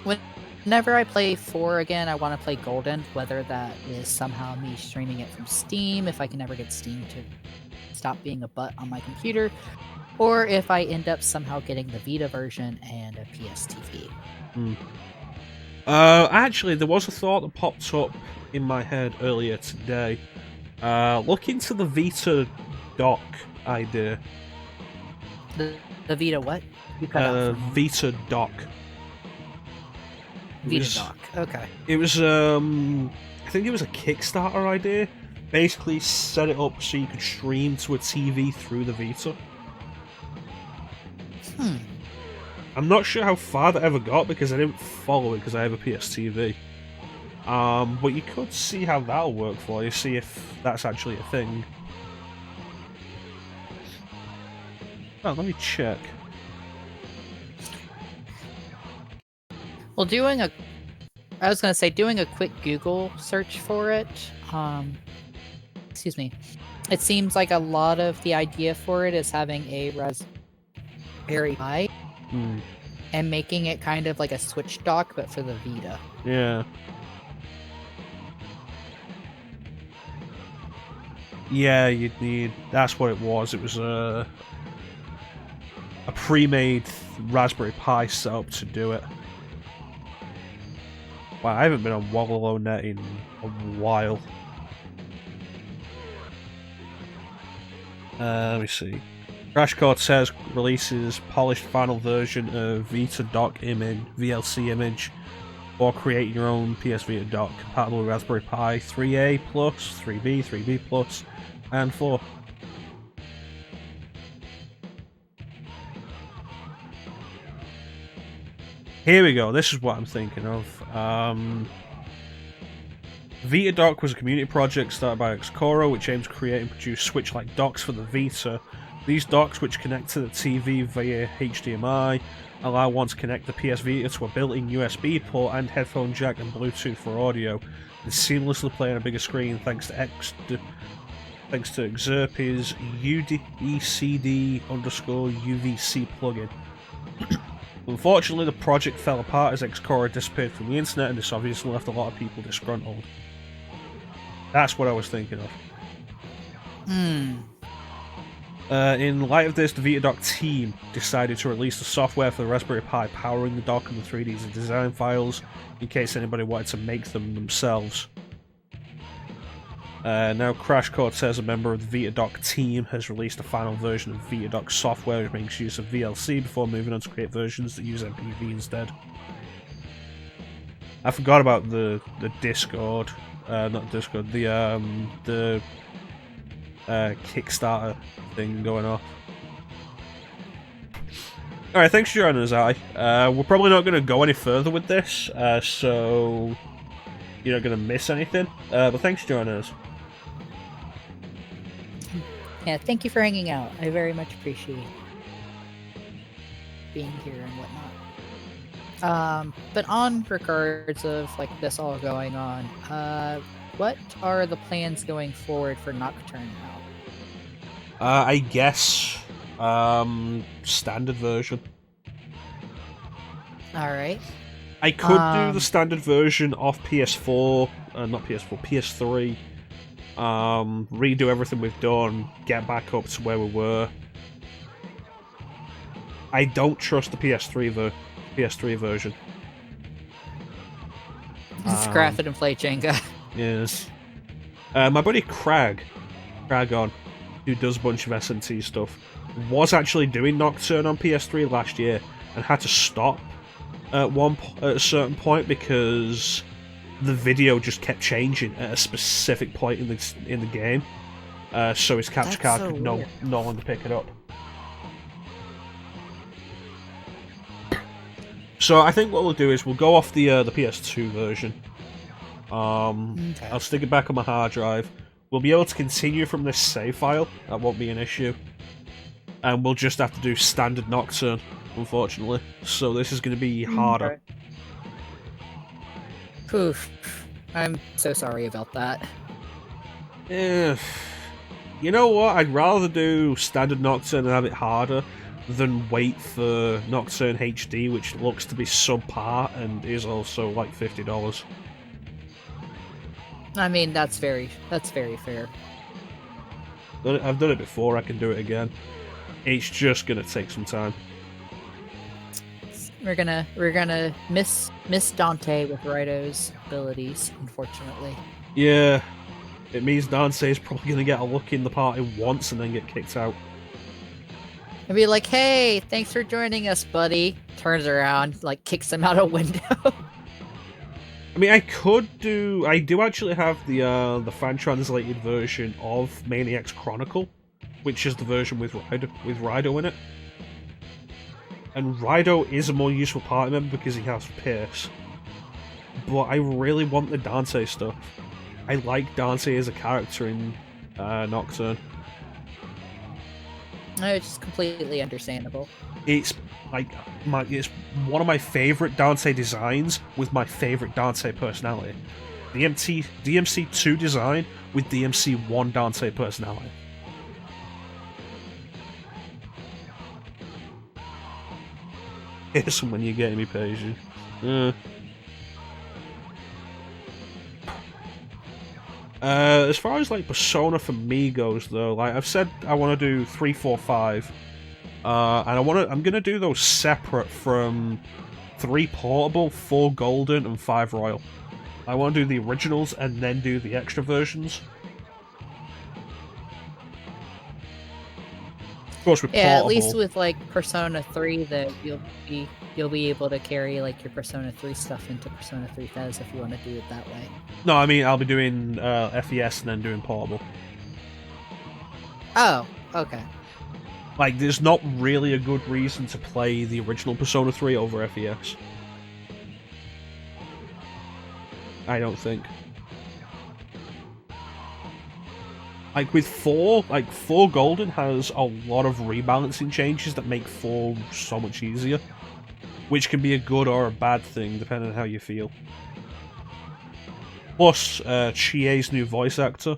When whenever I play 4 again, I want to play Golden, whether that is somehow me streaming it from Steam, if I can ever get Steam to stop being a butt on my computer, or if I end up somehow getting the Vita version and a PS TV. Actually, there was a thought that popped up in my head earlier today. Look into the Vita dock idea. The Vita what? You cut out for me. Vita dock. Vita dock. Okay. It was, I think it was a Kickstarter idea. Basically, set it up so you could stream to a TV through the Vita. I'm not sure how far that ever got because I didn't follow it because I have a PS TV. But you could see how that'll work for you, see if that's actually a thing. Oh, let me check. Well, doing a quick Google search for it, excuse me, it seems like a lot of the idea for it is having a Raspberry Pi and making it kind of like a Switch dock, but for the Vita. Yeah. Yeah, you'd need... That's what it was. It was a pre-made Raspberry Pi setup to do it. Wow, I haven't been on WoggleLoNet in a while. Let me see. Crash Cortez releases polished final version of Vita dock image, VLC image, or creating your own PS Vita dock compatible with Raspberry Pi 3A+, 3B, 3B+, and 4. Here we go, this is what I'm thinking of. Vita Dock was a community project started by Xcoro, which aims to create and produce Switch-like docks for the Vita. These docks, which connect to the TV via HDMI, allow one to connect the PS Vita to a built-in USB port and headphone jack and Bluetooth for audio, and seamlessly play on a bigger screen thanks to Xerpi's UDECD_UVC plugin. Unfortunately, the project fell apart as Xcoro disappeared from the internet, and this obviously left a lot of people disgruntled. That's what I was thinking of. In light of this, the VitaDock team decided to release the software for the Raspberry Pi powering the dock and the 3D design files, in case anybody wanted to make them themselves. Now Crash Cortez, a member of the VitaDock team, has released a final version of VitaDock software which makes use of VLC before moving on to create versions that use MPV instead. I forgot about the Discord, not Discord, the Kickstarter thing going off. Alright, thanks for joining us, Ali. We're probably not going to go any further with this, so you're not going to miss anything, but thanks for joining us. Yeah, thank you for hanging out. I very much appreciate being here and whatnot. But on regards of like this all going on, what are the plans going forward for Nocturne now? I guess standard version. Alright. I could do the standard version off PS4, not PS4, PS3. Redo everything we've done, get back up to where we were. I don't trust the PS3 version. Scrap it and play Jenga. Yes. My buddy Cragon, who does a bunch of SNT stuff, was actually doing Nocturne on PS3 last year and had to stop at a certain point because the video just kept changing at a specific point in the game, so his capture card could no longer pick it up. So I think what we'll do is we'll go off the PS2 version. Okay. I'll stick it back on my hard drive. We'll be able to continue from this save file. That won't be an issue. And we'll just have to do standard Nocturne, unfortunately. So this is going to be harder. Oof. I'm so sorry about that. You know what? I'd rather do standard Nocturne and have it harder than wait for Nocturne HD, which looks to be subpar and is also like $50. I mean, that's very fair. I've done it before, I can do it again. It's just gonna take some time. We're gonna miss Dante with Rido's abilities, unfortunately. Yeah, it means Dante is probably gonna get a look in the party once and then get kicked out. And be like, hey, thanks for joining us, buddy. Turns around, like kicks him out a window. I mean, I do actually have the fan translated version of Maniac's Chronicle, which is the version with Rido in it. And Rido is a more useful party member because he has Pierce. But I really want the Dante stuff. I like Dante as a character in Nocturne. No, it's just completely understandable. It's like it's one of my favorite Dante designs with my favorite Dante personality. DMC2 design with DMC1 Dante personality. Here's when you're getting me, Paige. As far as like Persona for me goes, though, like I've said, I want to do 3, 4, 5, and I'm gonna do those separate from 3 portable, 4 golden, and 5 royal. I want to do the originals and then do the extra versions. Of course, with portable. At least with like Persona 3, that you'll be able to carry like your Persona 3 stuff into Persona 3 Fez if you want to do it that way. No, I mean I'll be doing FES and then doing portable. Oh, okay. Like, there's not really a good reason to play the original Persona 3 over FES. I don't think. Like, with 4, 4 Golden has a lot of rebalancing changes that make 4 so much easier. Which can be a good or a bad thing, depending on how you feel. Plus, Chie's new voice actor.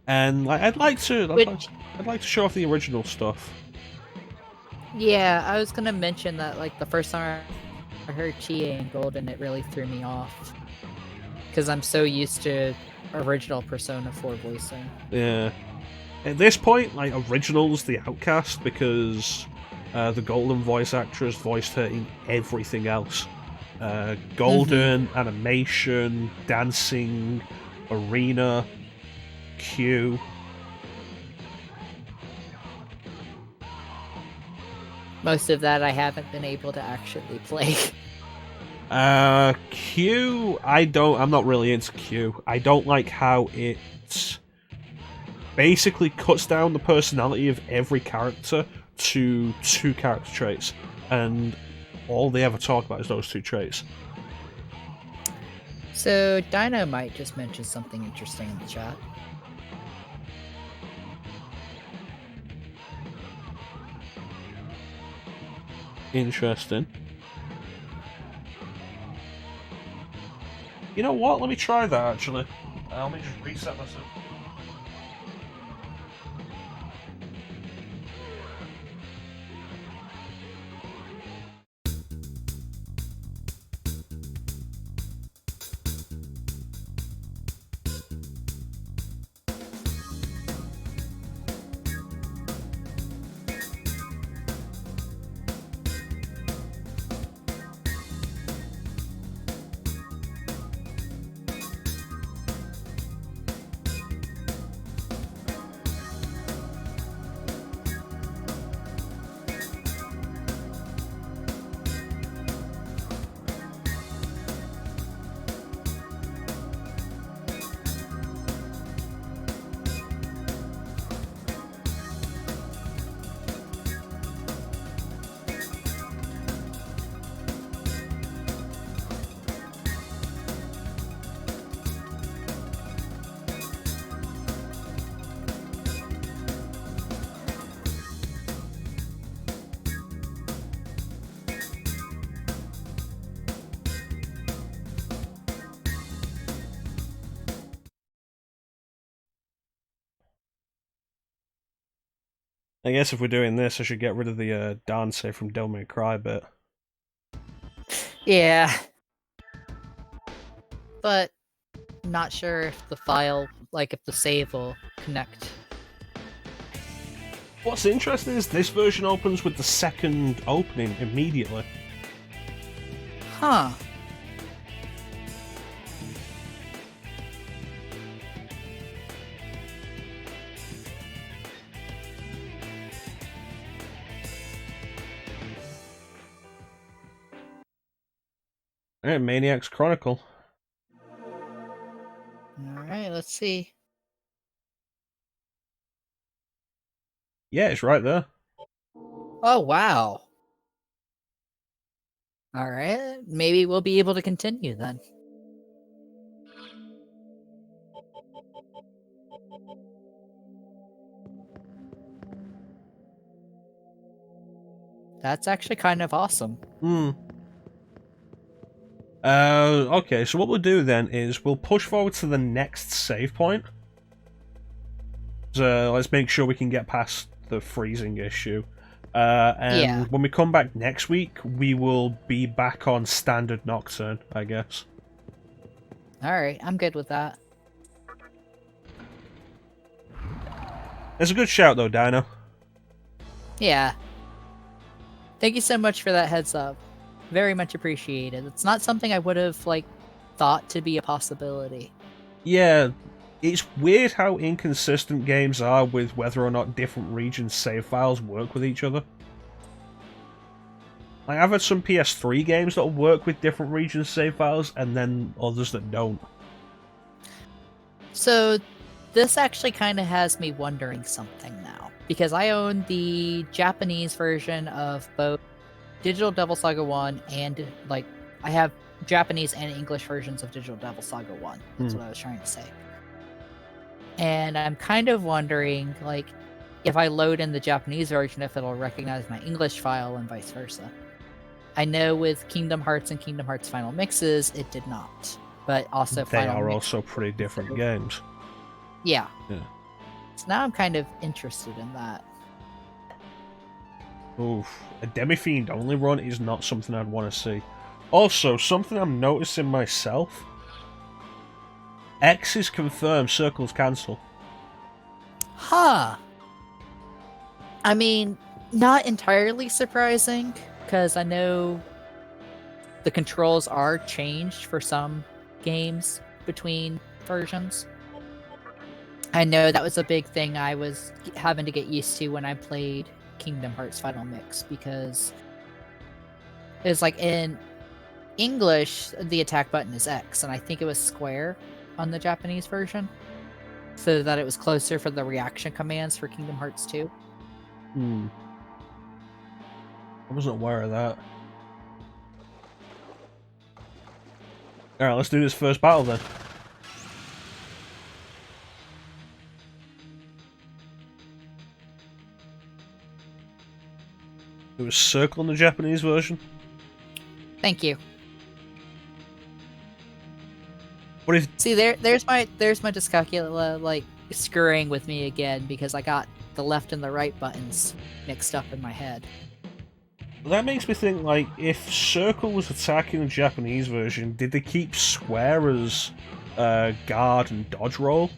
And I'd like to show off the original stuff. Yeah, I was gonna mention that like the first time I heard Chie and Golden, it really threw me off because I'm so used to original Persona 4 voicing. Yeah. At this point, like, original's the outcast because the Golden voice actress voiced her in everything else. Golden, animation, dancing, arena, Q. Most of that I haven't been able to actually play. Q, I'm not really into Q. I don't like how it basically cuts down the personality of every character to 2 character traits, and all they ever talk about is those 2 traits. So Dino might just mention something interesting in the chat. Interesting. You know what? Let me try that, actually. Let me just reset myself. I guess if we're doing this, I should get rid of the dance from Devil May Cry bit. Yeah. But not sure if the file, like if the save will connect. What's interesting is this version opens with the second opening immediately. Huh. Alright, Maniac's Chronicle. Alright, let's see. Yeah, it's right there. Oh, wow. Alright, maybe we'll be able to continue then. That's actually kind of awesome. Okay, so what we'll do then is we'll push forward to the next save point. So let's make sure we can get past the freezing issue. And when we come back next week, we will be back on standard Nocturne, I guess. Alright, I'm good with that. It's a good shout though, Dino. Yeah. Thank you so much for that heads up. Very much appreciated. It's not something I would have, like, thought to be a possibility. Yeah, it's weird how inconsistent games are with whether or not different regions' save files work with each other. Like, I've had some PS3 games that'll work with different regions' save files, and then others that don't. So, this actually kind of has me wondering something now. Because I own the Japanese version of both Digital Devil Saga 1 and, like, I have Japanese and English versions of Digital Devil Saga 1. That's what I was trying to say. And I'm kind of wondering, like, if I load in the Japanese version, if it'll recognize my English file and vice versa. I know with Kingdom Hearts and Kingdom Hearts Final Mixes, it did not. But also they are also pretty different games. Yeah. Yeah. So now I'm kind of interested in that. Oof. A Demi-Fiend only run is not something I'd want to see. Also, something I'm noticing myself. X is confirmed, Circle's cancel. Huh. I mean, not entirely surprising, because I know the controls are changed for some games between versions. I know that was a big thing I was having to get used to when I played Kingdom Hearts Final Mix, because it's like in English, the attack button is X, and I think it was square on the Japanese version, so that it was closer for the reaction commands for Kingdom Hearts 2. I wasn't aware of that. Alright, let's do this first battle then. It was Circle in the Japanese version. Thank you. What if... See, there's my dyscalculia, like, screwing with me again, because I got the left and the right buttons mixed up in my head. That makes me think, like, if Circle was attacking the Japanese version, did they keep Square as guard and dodge roll?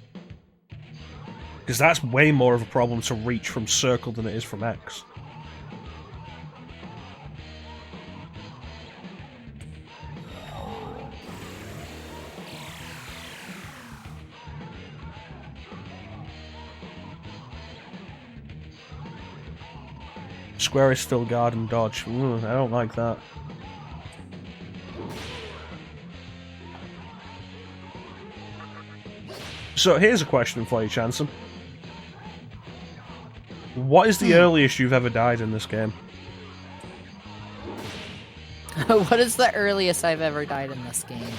Because that's way more of a problem to reach from Circle than it is from X. Square is still guard and dodge. I don't like that. So here's a question for you, ChanceEm. What is the earliest you've ever died in this game? What is the earliest I've ever died in this game?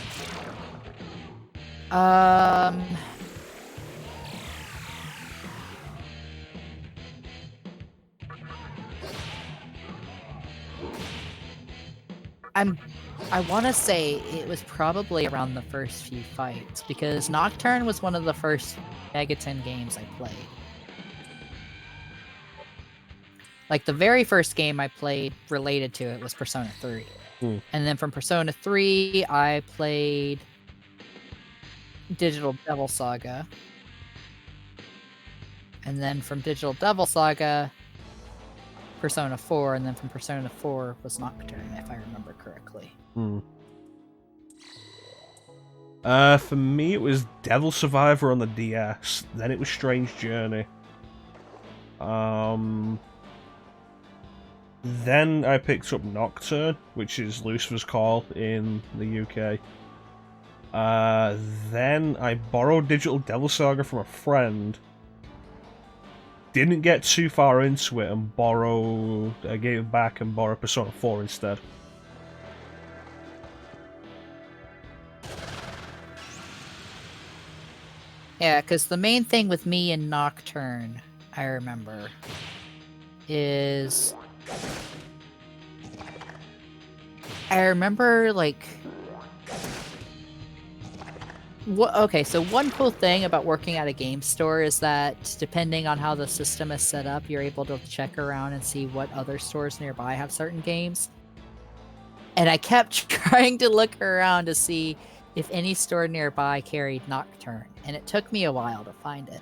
I want to say it was probably around the first few fights, because Nocturne was one of the first Megaton games I played. Like the very first game I played related to it was Persona 3. Hmm. And then from Persona 3, I played Digital Devil Saga. And then from Digital Devil Saga, Persona 4, and then from Persona 4 was Nocturne, if I remember correctly. For me, it was Devil Survivor on the DS. Then it was Strange Journey. Then I picked up Nocturne, which is Lucifer's Call in the UK. Then I borrowed Digital Devil Saga from a friend. Didn't get too far into it and I gave it back and borrowed Persona 4 instead. Yeah, because the main thing with me and Nocturne, I remember, is... I remember, like... Okay, so one cool thing about working at a game store is that depending on how the system is set up, you're able to check around and see what other stores nearby have certain games. And I kept trying to look around to see if any store nearby carried Nocturne, and it took me a while to find it.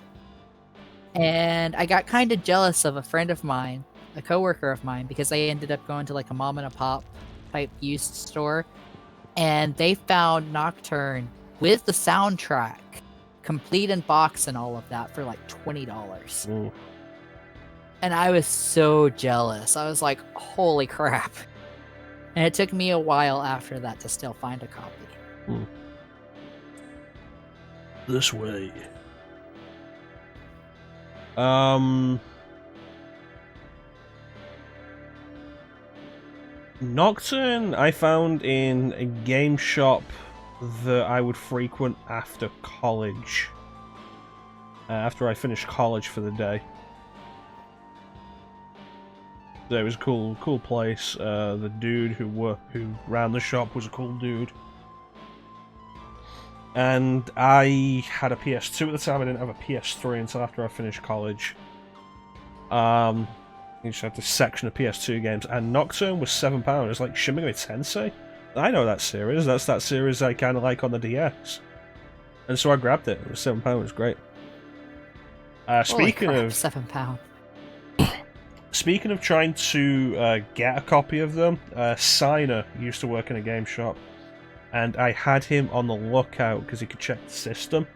And I got kind of jealous of a friend of mine, a coworker of mine, because they ended up going to like a mom and a pop type used store, and they found Nocturne with the soundtrack, complete in box and all of that, for like $20. Ooh. And I was so jealous. I was like, holy crap. And it took me a while after that to still find a copy. This way. Nocturne I found in a game shop that I would frequent after college. After I finished college for the day. It was a cool place. The dude who ran the shop was a cool dude. And I had a PS2 at the time. I didn't have a PS3 until after I finished college. You just had this section of PS2 games, and Nocturne was £7. It's like Shin Megami Tensei. I know that series. That's that series I kind of like on the DS. And so I grabbed it. It was £7. It was great. Speaking of £7. Speaking of trying to get a copy of them, Signer used to work in a game shop, and I had him on the lookout because he could check the system.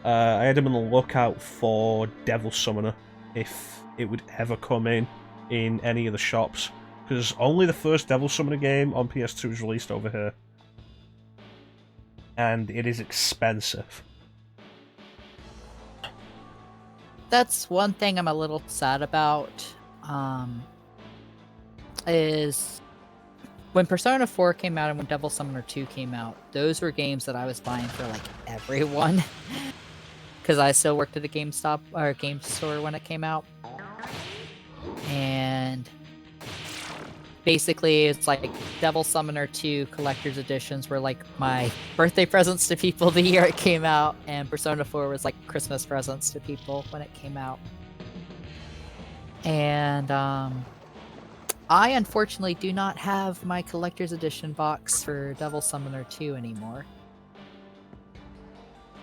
I had him on the lookout for Devil Summoner if it would ever come in any of the shops, because only the first Devil Summoner game on PS2 was released over here, and it is expensive. That's one thing I'm a little sad about. Is when Persona 4 came out and when Devil Summoner 2 came out, those were games that I was buying for like everyone. Because I still worked at a GameStop or game store when it came out. And basically it's like Devil Summoner 2 collector's editions were like my birthday presents to people the year it came out, and Persona 4 was like Christmas presents to people when it came out. And I unfortunately do not have my collector's edition box for Devil Summoner 2 anymore.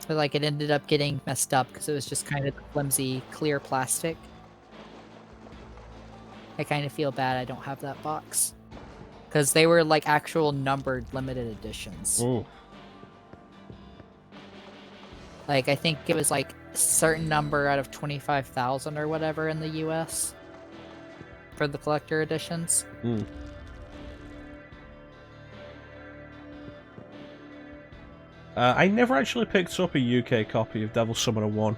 So like it ended up getting messed up because it was just kind of flimsy clear plastic. I kind of feel bad I don't have that box. Because they were like actual numbered limited editions. Ooh. Like I think it was like a certain number out of 25,000 or whatever in the US for the collector editions. I never actually picked up a UK copy of Devil Summoner 1.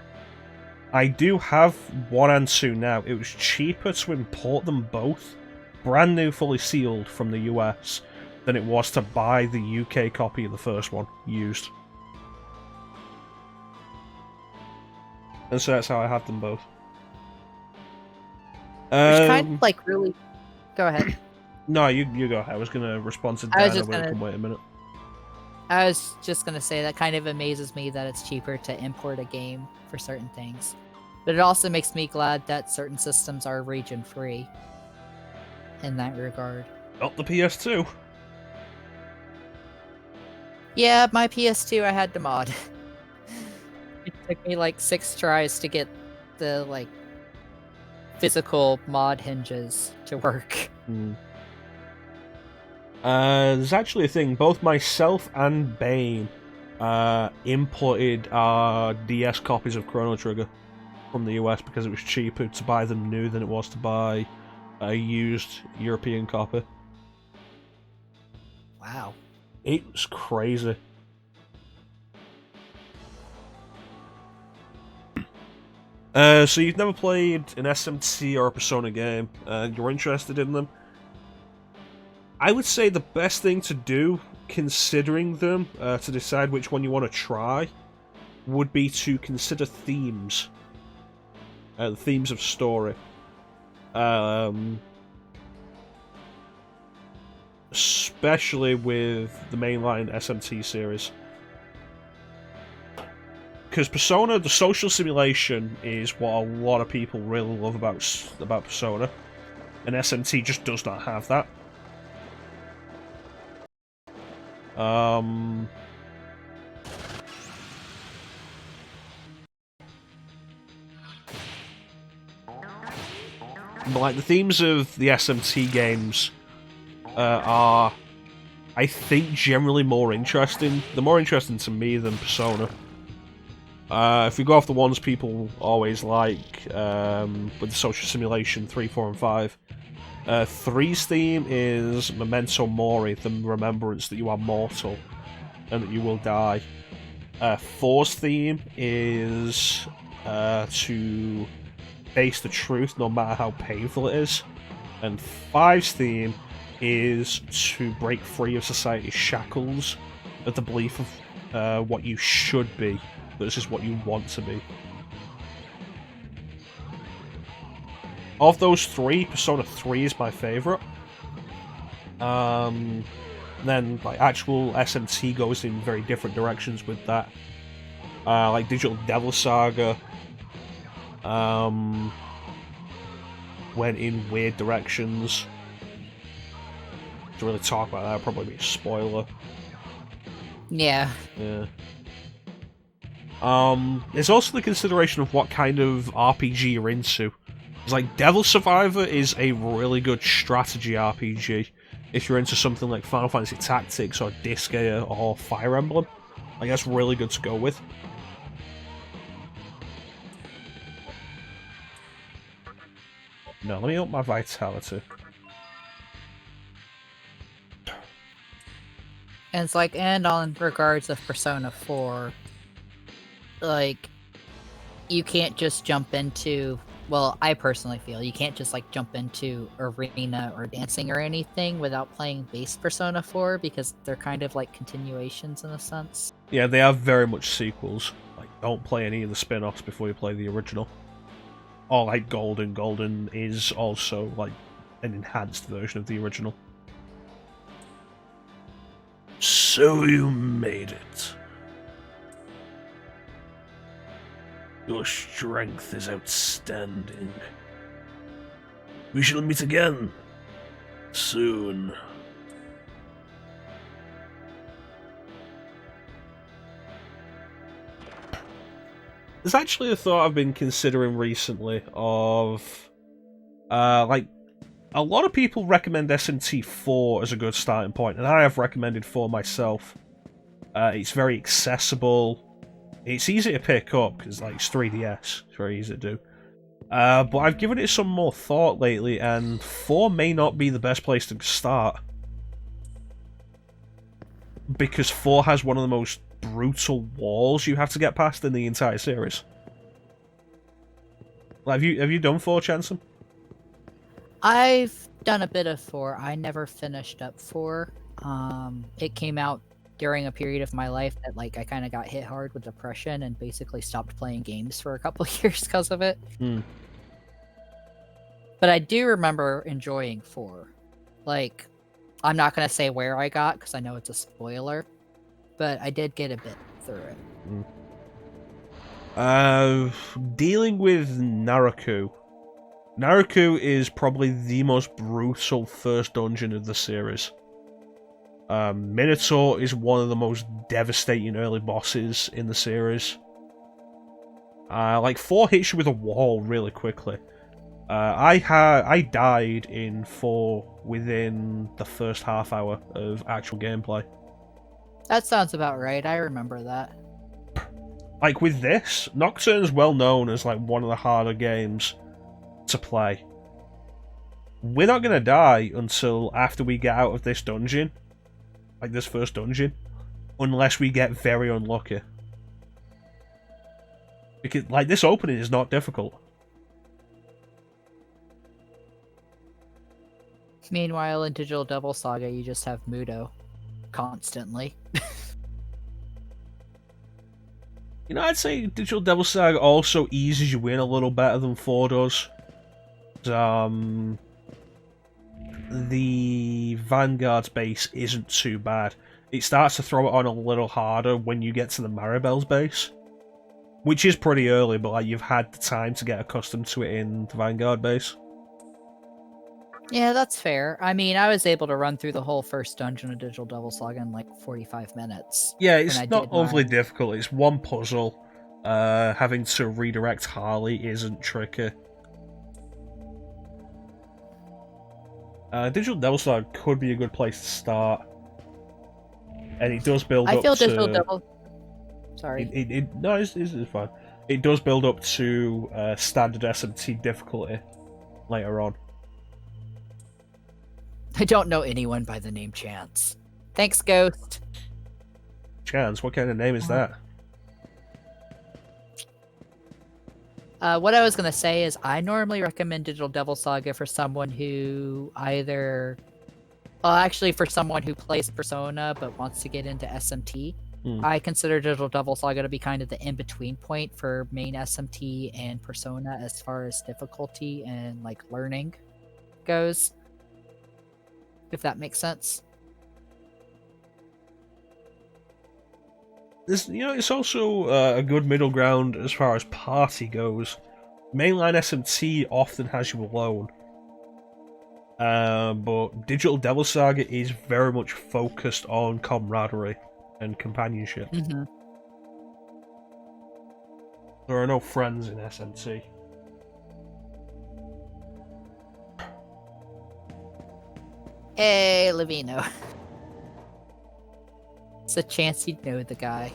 I do have 1 and 2 now. It was cheaper to import them both, brand new, fully sealed from the US, than it was to buy the UK copy of the first one, used. And so that's how I have them both. Which kind of like really... Go ahead. No, you go ahead. I was going to respond to Dana, but we can wait a minute. I was just going to say that kind of amazes me that it's cheaper to import a game for certain things. But it also makes me glad that certain systems are region-free. in that regard. Not the PS2. Yeah, my PS2 I had to mod. It took me like 6 tries to get the like physical mod hinges to work. There's actually a thing. Both myself and Bane imported our DS copies of Chrono Trigger from the US because it was cheaper to buy them new than it was to buy a used European copy. Wow. It was crazy. So you've never played an SMT or a Persona game, and you're interested in them. I would say the best thing to do, considering them, to decide which one you want to try, would be to consider themes. The themes of story. Especially with the mainline SMT series. Because Persona, the social simulation, is what a lot of people really love about Persona. And SMT just does not have that. But like the themes of the SMT games are, I think, generally more interesting. They're more interesting to me than Persona. If we go off the ones people always like, with the social simulation 3, 4, and 5, 3's theme is Memento Mori, the remembrance that you are mortal and that you will die. 4's theme is to face the truth no matter how painful it is. And 5's theme is to break free of society's shackles of the belief of what you should be versus what you want to be. Of those 3, Persona 3 is my favourite. Then like actual SMT goes in very different directions with that. Like Digital Devil Saga went in weird directions. To really talk about that would probably be a spoiler. Yeah. Yeah. There's also the consideration of what kind of RPG you're into. It's like Devil Survivor is a really good strategy RPG if you're into something like Final Fantasy Tactics or Disgaea or Fire Emblem. Like that's really good to go with. No, let me up my vitality. And it's like, and on regards of Persona 4, like, you can't just jump into, well, I personally feel you can't just like jump into arena or dancing or anything without playing base Persona 4 because they're kind of like continuations in a sense. Yeah, they are very much sequels. Like, don't play any of the spin-offs before you play the original. Or like Golden. Golden is also like an enhanced version of the original. So you made it. Your strength is outstanding. We shall meet again. Soon. There's actually a thought I've been considering recently of... like, a lot of people recommend SMT 4 as a good starting point, and I have recommended 4 myself. It's very accessible. It's easy to pick up, because like, it's 3DS. It's very easy to do. But I've given it some more thought lately, and 4 may not be the best place to start. Because 4 has one of the most brutal walls you have to get past in the entire series. Like, have you done 4, ChanceEm? I've done a bit of 4. I never finished up 4. It came out during a period of my life that like I kind of got hit hard with depression and basically stopped playing games for a couple of years because of it. But I do remember enjoying 4. Like, I'm not going to say where I got because I know it's a spoiler, but I did get a bit through it. Dealing with Naraku, Naruku is probably the most brutal first dungeon of the series. Minotaur is one of the most devastating early bosses in the series. Like 4 hits you with a wall really quickly. I died in 4 within the first half hour of actual gameplay. That sounds about right. I remember that. Like with this, Nocturne's well known as like one of the harder games to play. We're not gonna die until after we get out of this dungeon, like this first dungeon, unless we get very unlucky. Because like this opening is not difficult. Meanwhile, in Digital Devil Saga, you just have Mudo constantly. You know, I'd say Digital Devil Saga also eases you in a little better than 4 does. The Vanguard's base isn't too bad. It starts to throw it on a little harder when you get to the Maribel's base, which is pretty early, but like you've had the time to get accustomed to it in the Vanguard base. Yeah, that's fair. I mean, I was able to run through the whole first dungeon of Digital Devil Saga in like 45 minutes. Yeah, it's not overly difficult. It's one puzzle. Having to redirect Harley isn't tricky. Digital Devil Saga could be a good place to start. And it does build up to... I feel Digital Devil... Sorry. No, it's fine. It does build up to standard SMT difficulty later on. I don't know anyone by the name Chance. Thanks, Ghost. Chance? What kind of name is that? What I was going to say is I normally recommend Digital Devil Saga for someone who either... Well, actually, for someone who plays Persona but wants to get into SMT. I consider Digital Devil Saga to be kind of the in-between point for main SMT and Persona as far as difficulty and like learning goes. If that makes sense. It's also a good middle ground as far as party goes. Mainline SMT often has you alone. But Digital Devil Saga is very much focused on camaraderie and companionship. Mm-hmm. There are no friends in SMT. Hey, Livino. It's a chance you'd know the guy.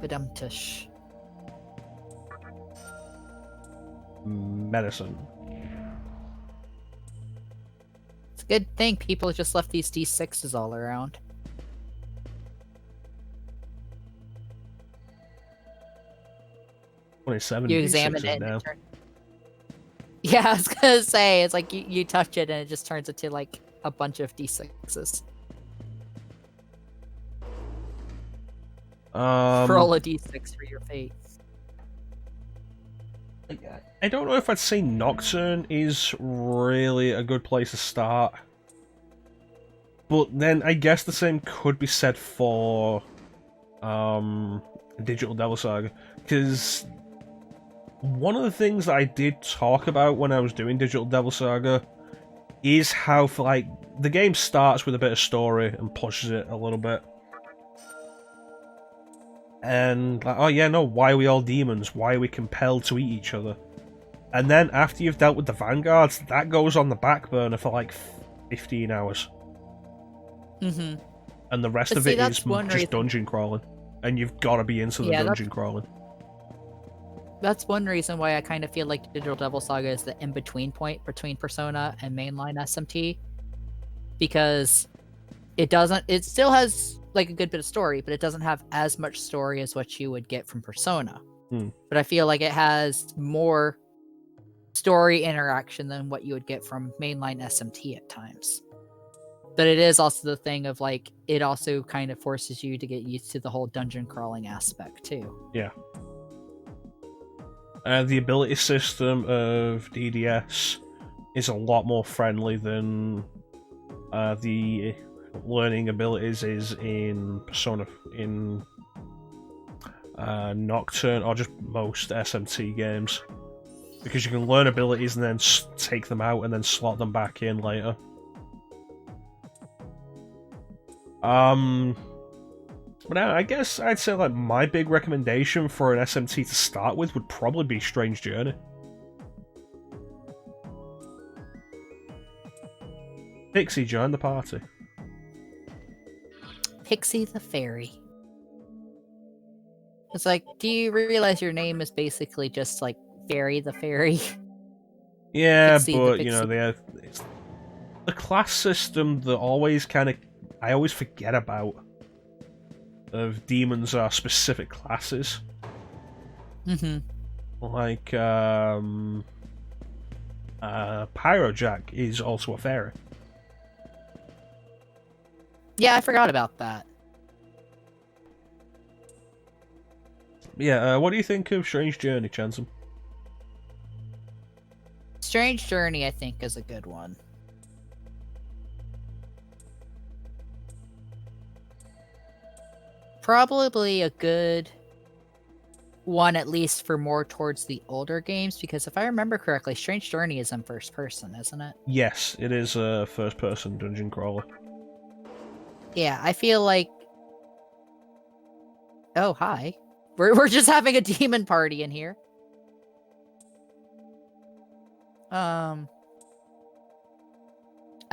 But tush. Medicine. It's a good thing people just left these D6s all around. 27 You examine D6s it now. Yeah, I was gonna say, it's like you touch it and it just turns into like a bunch of D6s. Roll a D6 for your fate. I don't know if I'd say Nocturne is really a good place to start. But then I guess the same could be said for Digital Devil Saga. Because one of the things that I did talk about when I was doing Digital Devil Saga is how, the game starts with a bit of story and pushes it a little bit. And, oh yeah, no, why are we all demons? Why are we compelled to eat each other? And then, after you've dealt with the Vanguards, that goes on the back burner for, 15 hours. Mm-hmm. And the rest of it is just dungeon crawling. And you've got to be into the dungeon crawling. That's one reason why I kind of feel like Digital Devil Saga is the in-between point between Persona and mainline SMT. Because it still has a good bit of story, but it doesn't have as much story as what you would get from Persona. But I feel like it has more story interaction than what you would get from mainline SMT at times. But it is also the thing of it also kind of forces you to get used to the whole dungeon crawling aspect too. Yeah. The ability system of DDS is a lot more friendly than the learning abilities is in Persona, in Nocturne, or just most SMT games. because you can learn abilities and then take them out and then slot them back in later. But I guess I'd say like my big recommendation for an SMT to start with would probably be Strange Journey. Pixie, join the party. Pixie the Fairy. It's like, do you realize your name is basically just like Fairy the Fairy? Yeah, Pixie but the you know, Pixie. it's the class system that always I always forget about. Of demons are specific classes. Mm-hmm. Like, Pyrojack is also a fairy. Yeah, I forgot about that. Yeah, what do you think of Strange Journey, ChanceEm? Strange Journey, I think, is a good one. Probably a good one, at least for more towards the older games, because if I remember correctly, Strange Journey is in first person, isn't it? Yes, it is a first-person dungeon crawler. Yeah, I feel like... Oh, hi. We're just having a demon party in here. I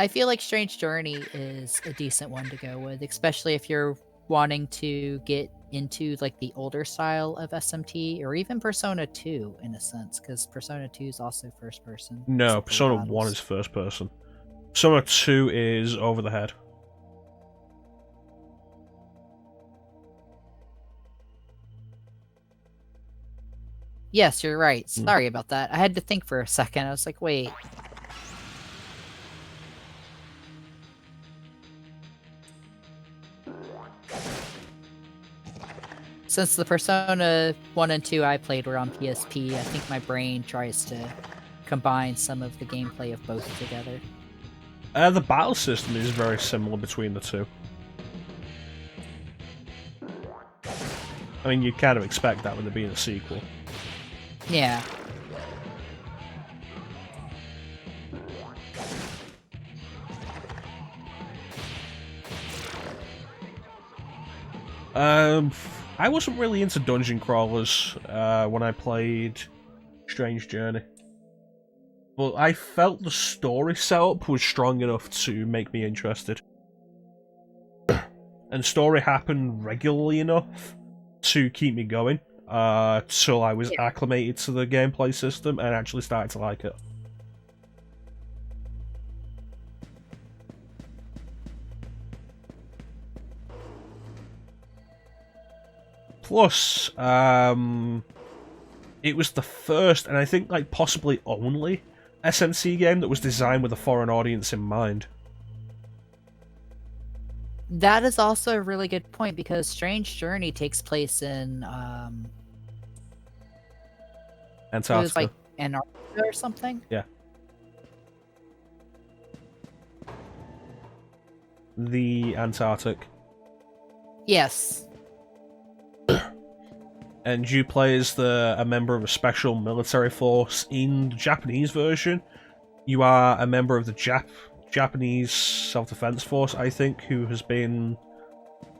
feel like Strange Journey is a decent one to go with, especially if you're wanting to get into like the older style of SMT, or even Persona 2 in a sense, because Persona 2 is also first person. No, except for Persona battles. 1 is first person. Persona 2 is over the head. Yes, you're right. Sorry about that. I had to think for a second. I was like, wait. Since the Persona 1 and 2 I played were on PSP, I think my brain tries to combine some of the gameplay of both together. The battle system is very similar between the two. I mean, you kind of expect that with there being a sequel. Yeah. I wasn't really into dungeon crawlers when I played Strange Journey. But I felt the story setup was strong enough to make me interested. And story happened regularly enough to keep me going till I was acclimated to the gameplay system and actually started to like it. Plus, it was the first, and I think like possibly only, SMC game that was designed with a foreign audience in mind. That is also a really good point, because Strange Journey takes place in Antarctica. it was like Antarctica or something? Yeah. The Antarctic. Yes. And you play as a member of a special military force. In the Japanese version, you are a member of the Japanese self-defense force, I think, who has been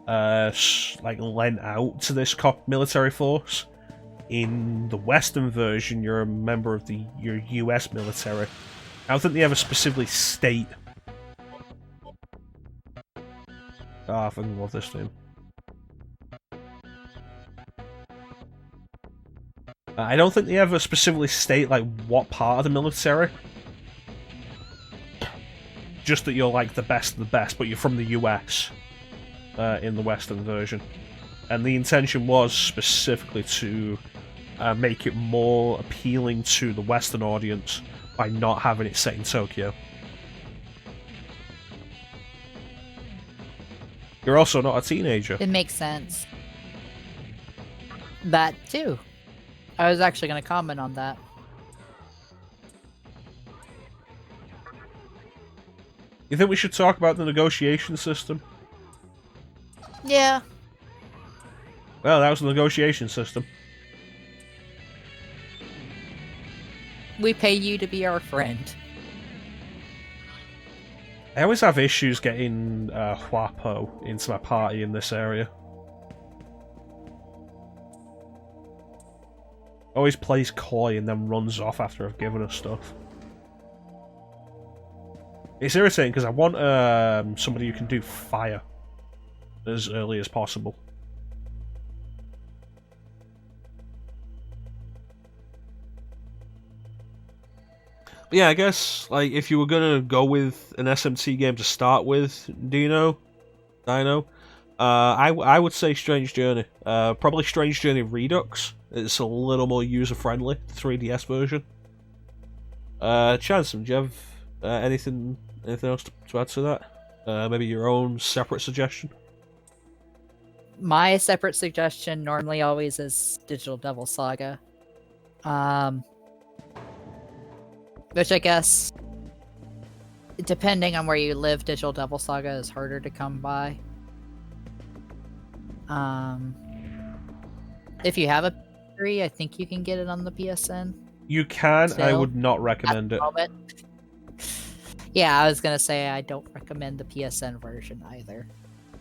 like lent out to this military force. In the Western version, you're a member of your US military. I don't think they ever specifically state. I fucking love this theme. I don't think they ever specifically state like what part of the military. Just that you're like the best of the best, but you're from the US in the Western version. And the intention was specifically to make it more appealing to the Western audience by not having it set in Tokyo. You're also not a teenager. It makes sense. That too. I was actually going to comment on that. You think we should talk about the negotiation system? Yeah. Well, that was the negotiation system. We pay you to be our friend. I always have issues getting Huapo into my party in this area. Always plays coy and then runs off after I've given her stuff. It's irritating because I want somebody who can do fire as early as possible. But yeah, I guess like if you were gonna go with an SMT game to start with, Dino, I would say Strange Journey. Probably Strange Journey Redux. It's a little more user friendly, the 3DS version. ChanceEm, do you have anything else to add to that? Maybe your own separate suggestion? My separate suggestion normally always is Digital Devil Saga. Which I guess, depending on where you live, Digital Devil Saga is harder to come by. If you have a PS3, I think you can get it on the PSN. You can. Still, I would not recommend it. Yeah, I was gonna say I don't recommend the PSN version either.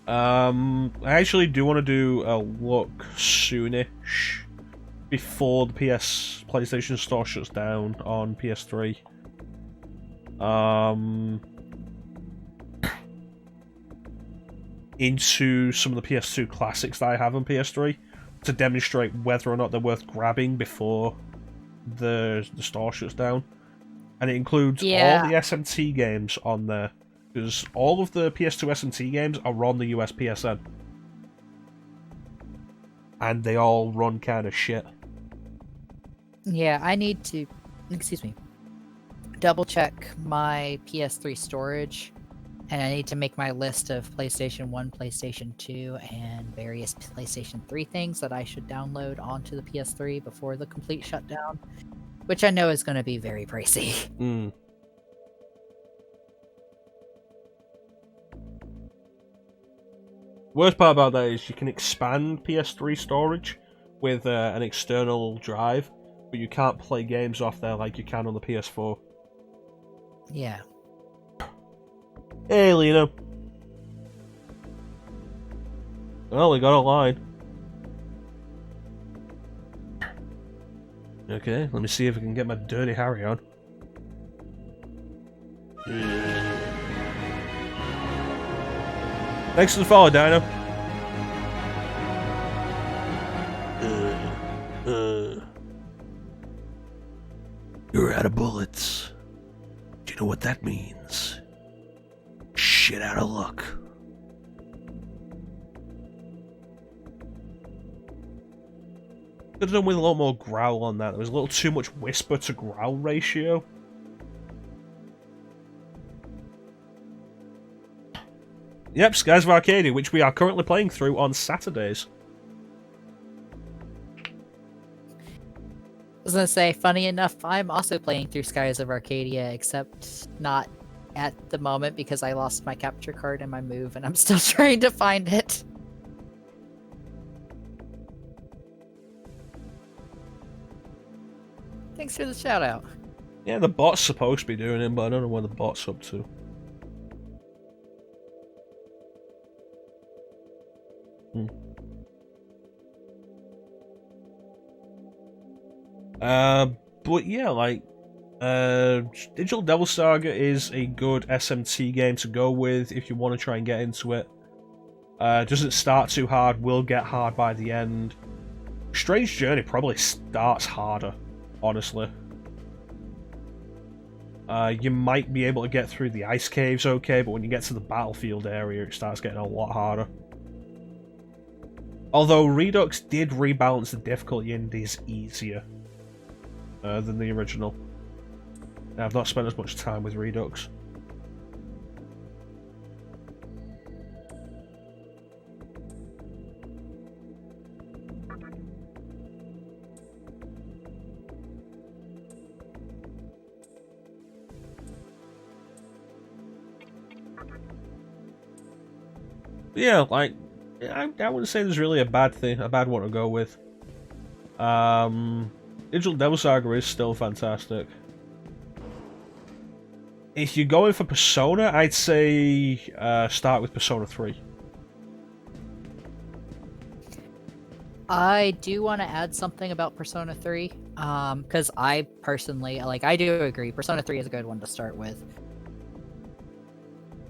I actually do want to do a look soonish before the PlayStation Store shuts down on PS3. Into some of the PS2 classics that I have on PS3 to demonstrate whether or not they're worth grabbing before the store shuts down. And it includes all the SMT games on there, because all of the PS2 SMT games are on the US PSN. And they all run kind of shit. Yeah, I need to, double check my PS3 storage, and I need to make my list of PlayStation 1, PlayStation 2, and various PlayStation 3 things that I should download onto the PS3 before the complete shutdown, which I know is going to be very pricey. Mm. Worst part about that is you can expand PS3 storage with an external drive, but you can't play games off there like you can on the PS4. Yeah. Hey, Lena. Well, we got a line. Okay, let me see if I can get my Dirty Harry on. Thanks for the follow, Dino. You're out of bullets. Do you know what that means? Shit out of luck. Could have done with a lot more growl on that. There was a little too much whisper to growl ratio. Yep, Skies of Arcadia, which we are currently playing through on Saturdays. I was gonna say, funny enough, I'm also playing through Skies of Arcadia, except not at the moment because I lost my capture card and my move, and I'm still trying to find it. Thanks for the shout out. Yeah, the bot's supposed to be doing it, but I don't know what the bot's up to. But yeah, like, Digital Devil Saga is a good SMT game to go with if you want to try and get into it. Doesn't start too hard, will get hard by the end. Strange Journey probably starts harder, honestly. You might be able to get through the ice caves okay, but when you get to the battlefield area, it starts getting a lot harder. Although Redux did rebalance the difficulty and is easier than the original. I've not spent as much time with Redux. Yeah, like, I wouldn't say there's really a bad one to go with. Digital Devil Saga is still fantastic. if you're going for Persona, I'd say start with Persona 3. I do want to add something about Persona 3, because I personally, I do agree, Persona 3 is a good one to start with.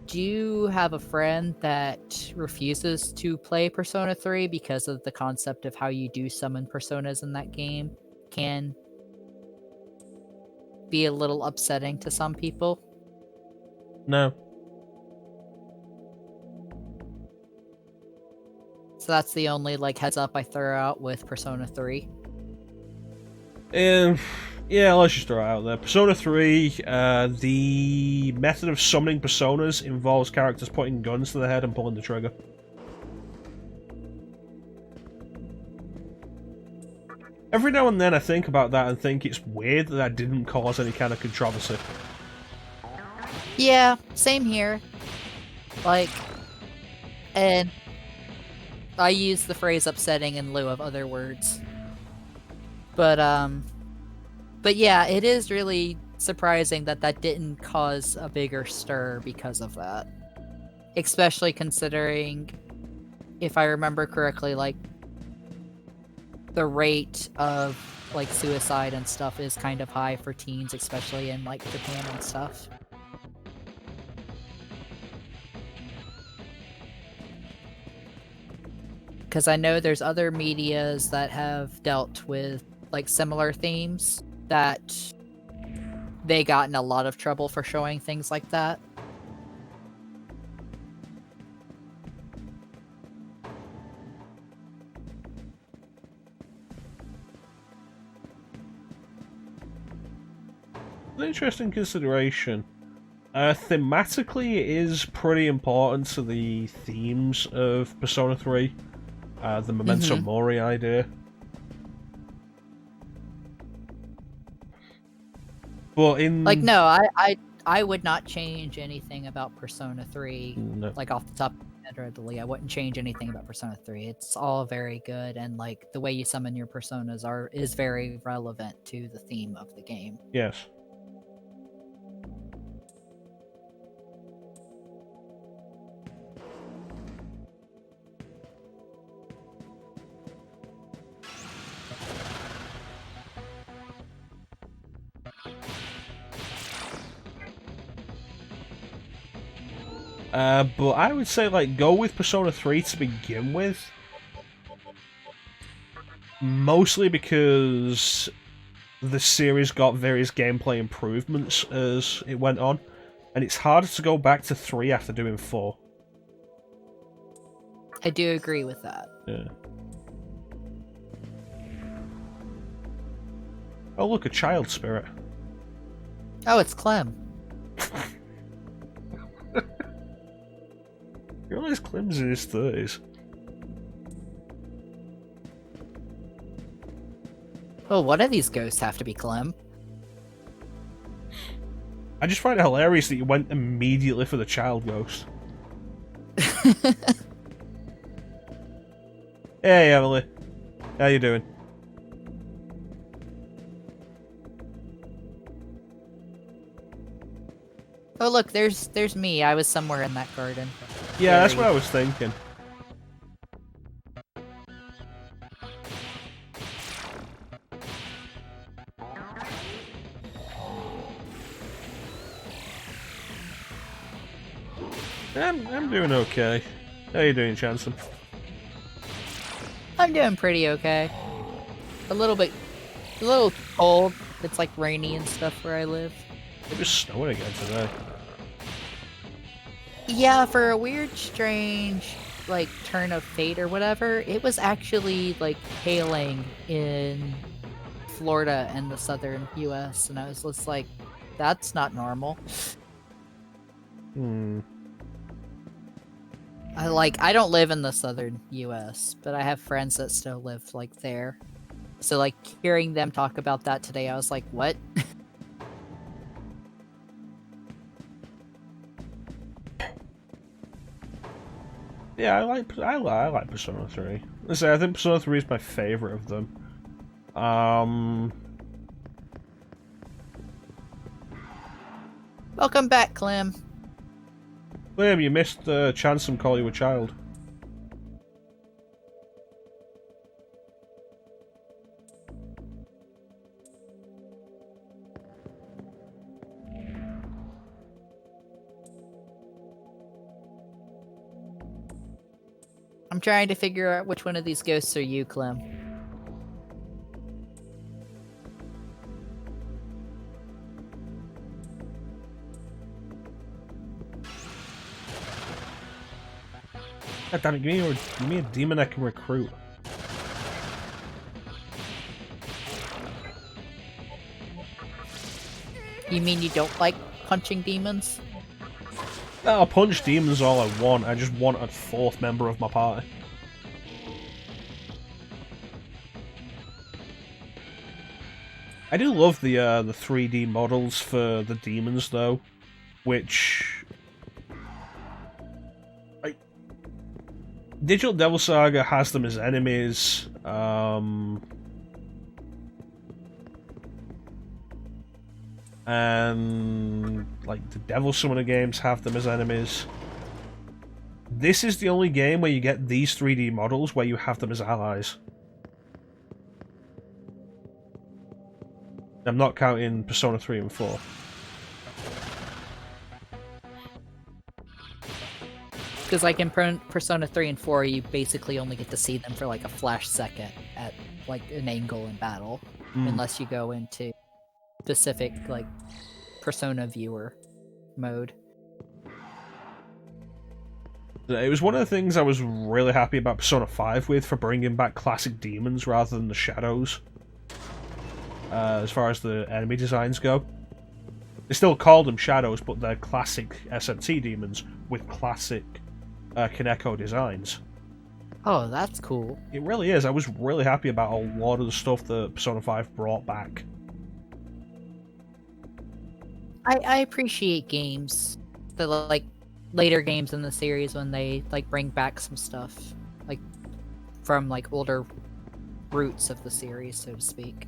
Do you have a friend that refuses to play Persona 3 because of the concept of how you do summon personas in that game can be a little upsetting to some people? No. So that's the only heads up I throw out with Persona 3. Yeah, let's just throw it out there. Persona 3, the method of summoning personas involves characters putting guns to the head and pulling the trigger. Every now and then I think about that and think it's weird that didn't cause any kind of controversy. Yeah, same here. And I use the phrase upsetting in lieu of other words. But yeah, it is really surprising that that didn't cause a bigger stir because of that. Especially considering, if I remember correctly, the rate of suicide and stuff is kind of high for teens, especially in Japan and stuff. Because I know there's other medias that have dealt with similar themes that they got in a lot of trouble for showing things like that. An interesting consideration. Thematically, it is pretty important to the themes of Persona 3. The Memento Mori idea. But in... no, I would not change anything about Persona 3. No. Off the top of my head readily, I wouldn't change anything about Persona 3. It's all very good, and the way you summon your personas is very relevant to the theme of the game. Yes. But I would say, go with Persona 3 to begin with. Mostly because the series got various gameplay improvements as it went on, and it's harder to go back to 3 after doing 4. I do agree with that. Yeah. Oh look, a child spirit. Oh, it's Clem. You realize Clem's in his 30s. Well, one of these ghosts have to be Clem. I just find it hilarious that you went immediately for the child ghost. Hey, Emily. How you doing? Oh, look, there's me. I was somewhere in that garden. Yeah, that's what I was thinking. I'm doing okay. How you doing, ChanceEm? I'm doing pretty okay. A little cold. It's rainy and stuff where I live. It was snowing again today. Yeah, for a weird, strange, turn of fate or whatever, it was actually, hailing in Florida and the southern U.S., and I was just that's not normal. I don't live in the southern U.S., but I have friends that still live, there. So, hearing them talk about that today, I was like, what? Yeah, I like Persona 3. Listen, I think Persona 3 is my favorite of them. Welcome back, Clem. Liam, you missed ChanceEm call you a child. I'm trying to figure out which one of these ghosts are you, Clem. God damn it, give me a demon I can recruit. You mean you don't like punching demons? I'll punch demons all I want, I just want a fourth member of my party. I do love the 3D models for the demons though, which... like, Digital Devil Saga has them as enemies, and like the Devil Summoner games have them as enemies. This is the only game where you get these 3D models where you have them as allies. I'm not counting Persona 3 and 4. Because like in Persona 3 and 4, you basically only get to see them for like a flash second at like an angle in battle, unless you go into specific like Persona viewer mode. It was one of the things I was really happy about Persona 5 with, for bringing back classic demons rather than the shadows. As far as the enemy designs go. They still call them shadows, but they're classic SMT demons with classic Kaneko designs. Oh, that's cool. It really is. I was really happy about a lot of the stuff that Persona 5 brought back. I appreciate games, the like later games in the series when they like bring back some stuff like from like older roots of the series, so to speak.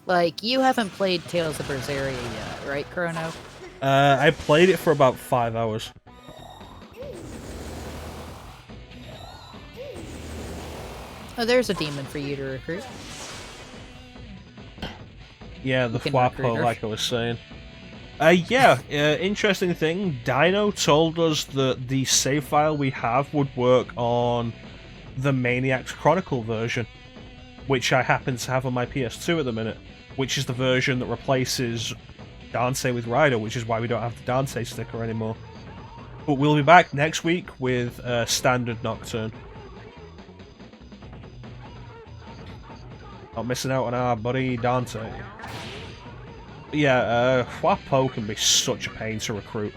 Like, you haven't played Tales of Berseria yet, right, Chrono? I played it for about 5 hours. Oh, there's a demon for you to recruit. Yeah, the can recruit Fwapo, her. like I was saying. Interesting thing, Dino told us that the save file we have would work on the Maniac's Chronicle version, which I happen to have on my PS2 at the minute, which is the version that replaces Dante with Rider, which is why we don't have the Dante sticker anymore. But we'll be back next week with standard Nocturne. Not missing out on our buddy Dante. But yeah, Fwapo can be such a pain to recruit.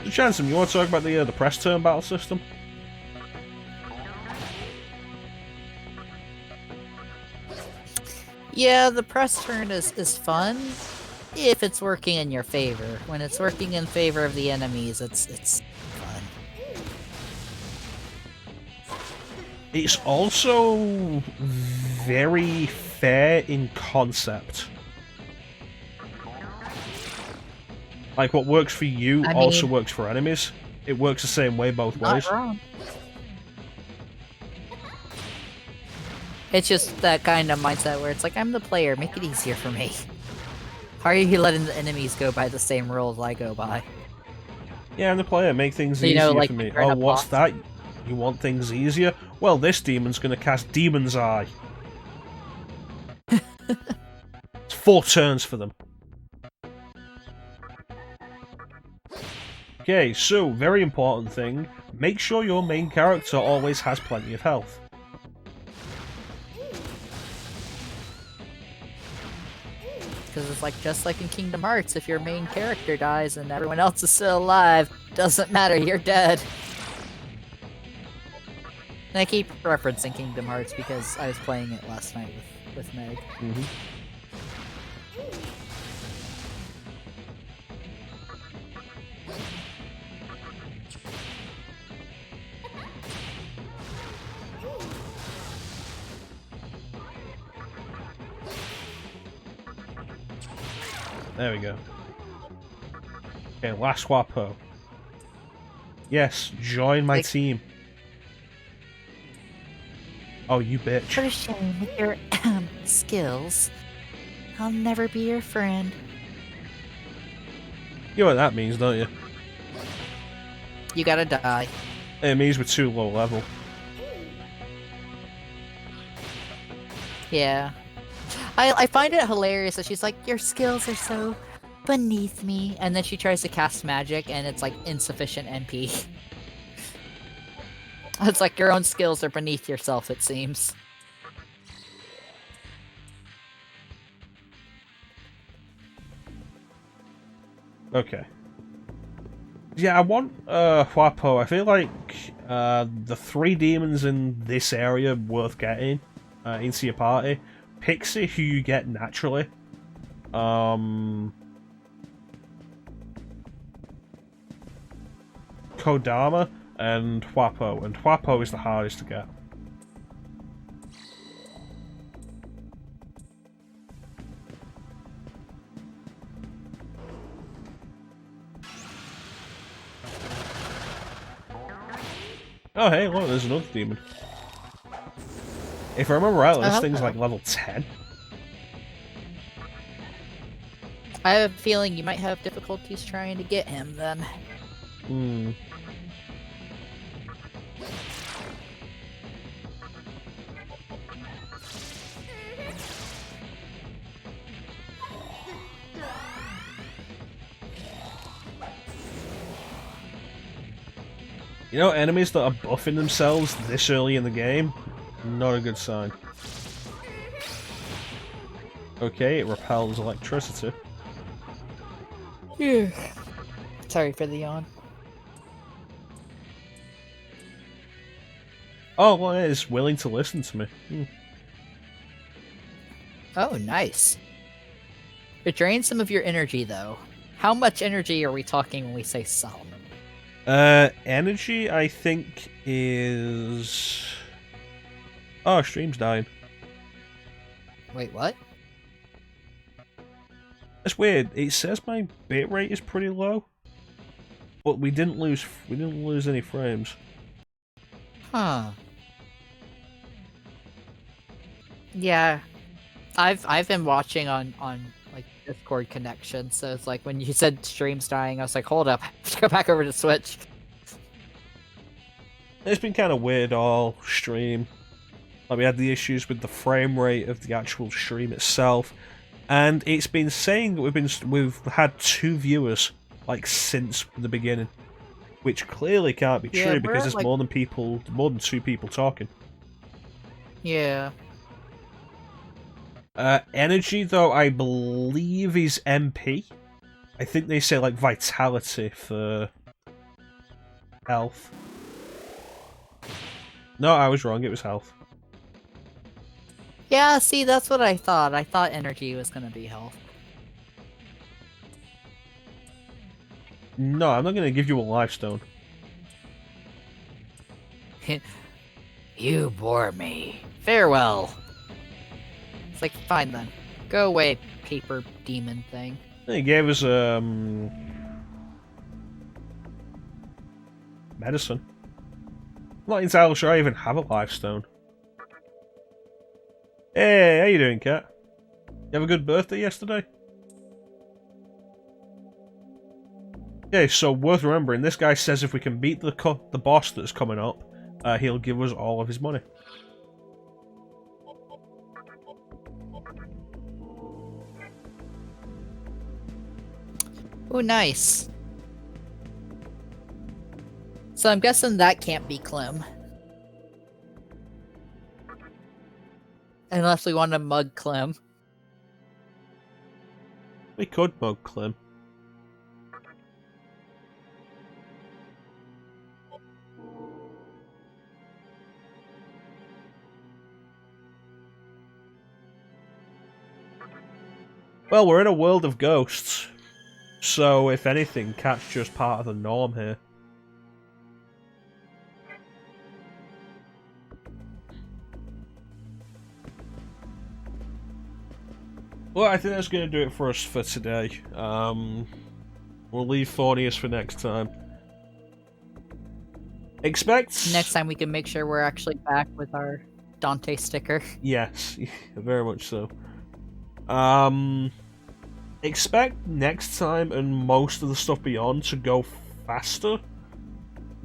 ChanceEm, you want to talk about the press turn battle system? Yeah, the press turn is fun if it's working in your favor. When it's working in favor of the enemies, it's fun. It's also very fair in concept. Like, what works for you also works for enemies. It works the same way both ways. Not wrong. It's just that kind of mindset where it's like, I'm the player, make it easier for me. Why are you letting the enemies go by the same rules I go by? Yeah, I'm the player, make things So, you easier know, like, for me. you're in Oh, a what's box. that? You want things easier? Well, this demon's gonna cast Demon's Eye. It's 4 turns for them. Okay, so, very important thing. Make sure your main character always has plenty of health. Because it's like, just like in Kingdom Hearts, if your main character dies and everyone else is still alive, doesn't matter, you're dead. And I keep referencing Kingdom Hearts because I was playing it last night with Meg. Mm-hmm. There we go. Okay, last Wapo. Yes, join my team. Oh, you bitch. For a shame with your skills. I'll never be your friend. You know what that means, don't you? You gotta die. It means we're too low level. Yeah. I find it hilarious that she's like, your skills are so beneath me, and then she tries to cast magic and it's like insufficient MP. It's like your own skills are beneath yourself, it seems. Okay. Yeah, I want Huapo. I feel like the 3 demons in this area worth getting into your party. Pixie, who you get naturally. Kodama and Huapo. And Huapo is the hardest to get. Oh hey, look, there's another demon. If I remember right, this thing's like level 10. I have a feeling you might have difficulties trying to get him then. Hmm. You know, enemies that are buffing themselves this early in the game, not a good sign. Okay, it repels electricity. Yeah. Sorry for the yawn. Oh, well, it is willing to listen to me. Hmm. Oh, nice. It drains some of your energy, though. How much energy are we talking when we say some? Energy, I think, is... Oh, stream's dying. Wait, what? That's weird. It says my bitrate is pretty low, but we didn't lose any frames. Huh. Yeah. I've been watching on like Discord connection, so it's like when you said stream's dying, I was like, hold up, let's go back over to Switch. It's been kind of weird all stream. Like we had the issues with the frame rate of the actual stream itself, and it's been saying that we've had 2 viewers like since the beginning, which clearly can't be true because there's like more than 2 people talking. Yeah. Energy, though, I believe is MP. I think they say, like, vitality for health. No, I was wrong. It was health. Yeah, see, that's what I thought. I thought energy was gonna be health. No, I'm not going to give you a life stone. You bore me. Farewell. It's like, fine then. Go away, paper demon thing. He gave us, medicine. I'm not entirely sure I even have a life stone. Hey, how you doing, cat? You have a good birthday yesterday? Okay, so worth remembering, this guy says if we can beat the boss that's coming up, he'll give us all of his money. Oh, nice. So I'm guessing that can't be Clem. Unless we want to mug Clem. We could mug Clem. Well, we're in a world of ghosts, so if anything, cat's just part of the norm here. Well, I think that's going to do it for us for today. We'll leave Thornius for next time. Expect... Next time we can make sure we're actually back with our Dante sticker. Yes, very much so. Expect next time and most of the stuff beyond to go faster,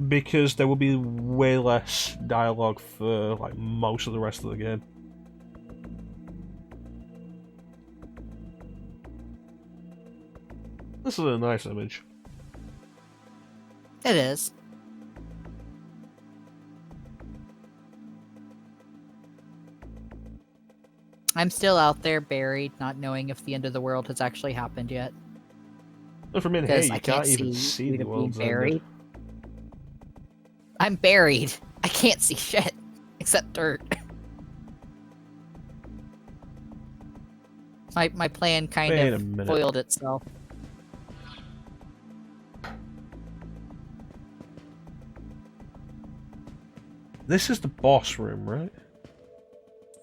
because there will be way less dialogue for like most of the rest of the game. This is a nice image. It is. I'm still out there buried, not knowing if the end of the world has actually happened yet. And from in here, you can't even see the world's buried. I'm buried. I can't see shit except dirt. My plan kind of foiled itself. This is the boss room, right?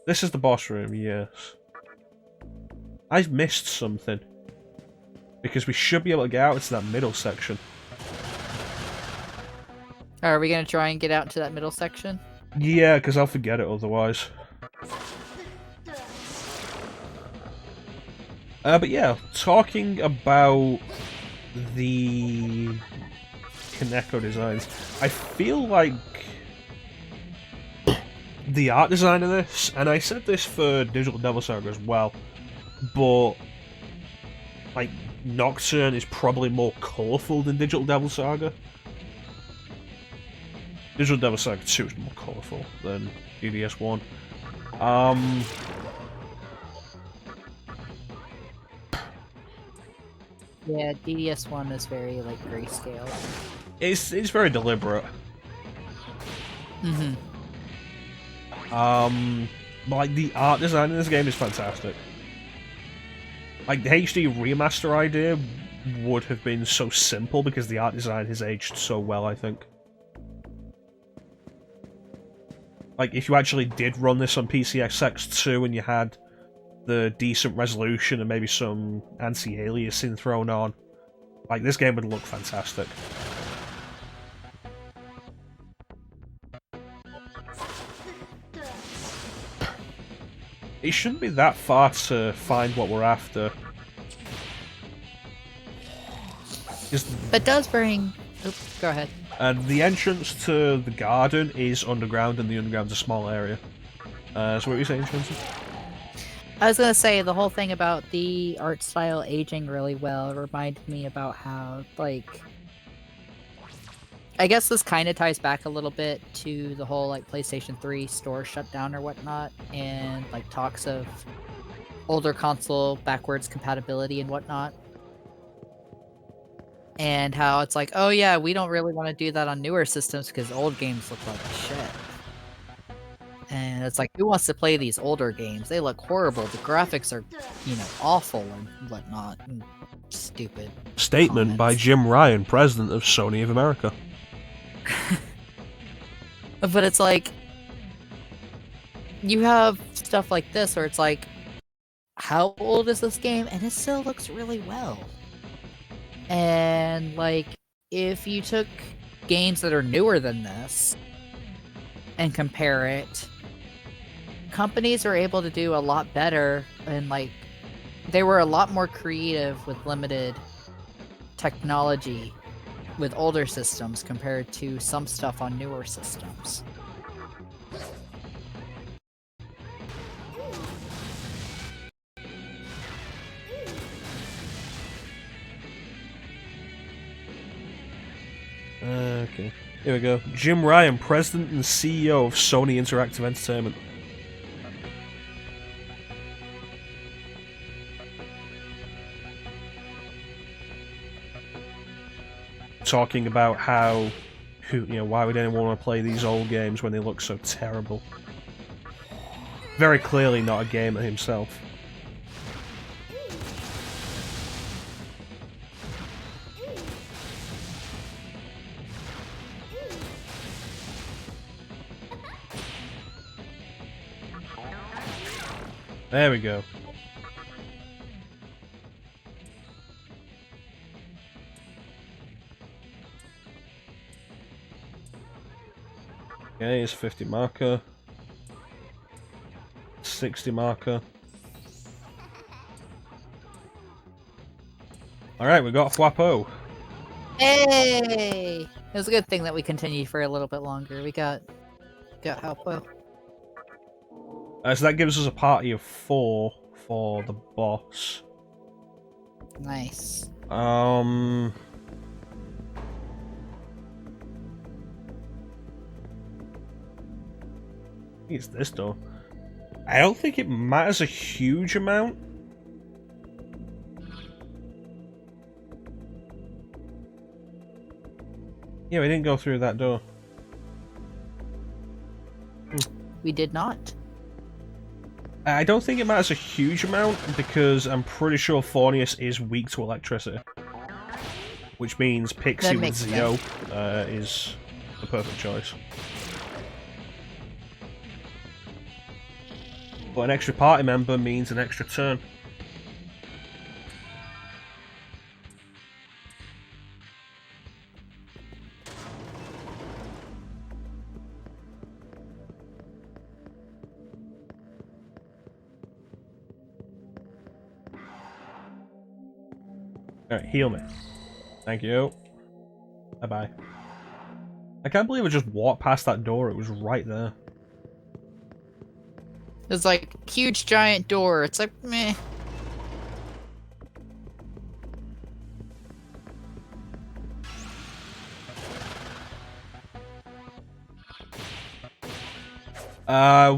This is the boss room, yes. I've missed something. Because we should be able to get out into that middle section. Are we going to try and get out to that middle section? Yeah, because I'll forget it otherwise. But yeah, talking about the Kaneko designs, I feel like the art design of this, and I said this for Digital Devil Saga as well, but like Nocturne is probably more colourful than Digital Devil Saga. Digital Devil Saga 2 is more colourful than DDS 1. Yeah, DDS 1 is very like grayscale. It's very deliberate. Mm-hmm. Like the art design in this game is fantastic. Like the HD remaster idea would have been so simple because the art design has aged so well, I think. Like if you actually did run this on PCSX2 and you had the decent resolution and maybe some anti-aliasing thrown on, like this game would look fantastic. It shouldn't be that far to find what we're after. But does bring... Oops, go ahead. And the entrance to the garden is underground, and the underground's a small area. So what were you saying, Chancey? I was gonna say, the whole thing about the art style aging really well reminded me about how, like... I guess this kind of ties back a little bit to the whole like PlayStation 3 store shutdown or whatnot, and like talks of older console backwards compatibility and whatnot. And how it's like, oh yeah, we don't really want to do that on newer systems because old games look like shit. And it's like, who wants to play these older games? They look horrible. The graphics are, you know, awful and whatnot. And stupid. Statement by Jim Ryan, president of Sony of America. But it's like, you have stuff like this where it's like, how old is this game? And it still looks really well. And like, if you took games that are newer than this and compare it, companies are able to do a lot better, and like, they were a lot more creative with limited technology with older systems compared to some stuff on newer systems. Okay, here we go. Jim Ryan, president and CEO of Sony Interactive Entertainment. Talking about how, why would anyone want to play these old games when they look so terrible? Very clearly not a gamer himself. There we go. Okay, it's 50 marker. 60 marker. Alright, we got Fwapo. Hey! It was a good thing that we continued for a little bit longer. We got help. So that gives us a party of 4 for the boss. Nice. It's this door. I don't think it matters a huge amount. Yeah, we didn't go through that door. We did not. I don't think it matters a huge amount because I'm pretty sure Fornius is weak to electricity. Which means Pixie with Zio is the perfect choice. But an extra party member means an extra turn. Alright, heal me. Thank you. Bye-bye. I can't believe I just walked past that door, it was right there. It's like huge giant door. It's like meh.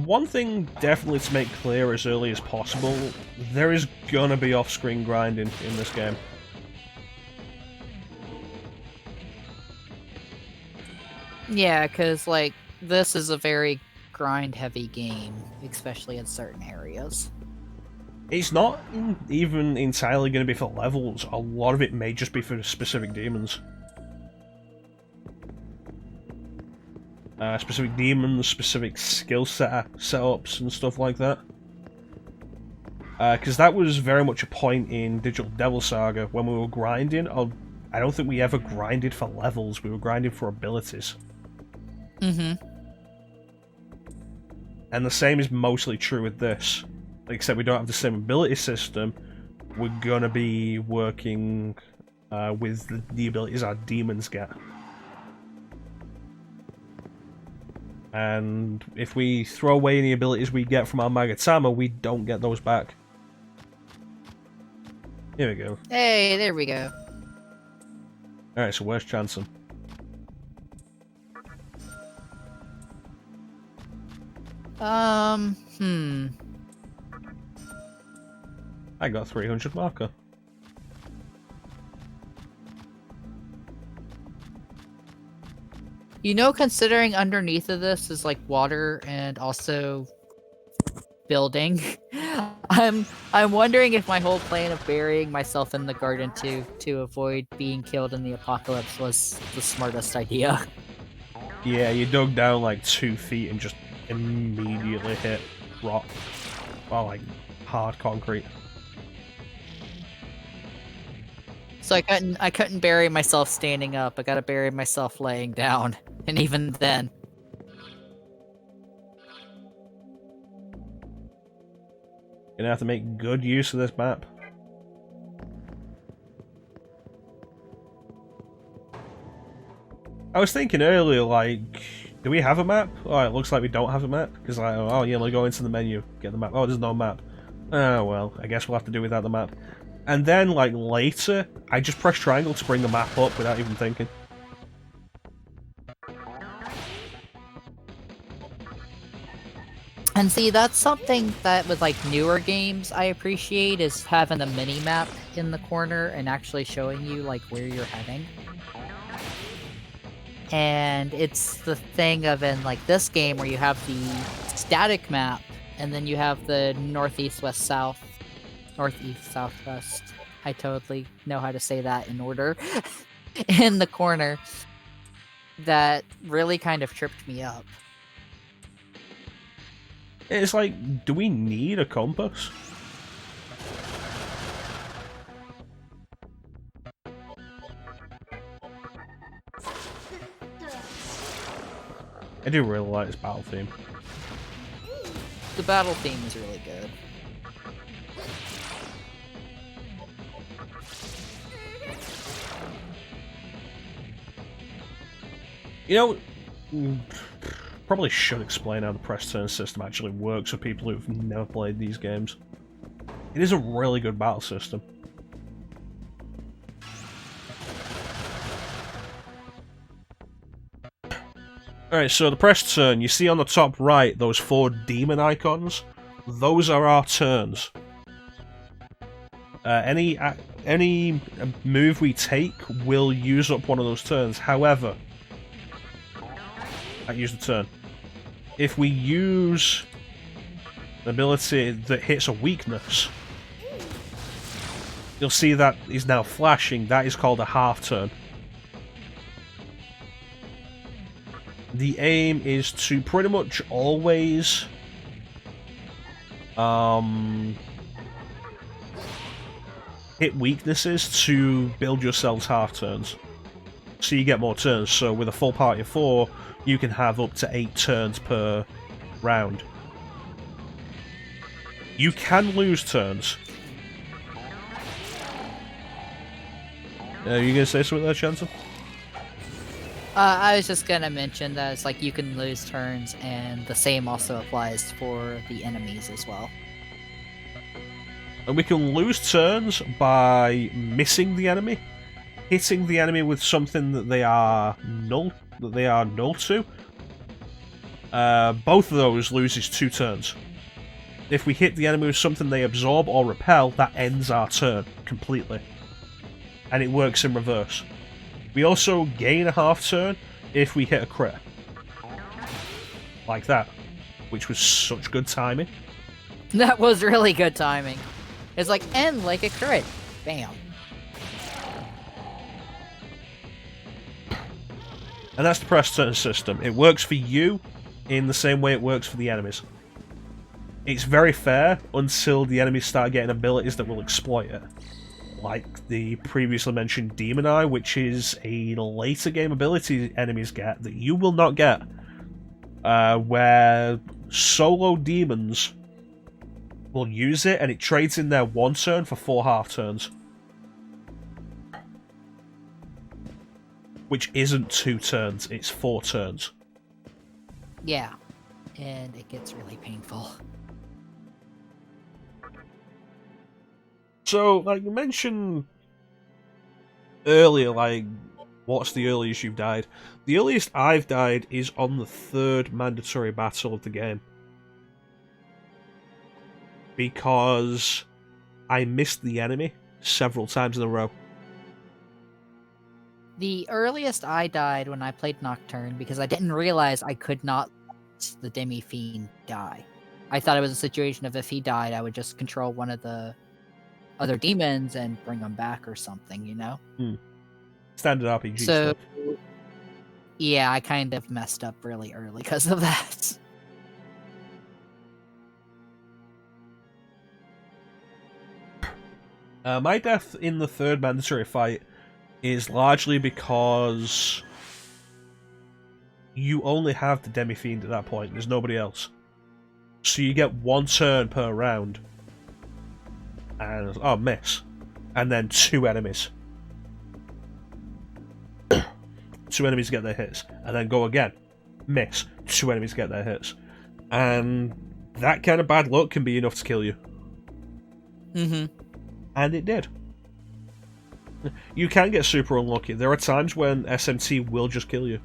One thing definitely to make clear as early as possible, there is gonna be off-screen grinding in this game. Yeah, because like this is a very grind-heavy game, especially in certain areas. It's not even entirely going to be for levels. A lot of it may just be for specific demons. Specific demons, specific skill setups and stuff like that. Because that was very much a point in Digital Devil Saga when we were grinding. I don't think we ever grinded for levels, we were grinding for abilities. Mm-hmm. And the same is mostly true with this. Except we don't have the same ability system. We're gonna be working with the abilities our demons get. And if we throw away any abilities we get from our Magatama, we don't get those back. Here we go. Hey, there we go. Alright, so where's ChanceEm? I got 300 marker. You know, considering underneath of this is like water and also building, I'm wondering if my whole plan of burying myself in the garden to avoid being killed in the apocalypse was the smartest idea. Yeah, you dug down like 2 feet and just immediately hit rock. Well, like hard concrete. So I couldn't bury myself standing up. I gotta bury myself laying down. And even then. Gonna have to make good use of this map. I was thinking earlier, like, do we have a map? Oh, it looks like we don't have a map. Because, like, oh yeah, we'll go into the menu, get the map. Oh, there's no map. Oh, well, I guess we'll have to do without the map. And then, like, later, I just press triangle to bring the map up without even thinking. And see, that's something that with like newer games I appreciate is having a mini map in the corner and actually showing you like where you're heading. And it's the thing of in like this game where you have the static map and then you have the northeast, west, south, northeast, southwest. I totally know how to say that in order. In the corner. That really kind of tripped me up. It's like, do we need a compass? I do really like this battle theme. The battle theme is really good. You know, probably should explain how the press turn system actually works for people who've never played these games. It is a really good battle system. Alright, so the press turn, you see on the top right those 4 demon icons? Those are our turns. Any move we take will use up one of those turns. However, I use the turn. If we use an ability that hits a weakness, you'll see that is now flashing. That is called a half turn. The aim is to pretty much always hit weaknesses to build yourselves half turns. So you get more turns. So with a full party of 4, you can have up to 8 turns per round. You can lose turns. Are you going to say something there, ChanceEm? I was just gonna mention that it's like you can lose turns, and the same also applies for the enemies as well. And we can lose turns by missing the enemy, hitting the enemy with something that they are null to. Both of those loses 2 turns. If we hit the enemy with something they absorb or repel, that ends our turn completely. And it works in reverse. We also gain a half turn if we hit a crit. Like that. Which was such good timing. That was really good timing. It's like end like a crit. Bam. And that's the press turn system. It works for you in the same way it works for the enemies. It's very fair until the enemies start getting abilities that will exploit it. Like the previously mentioned Demon Eye, which is a later game ability enemies get that you will not get. Where solo demons will use it and it trades in their 1 turn for 4 half turns. Which isn't 2 turns, it's 4 turns. Yeah. And it gets really painful. So, like you mentioned earlier, like, what's the earliest you've died? The earliest I've died is on the 3rd mandatory battle of the game. Because I missed the enemy several times in a row. The earliest I died when I played Nocturne because I didn't realize I could not let the Demi-Fiend die. I thought it was a situation of if he died, I would just control one of the other demons and bring them back or something, you know? Standard RPG So, stuff. yeah, I kind of messed up really early because of that. My death in the 3rd mandatory fight is largely because you only have the Demi-Fiend at that point. There's nobody else. So you get 1 turn per round. And, oh, miss. And then 2 enemies. 2 enemies get their hits. And then go again. Miss. 2 enemies get their hits. And that kind of bad luck can be enough to kill you. Mm-hmm. And it did. You can get super unlucky. There are times when SMT will just kill you.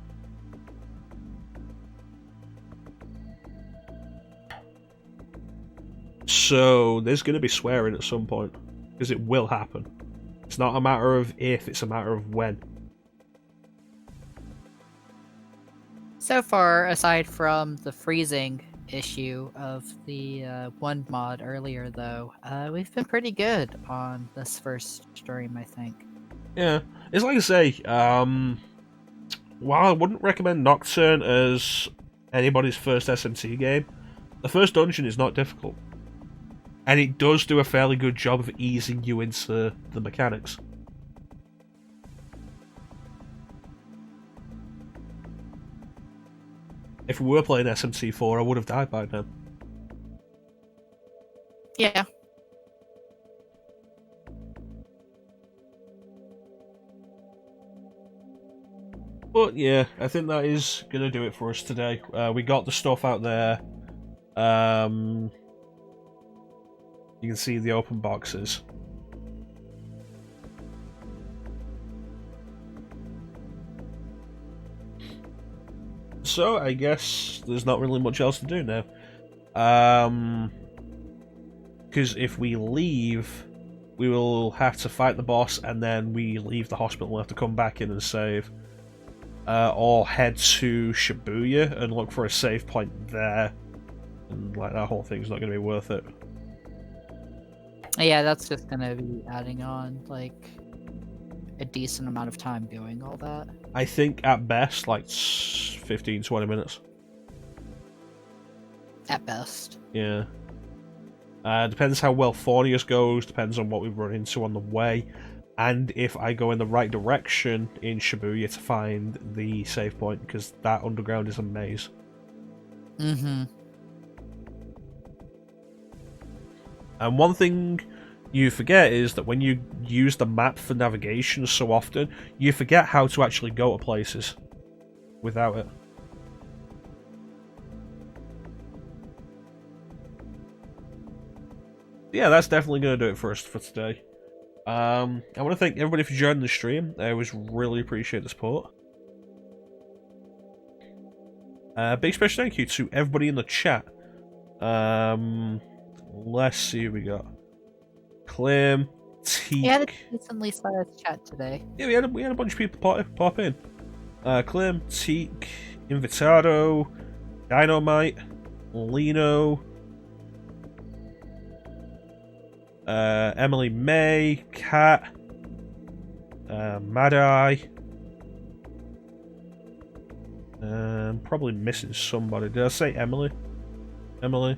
So there's going to be swearing at some point. Because it will happen. It's not a matter of if, it's a matter of when. So far, aside from the freezing issue of the one mod earlier, though, we've been pretty good on this first stream, I think. Yeah, it's like I say, while I wouldn't recommend Nocturne as anybody's first SMT game, The first dungeon is not difficult. And it does do a fairly good job of easing you into the mechanics. If we were playing SMT4, I would have died by now. Yeah. But yeah, I think that is going to do it for us today. We got the stuff out there. You can see the open boxes. So I guess there's not really much else to do now. Because if we leave, we will have to fight the boss, and then we leave the hospital. We'll have to come back in and save. Or head to Shibuya and look for a save point there. And like that whole thing's not going to be worth it. Yeah, that's just gonna be adding on like a decent amount of time doing all that. I think at best like 15-20 minutes. At best. Yeah. Depends how well Fornius goes, depends on what we run into on the way, and if I go in the right direction in Shibuya to find the save point, because that underground is a maze. Mm-hmm. And one thing you forget is that when you use the map for navigation so often, you forget how to actually go to places without it. Yeah, that's definitely going to do it for us for today. I want to thank everybody for joining the stream. I always really appreciate the support. Big special thank you to everybody in the chat. Let's see who we got. Clem, Teak. We had a decently sized chat today. Yeah, we had a bunch of people pop in. Clem, Teak, Invitado, Dynamite, Lino, Emily May, Kat, Mad Eye. Probably missing somebody. Did I say Emily? Emily?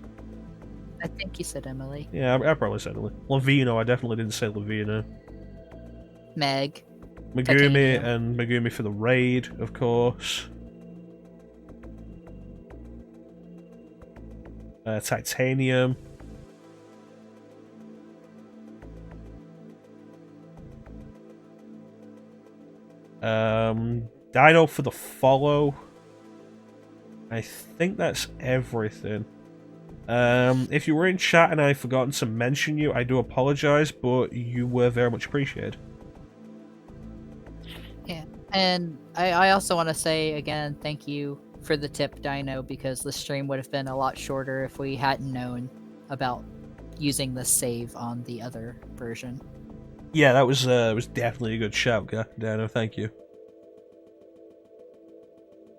I think you said Emily. Yeah, I probably said Emily. Lavino, I definitely didn't say Lavino. Meg. Megumi Titanium. and Megumi for the raid, of course. Titanium. Dino for the follow. I think that's everything. If you were in chat and I've forgotten to mention you, I do apologize, but you were very much appreciated. Yeah. And I also want to say again, thank you for the tip, Dino, because the stream would have been a lot shorter if we hadn't known about using the save on the other version. Yeah, that was definitely a good shout, Dino. Thank you.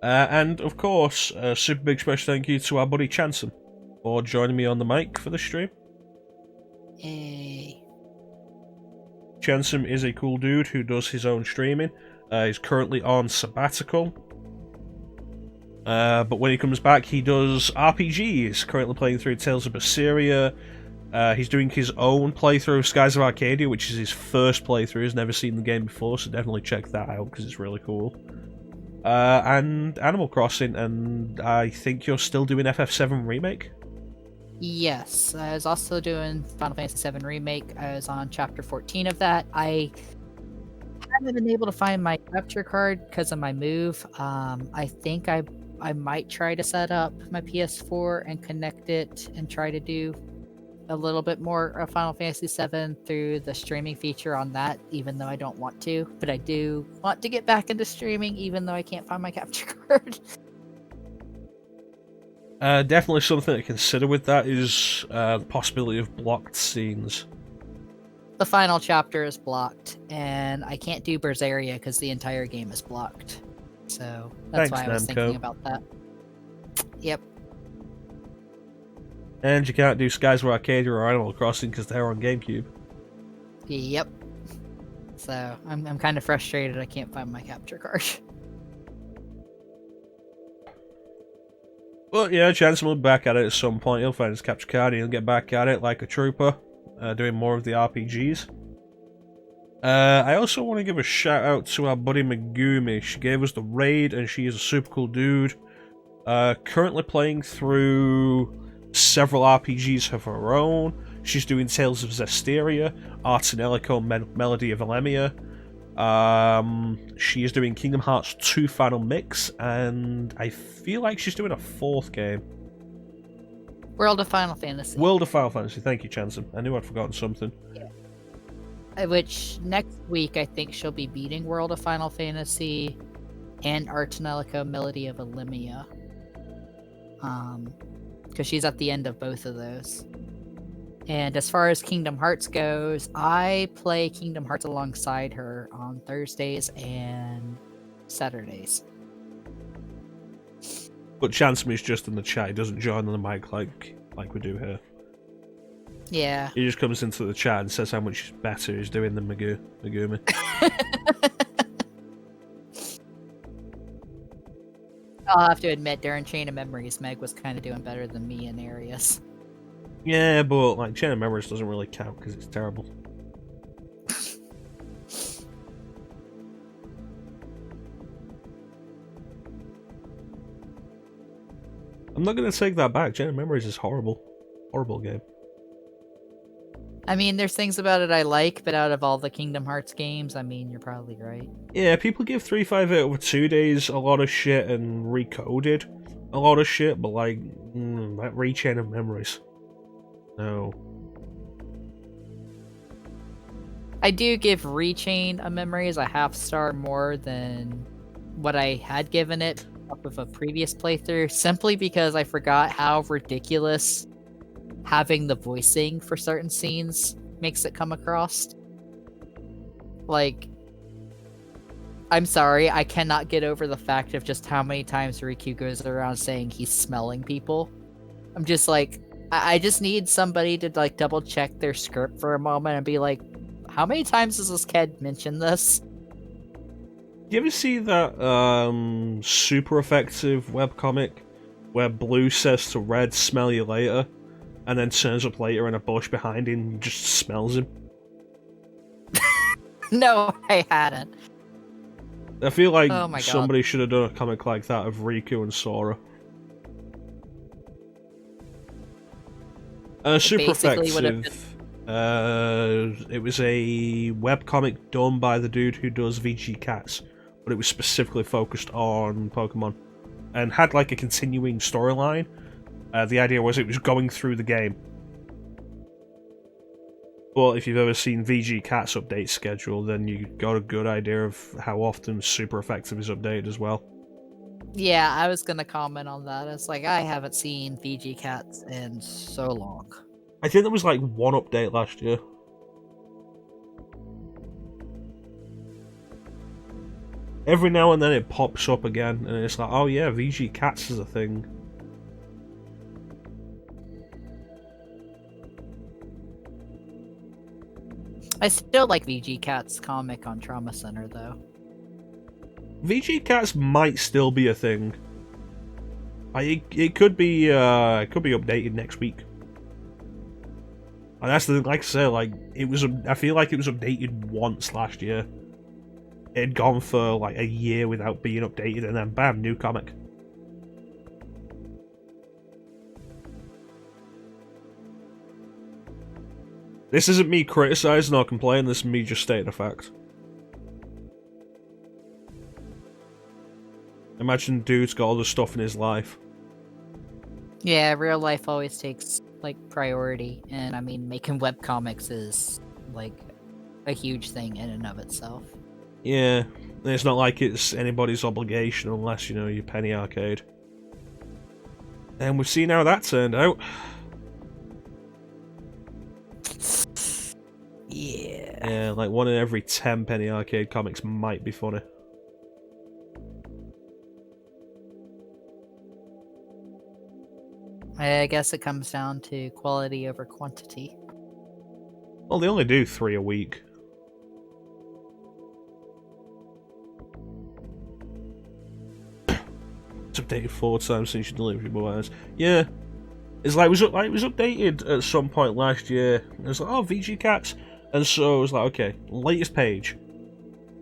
And of course, a super big special thank you to our buddy ChanceEm for joining me on the mic for the stream. Yay. ChanceEm is a cool dude who does his own streaming. He's currently on sabbatical. But when he comes back, he does RPGs. Currently playing through Tales of Berseria. He's doing his own playthrough of Skies of Arcadia, which is his first playthrough. He's never seen the game before, so definitely check that out because it's really cool. And Animal Crossing, and I think you're still doing FF7 Remake? Yes, I was also doing Final Fantasy VII Remake. I was on chapter 14 of that. I haven't been able to find my capture card because of my move. I think I might try to set up my PS4 and connect it and try to do a little bit more of Final Fantasy VII through the streaming feature on that, even though I don't want to. But I do want to get back into streaming, even though I can't find my capture card. Definitely something to consider with that is the possibility of blocked scenes. The final chapter is blocked, and I can't do Berseria because the entire game is blocked. So that's Thanks, why I was Namco. thinking about that. Yep. And you can't do Skies of Arcadia or Animal Crossing because they're on GameCube. Yep. So I'm kind of frustrated I can't find my capture card. But yeah, ChanceEm will be back at it at some point. He'll find his capture card and he'll get back at it like a trooper, doing more of the RPGs. I also want to give a shout out to our buddy Megumi. She gave us the raid and she is a super cool dude. Currently playing through several RPGs of her own. She's doing Tales of Zestiria, Arts and Elico, Melody of Alemia. She is doing Kingdom Hearts 2 Final Mix, and I feel like she's doing a 4th game. World of Final Fantasy. World of Final Fantasy, thank you, ChanceEm. I knew I'd forgotten something. Yeah. Which, next week, I think she'll be beating World of Final Fantasy and Arts and Elico, Melody of Alemia. Because she's at the end of both of those. And as far as Kingdom Hearts goes, I play Kingdom Hearts alongside her on Thursdays and Saturdays. But ChanceEm is just in the chat. He doesn't join on the mic like we do here. Yeah. He just comes into the chat and says how much better he's doing than Megumi. I'll have to admit, during Chain of Memories, Meg was kind of doing better than me in areas. Yeah, but like Chain of Memories doesn't really count because it's terrible. I'm not gonna take that back. Chain of Memories is horrible. Horrible game. I mean, there's things about it I like, but out of all the Kingdom Hearts games, I mean, you're probably right. Yeah, people give 358 over 2 days a lot of shit and Recoded a lot of shit, but like, that Chain of Memories. No. I do give Rechain of Memories a half-star more than what I had given it off of a previous playthrough, simply because I forgot how ridiculous having the voicing for certain scenes makes it come across. Like, I'm sorry, I cannot get over the fact of just how many times Riku goes around saying he's smelling people. I'm just like, I just need somebody to like double check their script for a moment and be like, how many times does this kid mention this? You ever see that super effective webcomic where Blue says to Red, "Smell you later," and then turns up later in a bush behind him and just smells him? No, I hadn't. I feel like Oh my God. somebody should have done a comic like that of Riku and Sora. Super basically would have effective. It was a webcomic done by the dude who does VG Cats, but it was specifically focused on Pokemon and had like a continuing storyline. The idea was it was going through the game. But if you've ever seen VG Cat's update schedule, then you got a good idea of how often Super Effective is updated as well. Yeah, I was gonna comment on that. It's like, I haven't seen VG Cats in so long. I think there was like one update last year. Every now and then it pops up again, and it's like, oh yeah, VG Cats is a thing. I still like VG Cat's comic on Trauma Center, though. VG Cats might still be a thing. It could be updated next week. And that's the thing, like I say, like it was. I feel like it was updated once last year. It had gone for like a year without being updated, and then bam, new comic. This isn't me criticizing or complaining. This is me just stating a fact. Imagine dude's got all the stuff in his life. Yeah, real life always takes like priority, and I mean, making webcomics is like a huge thing in and of itself. Yeah, it's not like it's anybody's obligation unless, you know, you penny arcade. And we've seen how that turned out. Yeah. Yeah, like 1 in every 10 penny arcade comics might be funny. I guess it comes down to quality over quantity. Well, they only do 3 a week. It's updated 4 times since you deleted your boys. Yeah. It's like it was updated at some point last year. It was like, oh, VG Cats. And so I was like, okay, latest page.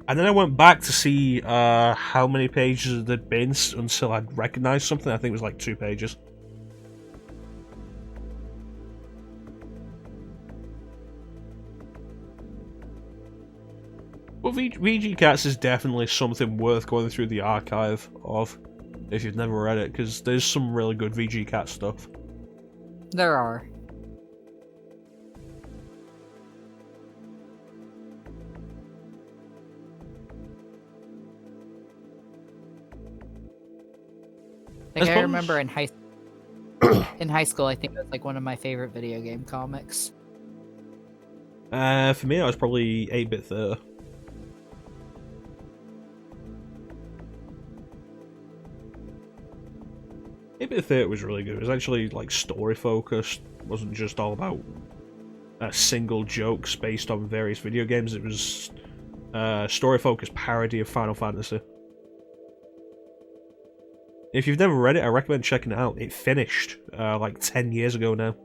And then I went back to see how many pages there'd been until I'd recognised something. I think it was like 2 pages. But VG Cats is definitely something worth going through the archive of if you've never read it, because there's some really good VG Cats stuff. There are. Like, I remember in high school, I think it was like one of my favorite video game comics. For me, I was probably 8-bit Theater. 8-bit Theater was really good. It was actually like story focused. It wasn't just all about single jokes based on various video games. It was story focused parody of Final Fantasy. If you've never read it, I recommend checking it out. It finished like 10 years ago now.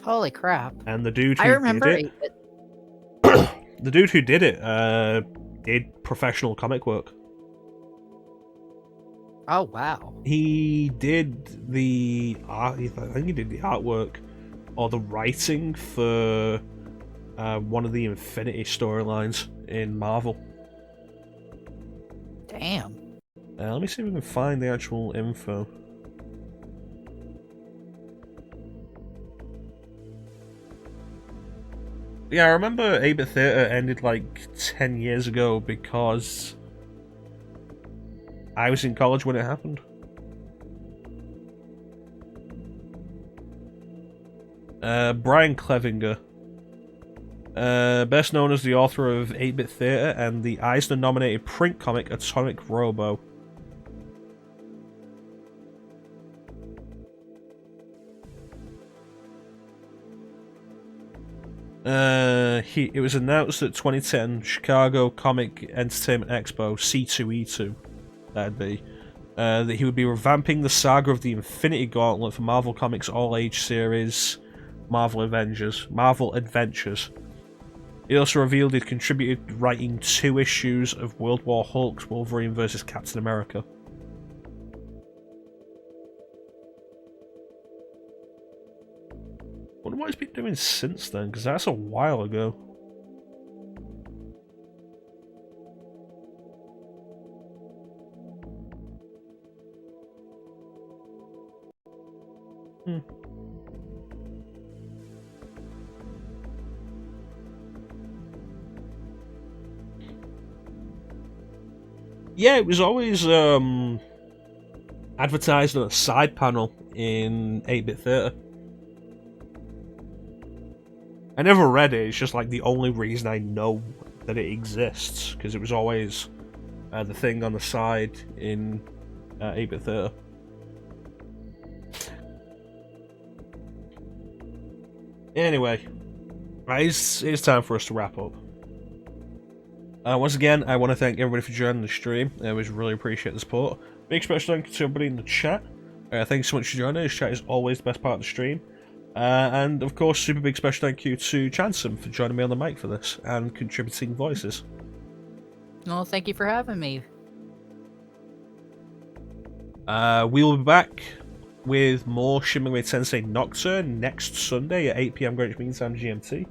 Holy crap! And the dude who I remember did it, the dude who did it did professional comic work. Oh wow! He did the art. I think he did the artwork or the writing for one of the Infinity storylines in Marvel. Damn. Let me see if we can find the actual info. Yeah, I remember 8-bit Theater ended like 10 years ago because I was in college when it happened. Brian Clevinger. Best known as the author of 8-bit Theater and the Eisner-nominated print comic Atomic Robo. It was announced at 2010 Chicago Comic Entertainment Expo C2E2, that'd be, that he would be revamping the saga of the Infinity Gauntlet for Marvel Comics All-Age series Marvel Adventures. He also revealed he'd contributed writing 2 issues of World War Hulk's Wolverine vs. Captain America. I wonder what he's been doing since then, because that's a while ago. Yeah, it was always advertised on a side panel in 8-bit Theater. I never read it, it's just like the only reason I know that it exists, because it was always the thing on the side in 8-bit Theater. Anyway, it's time for us to wrap up. Once again, I want to thank everybody for joining the stream. I always really appreciate the support. Big special thank you to everybody in the chat. Thanks so much for joining us. Chat is always the best part of the stream. And of course, super big special thank you to ChanceEm for joining me on the mic for this and contributing voices. Well, thank you for having me. We will be back with more Shin Megami Tensei Nocturne next Sunday at 8 PM Greenwich Mean Time GMT.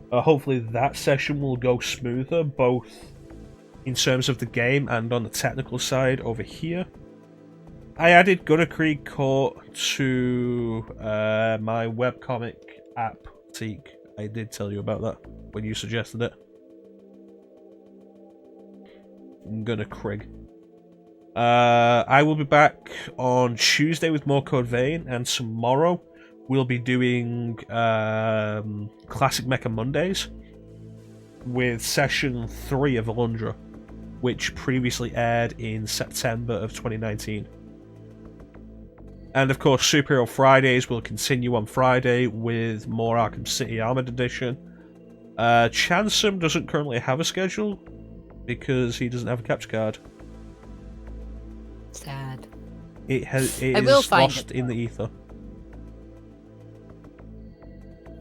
Hopefully that session will go smoother, both in terms of the game and on the technical side over here. I added Gunner Creek Court to my webcomic app, Teak. I did tell you about that when you suggested it. Gunner Craig. I will be back on Tuesday with more Code Vein, and tomorrow we'll be doing Classic Mecha Mondays with Session 3 of Alundra, which previously aired in September of 2019. And of course, Superhero Fridays will continue on Friday with more Arkham City Armored Edition. ChanceEm doesn't currently have a schedule because he doesn't have a capture card. Sad. It I will is find lost it, in the ether.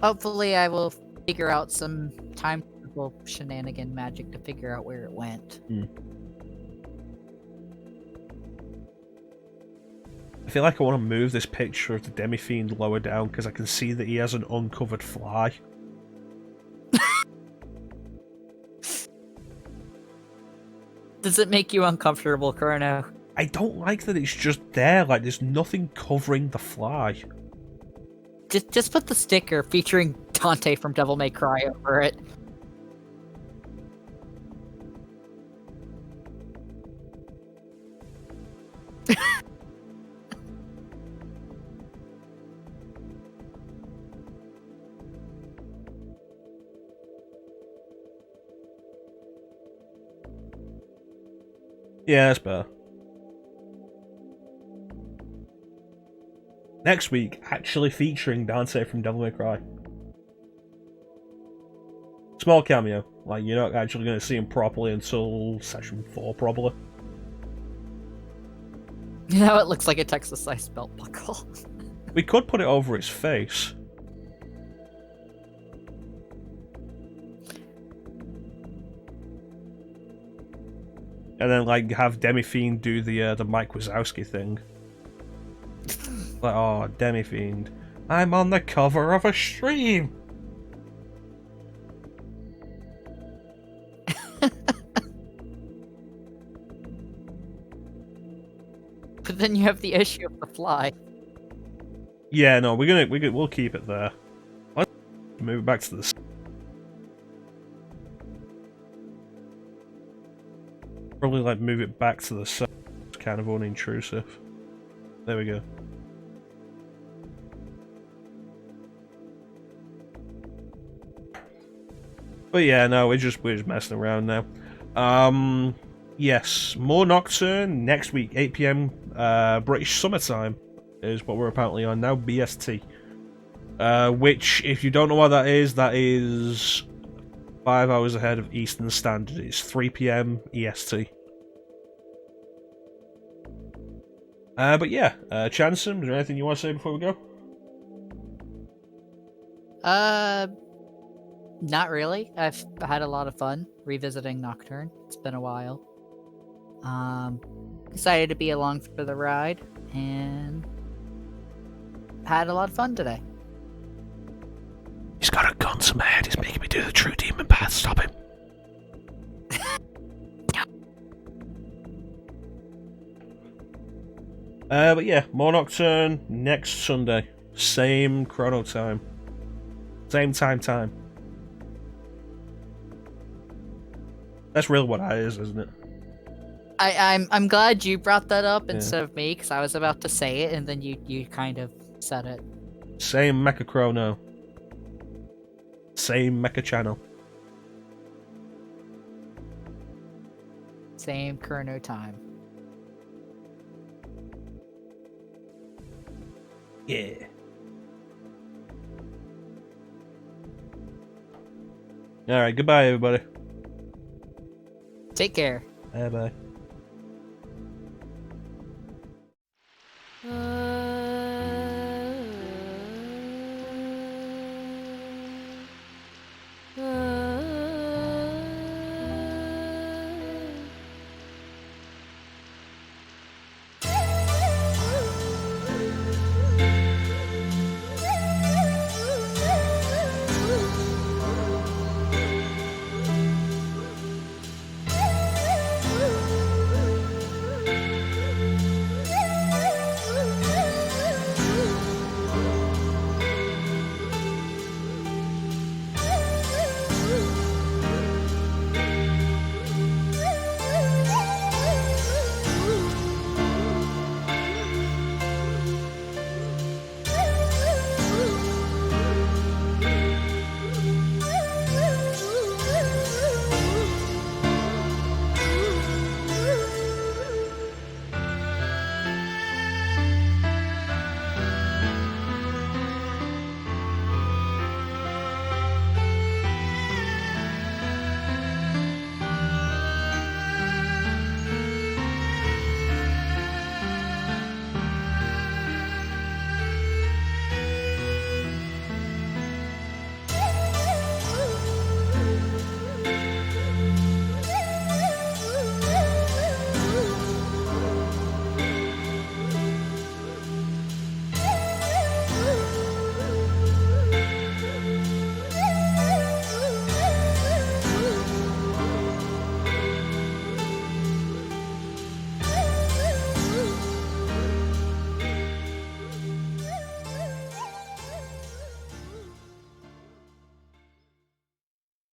Hopefully, I will figure out some time travel shenanigan magic to figure out where it went. I feel like I want to move this picture of the Demi-Fiend lower down because I can see that he has an uncovered fly. Does it make you uncomfortable, Chrono? I don't like that it's just there, like there's nothing covering the fly. Just put the sticker featuring Dante from Devil May Cry over it. Yeah, that's better. Next week, actually featuring Dante from Devil May Cry. Small cameo. Like, you're not actually going to see him properly until Session 4, probably. You know, it looks like a Texas-sized belt buckle. We could put it over his face. And then, like, have Demi-Fiend do the Mike Wazowski thing. Like, oh, Demi-Fiend. I'm on the cover of a stream! But then you have the issue of the fly. Yeah, no, we'll keep it there. Let's move it back to the... Probably, like, move it back to the side. It's kind of unintrusive. There we go. But yeah, no, we're just messing around now. Yes, more Nocturne next week, 8 PM British summertime is what we're apparently on now, BST. Which, if you don't know what that is 5 hours ahead of Eastern Standard. It's 3 PM EST. But yeah, ChanceEm, is there anything you want to say before we go? Not really. I've had a lot of fun revisiting Nocturne. It's been a while. Excited to be along for the ride, and had a lot of fun today. He's got a gun to my head. He's making me do the true demon path. Stop him. But yeah, more Nocturne next Sunday. Same chrono time. Same time. That's really what that is, isn't it? I'm glad you brought that up instead of me, because I was about to say it, and then you kind of said it. Same Mecha Chrono. Same Mecha Channel. Same Chrono time. Yeah. Alright, goodbye everybody. Take care. Bye bye.